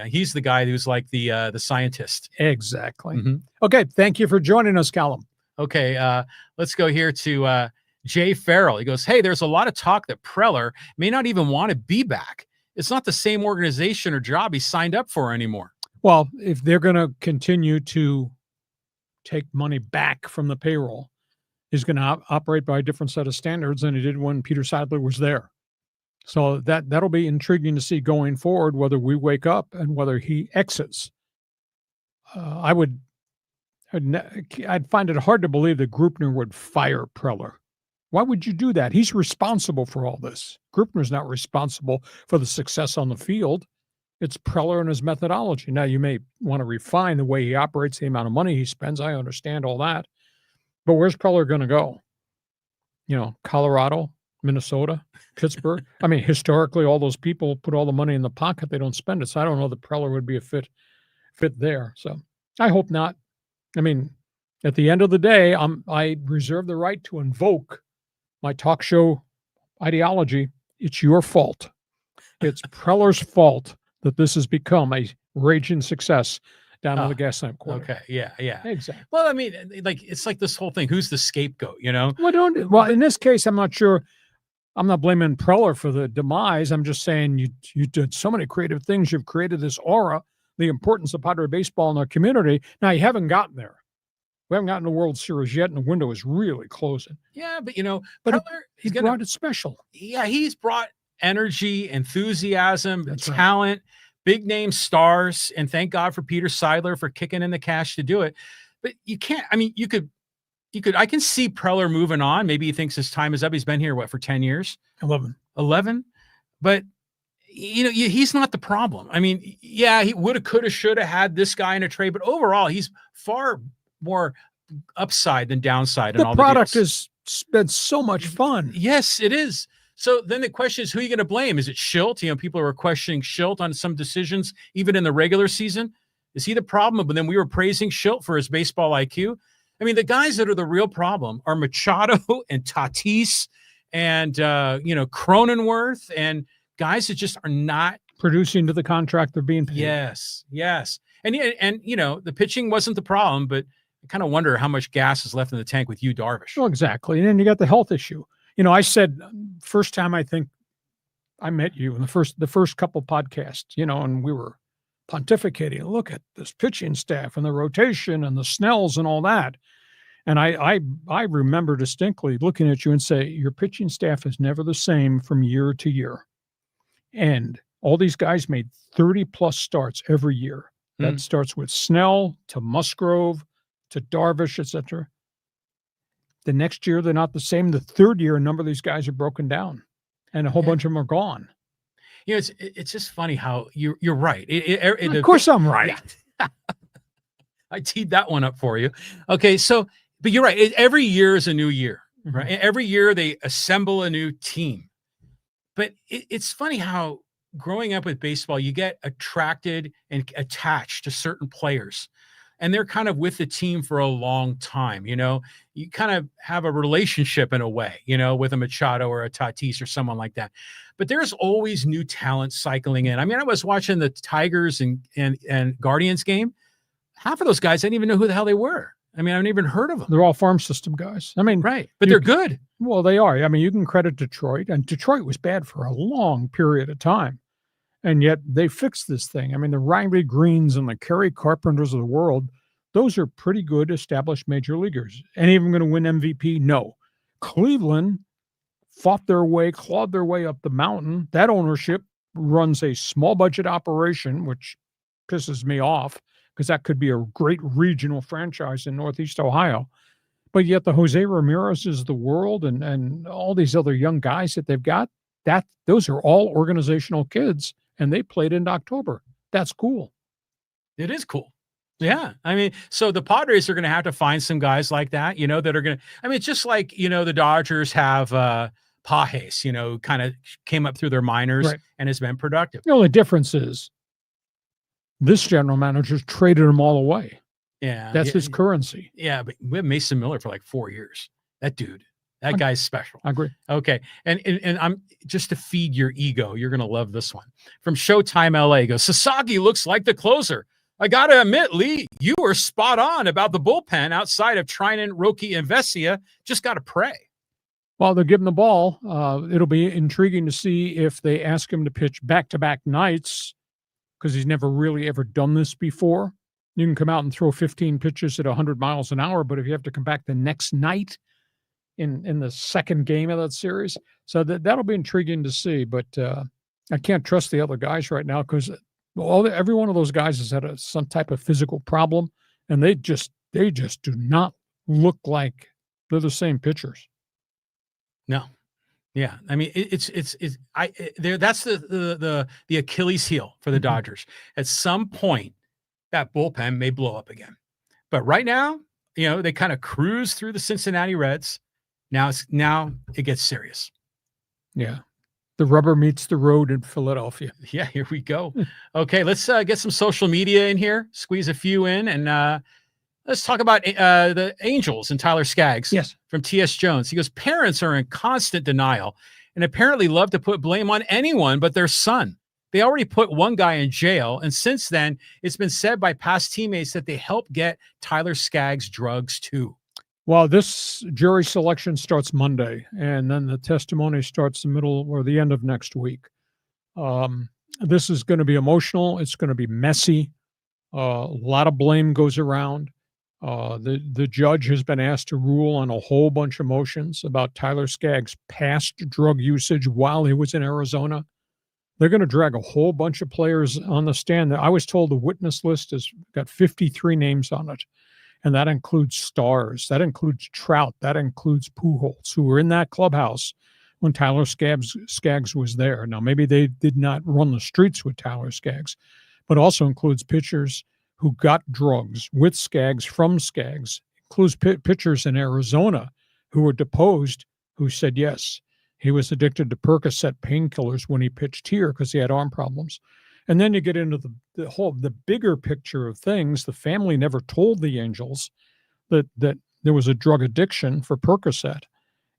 He's the guy who's like the scientist. Exactly. Okay, thank you for joining us, Callum. Okay, let's go here to Jay Farrell. He goes, hey, there's a lot of talk that Preller may not even want to be back. It's not the same organization or job he signed up for anymore. Well, if they're going to continue to take money back from the payroll, he's going to operate by a different set of standards than he did when Peter Seidler was there. So that'll be intriguing to see going forward, whether we wake up and whether he exits. I'd find it hard to believe that Grupner would fire Preller. Why would you do that? He's responsible for all this. Grupner's not responsible for the success on the field. It's Preller and his methodology. Now, you may want to refine the way he operates, the amount of money he spends. I understand all that. But where's Preller going to go? Colorado, Minnesota, Pittsburgh. I mean, historically, all those people put all the money in the pocket. They don't spend it. So I don't know that Preller would be a fit there. So I hope not. I mean, at the end of the day, I reserve the right to invoke my talk show ideology. It's your fault. It's Preller's fault that this has become a raging success down on the Gaslamp Quarter. Okay, yeah. Exactly. Well, I mean, it's like this whole thing. Who's the scapegoat, Well, in this case, I'm not sure. I'm not blaming Preller for the demise. I'm just saying you did so many creative things. You've created this aura, the importance of Padre baseball in our community. Now, you haven't gotten there. We haven't gotten the World Series yet, and the window is really closing. Yeah, but, Preller, he's brought it special. Yeah, he's brought energy, enthusiasm, talent, big name stars, and thank God for Peter Seidler for kicking in the cash to do it. But you can't, I mean, I can see Preller moving on. Maybe he thinks his time is up. He's been here, for 10 years? 11? But, he's not the problem. I mean, yeah, he woulda, coulda, shoulda had this guy in a trade, but overall, he's far more upside than downside. The product has been so much fun. Yes, it is. So then the question is, who are you going to blame? Is it Schilt? People are questioning Schilt on some decisions, even in the regular season. Is he the problem? But then we were praising Schilt for his baseball IQ. I mean, the guys that are the real problem are Machado and Tatis and, Cronenworth and guys that just are not producing to the contract they're being paid. Yes. And the pitching wasn't the problem, but I kind of wonder how much gas is left in the tank with Darvish. Well, exactly. And then you got the health issue. I said first time I think I met you in the first couple podcasts, and we were pontificating. Look at this pitching staff and the rotation and the Snells and all that. And I remember distinctly looking at you and say, your pitching staff is never the same from year to year. And all these guys made 30 plus starts every year. That starts with Snell to Musgrove to Darvish, etc. The next year, they're not the same. The third year, a number of these guys are broken down, and a whole bunch of them are gone. You know, it's just funny how you're right. Of course I'm right. Yeah. I teed that one up for you. Okay, so, but you're right. Every year is a new year, right? Every year they assemble a new team. But it's funny how growing up with baseball, you get attracted and attached to certain players. And they're kind of with the team for a long time. You know, you kind of have a relationship in a way, you know, with a Machado or a Tatis or someone like that. But there's always new talent cycling in. I mean, I was watching the Tigers and Guardians game. Half of those guys, I didn't even know who the hell they were. I mean, I haven't even heard of them. They're all farm system guys. I mean, right. But they're good. Well, they are. I mean, you can credit Detroit, and Detroit was bad for a long period of time. And yet they fixed this thing. I mean, the Riley Greens and the Kerry Carpenters of the world, those are pretty good established major leaguers. Any of them going to win MVP? No. Cleveland fought their way, clawed their way up the mountain. That ownership runs a small budget operation, which pisses me off because that could be a great regional franchise in Northeast Ohio. But yet the Jose Ramirez's of the world and all these other young guys that they've got, those are all organizational kids, and they played in October. That's cool. It is cool. Yeah. I mean, so the Padres are going to have to find some guys like that, you know, that are going to, I mean, just like, you know, the Dodgers have Pages, you know, kind of came up through their minors and has been productive. The only difference is this general manager's traded them all away. Yeah. That's his currency. Yeah. But we have Mason Miller for like 4 years. That dude. That guy's special. I agree. Okay. And I'm just to feed your ego. You're going to love this one. From Showtime LA goes, Sasaki looks like the closer. I got to admit, Lee, you were spot on about the bullpen outside of Trinan, Roki, and Vesia. Just got to pray. Well, they'll give him the ball. It'll be intriguing to see if they ask him to pitch back-to-back nights because he's never really ever done this before. You can come out and throw 15 pitches at 100 miles an hour, but if you have to come back the next night in the second game of that series, so that'll be intriguing to see. But I can't trust the other guys right now because every one of those guys has had some type of physical problem, and they just do not look like they're the same pitchers. No. Yeah. I mean, that's the Achilles heel for the Dodgers. At some point, that bullpen may blow up again. But right now, you know, they kind of cruise through the Cincinnati Reds. Now it gets serious. Yeah. The rubber meets the road in Philadelphia. Yeah, here we go. Okay, let's get some social media in here, squeeze a few in, and let's talk about the Angels and Tyler Skaggs. Yes. From T.S. Jones. He goes, parents are in constant denial and apparently love to put blame on anyone but their son. They already put one guy in jail, and since then, it's been said by past teammates that they helped get Tyler Skaggs drugs too. Well, this jury selection starts Monday, and then the testimony starts the middle or the end of next week. This is going to be emotional. It's going to be messy. A lot of blame goes around. The judge has been asked to rule on a whole bunch of motions about Tyler Skaggs' past drug usage while he was in Arizona. They're going to drag a whole bunch of players on the stand. I was told the witness list has got 53 names on it. And that includes stars. That includes Trout. That includes Pujols, who were in that clubhouse when Tyler Skaggs was there. Now, maybe they did not run the streets with Tyler Skaggs, but also includes pitchers who got drugs with Skaggs from Skaggs, includes pitchers in Arizona who were deposed who said, yes, he was addicted to Percocet painkillers when he pitched here because he had arm problems. And then you get into the bigger picture of things. The family never told the Angels that there was a drug addiction for Percocet.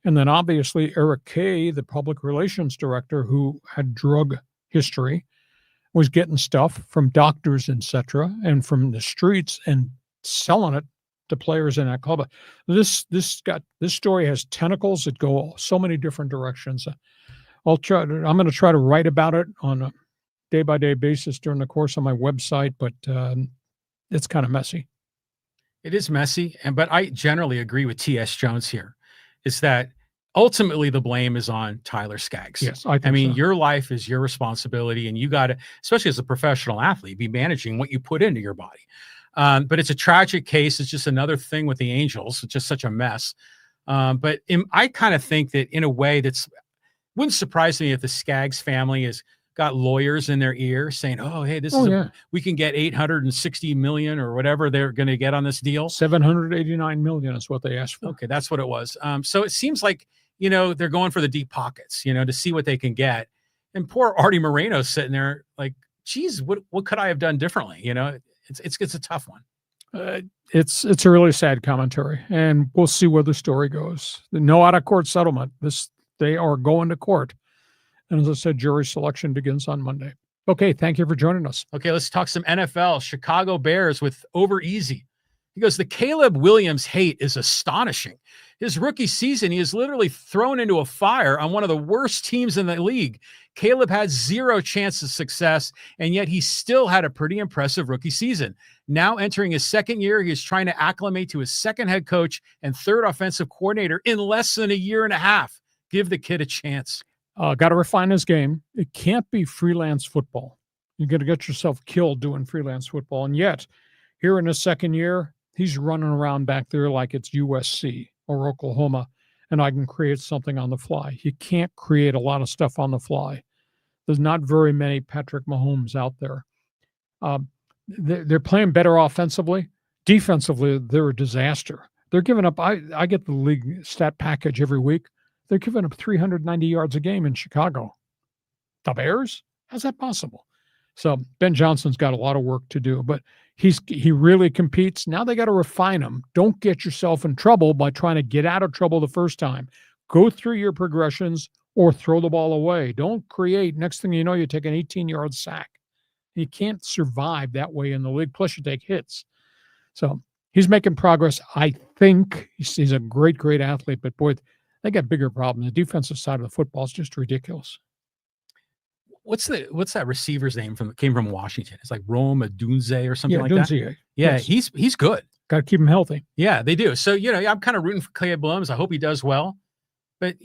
And then obviously Eric Kay, the public relations director who had drug history, was getting stuff from doctors, etc., and from the streets and selling it to players in that club. This story has tentacles that go so many different directions. I'm going to try to write about it on a day-by-day basis during the course of my website, but it's kind of messy. It is messy, but I generally agree with T.S. Jones here, is that ultimately the blame is on Tyler Skaggs. Yes, I mean, so. Your life is your responsibility, and you got to, especially as a professional athlete, be managing what you put into your body. But it's a tragic case. It's just another thing with the Angels. It's just such a mess. But I kind of think that in a way wouldn't surprise me if the Skaggs family has got lawyers in their ear saying, "Oh, hey, we can get $860 million or whatever they're going to get on this deal." $789 million is what they asked for. Okay, that's what it was. So it seems like they're going for the deep pockets, to see what they can get. And poor Artie Moreno's sitting there like, "Geez, what could I have done differently?" It's a tough one. It's a really sad commentary, and we'll see where the story goes. No out of court settlement. They are going to court. And as I said, jury selection begins on Monday. Okay, thank you for joining us. Okay, let's talk some NFL. Chicago Bears with over easy. He goes, the Caleb Williams hate is astonishing. His rookie season, he is literally thrown into a fire on one of the worst teams in the league. Caleb had zero chance of success, and yet he still had a pretty impressive rookie season. Now entering his second year, he is trying to acclimate to his second head coach and third offensive coordinator in less than a year and a half. Give the kid a chance. Got to refine his game. It can't be freelance football. You're going to get yourself killed doing freelance football. And yet, here in his second year, he's running around back there like it's USC or Oklahoma, and I can create something on the fly. You can't create a lot of stuff on the fly. There's not very many Patrick Mahomes out there. They're playing better offensively. Defensively, they're a disaster. They're giving up. I get the league stat package every week. They're giving up 390 yards a game in Chicago. The Bears? How's that possible? So Ben Johnson's got a lot of work to do, but he really competes. Now they got to refine him. Don't get yourself in trouble by trying to get out of trouble the first time. Go through your progressions or throw the ball away. Don't create. Next thing you know, you take an 18-yard sack. You can't survive that way in the league. Plus, you take hits. So he's making progress. I think he's a great, great athlete, but boy, they got bigger problems. The defensive side of the football is just ridiculous. What's that receiver's name came from Washington? It's like Rome Odunze or something like Dunze, that. Yeah, yes. He's good. Got to keep him healthy. Yeah, they do. So, I'm kind of rooting for Caleb Williams. I hope he does well. But,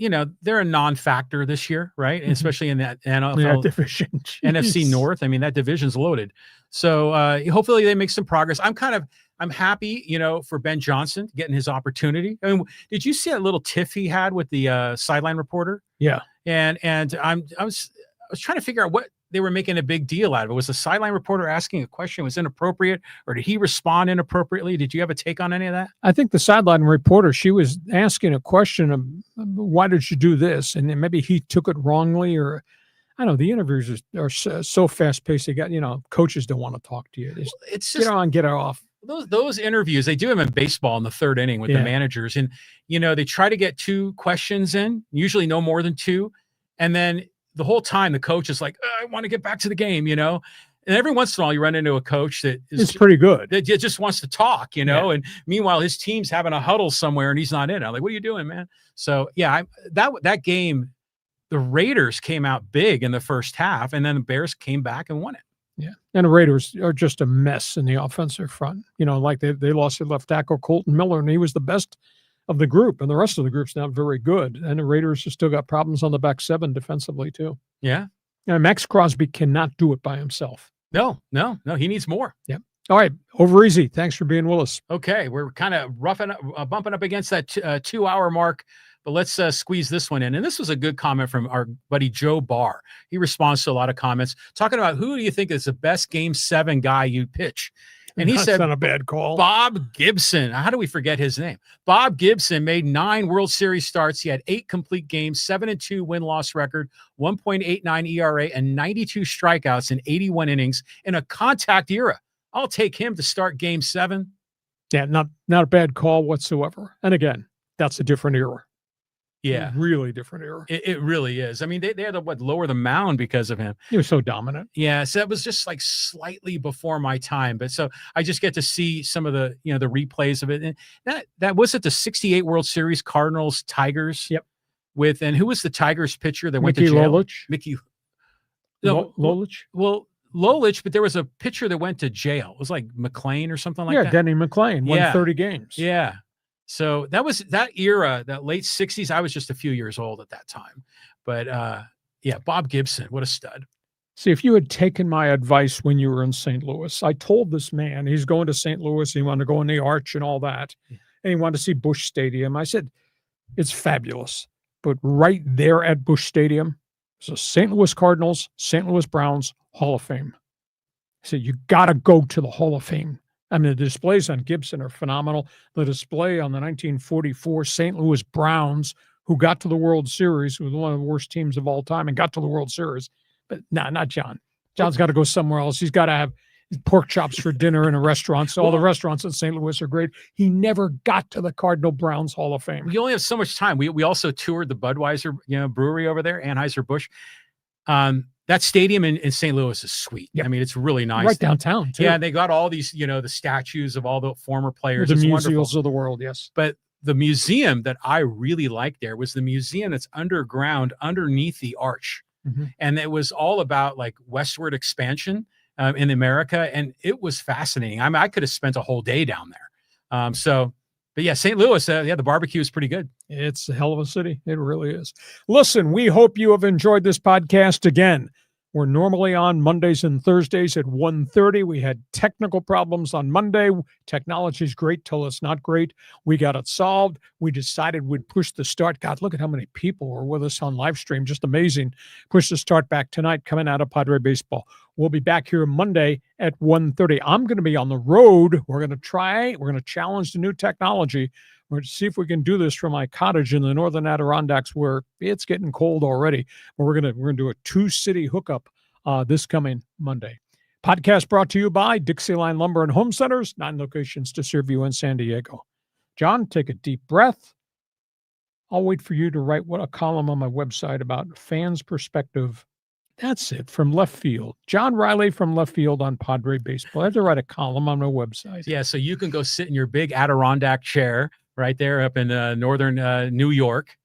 they're a non-factor this year, right? And especially in that NFL division. NFC North. I mean, that division's loaded. So hopefully they make some progress. I'm happy, for Ben Johnson getting his opportunity. I mean, did you see that little tiff he had with the sideline reporter? Yeah. And I was trying to figure out what they were making a big deal out of it. Was the sideline reporter asking a question was inappropriate, or did he respond inappropriately? Did you have a take on any of that? I think the sideline reporter, she was asking a question of, why did you do this? And then maybe he took it wrongly, or I don't know. The interviews are so fast paced. You got, coaches don't want to talk to you. It's just get on, get off. Those interviews, they do them in baseball in the third inning with the managers. And, they try to get 2 questions in, usually no more than 2. And then the whole time the coach is like, I want to get back to the game, And every once in a while you run into a coach that is pretty good. That just wants to talk, And meanwhile, his team's having a huddle somewhere and he's not in it. I'm like, what are you doing, man? So, that game, the Raiders came out big in the first half, and then the Bears came back and won it. Yeah. And the Raiders are just a mess in the offensive front. Like they lost their left tackle, Colton Miller, and he was the best of the group, and the rest of the group's not very good. And the Raiders have still got problems on the back 7 defensively too. Yeah. And Max Crosby cannot do it by himself. No, he needs more. Yeah. All right. Over easy. Thanks for being with us. Okay. We're kind of bumping up against that 2-hour mark. But let's squeeze this one in. And this was a good comment from our buddy Joe Barr. He responds to a lot of comments talking about who do you think is the best Game 7 guy you pitch? And he said, not a bad call. Bob Gibson. How do we forget his name? Bob Gibson made 9 World Series starts. He had 8 complete games, 7-2 win-loss record, 1.89 ERA, and 92 strikeouts in 81 innings in a contact era. I'll take him to start Game 7. Yeah, not a bad call whatsoever. And again, that's a different era. Yeah. Really different era. It really is. I mean, they had to lower the mound because of him. He was so dominant. Yeah. So that was just like slightly before my time. But so I just get to see some of the, the replays of it. And that was at the 68 World Series, Cardinals, Tigers. Yep. And who was the Tigers pitcher that went to jail? Mickey Lolich? Well, Lolich, but there was a pitcher that went to jail. It was like McLean or something like that. Yeah, Denny McLein won 30 games. Yeah. So that was that era, that late 60s. I was just a few years old at that time. But yeah, Bob Gibson, what a stud. See, if you had taken my advice when you were in St. Louis, I told this man he's going to St. Louis, he wanted to go in the Arch and all that, and he wanted to see Busch Stadium. I said, it's fabulous. But right there at Busch Stadium, so St. Louis Cardinals, St. Louis Browns, Hall of Fame. I said, you got to go to the Hall of Fame. I mean, the displays on Gibson are phenomenal. The display on the 1944 St. Louis Browns, who got to the World Series, who was one of the worst teams of all time and got to the World Series. But no, not John. John's got to go somewhere else. He's got to have pork chops for dinner in a restaurant. So all the restaurants in St. Louis are great. He never got to the Cardinal Browns Hall of Fame. We only have so much time. We also toured the Budweiser, brewery over there, Anheuser-Busch. That stadium in St. Louis is sweet. Yep. I mean, it's really nice. Right downtown, too. Yeah, and they got all these, the statues of all the former players. The museums of the world, yes. But the museum that I really liked there was the museum that's underground, underneath the arch. Mm-hmm. And it was all about like westward expansion in America. And it was fascinating. I mean, I could have spent a whole day down there. But yeah, St. Louis, the barbecue is pretty good. It's a hell of a city. It really is. Listen, we hope you have enjoyed this podcast. Again, we're normally on Mondays and Thursdays at 1:30. We had technical problems on Monday. Technology is great till it's not great. We got it solved. We decided we'd push the start. God, look at how many people were with us on live stream. Just amazing. Push the start back tonight coming out of Padre Baseball. We'll be back here Monday at 1:30. I'm going to be on the road. We're going to challenge the new technology. We're going to see if we can do this from my cottage in the northern Adirondacks where it's getting cold already. But we're going to do a 2-city hookup this coming Monday. Podcast brought to you by Dixieline Lumber and Home Centers, 9 locations to serve you in San Diego. John, take a deep breath. I'll wait for you to write a column on my website about fans' perspective. That's it, from left field. John Riley from left field on Padre Baseball. I have to write a column on my website. Yeah, so you can go sit in your big Adirondack chair right there up in northern New York.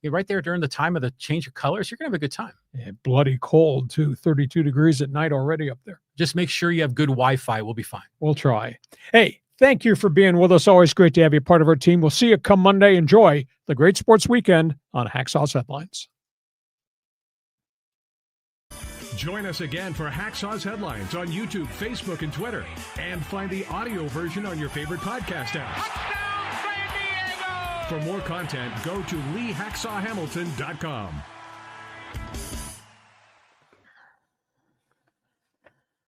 You're right there during the time of the change of colors. You're going to have a good time. Yeah, bloody cold, too. 32 degrees at night already up there. Just make sure you have good Wi-Fi. We'll be fine. We'll try. Hey, thank you for being with us. Always great to have you part of our team. We'll see you come Monday. Enjoy the great sports weekend on Hacksaw's Headlines. Join us again for Hacksaw's Headlines on YouTube, Facebook, and Twitter. And find the audio version on your favorite podcast app. For more content, go to LeeHacksawHamilton.com.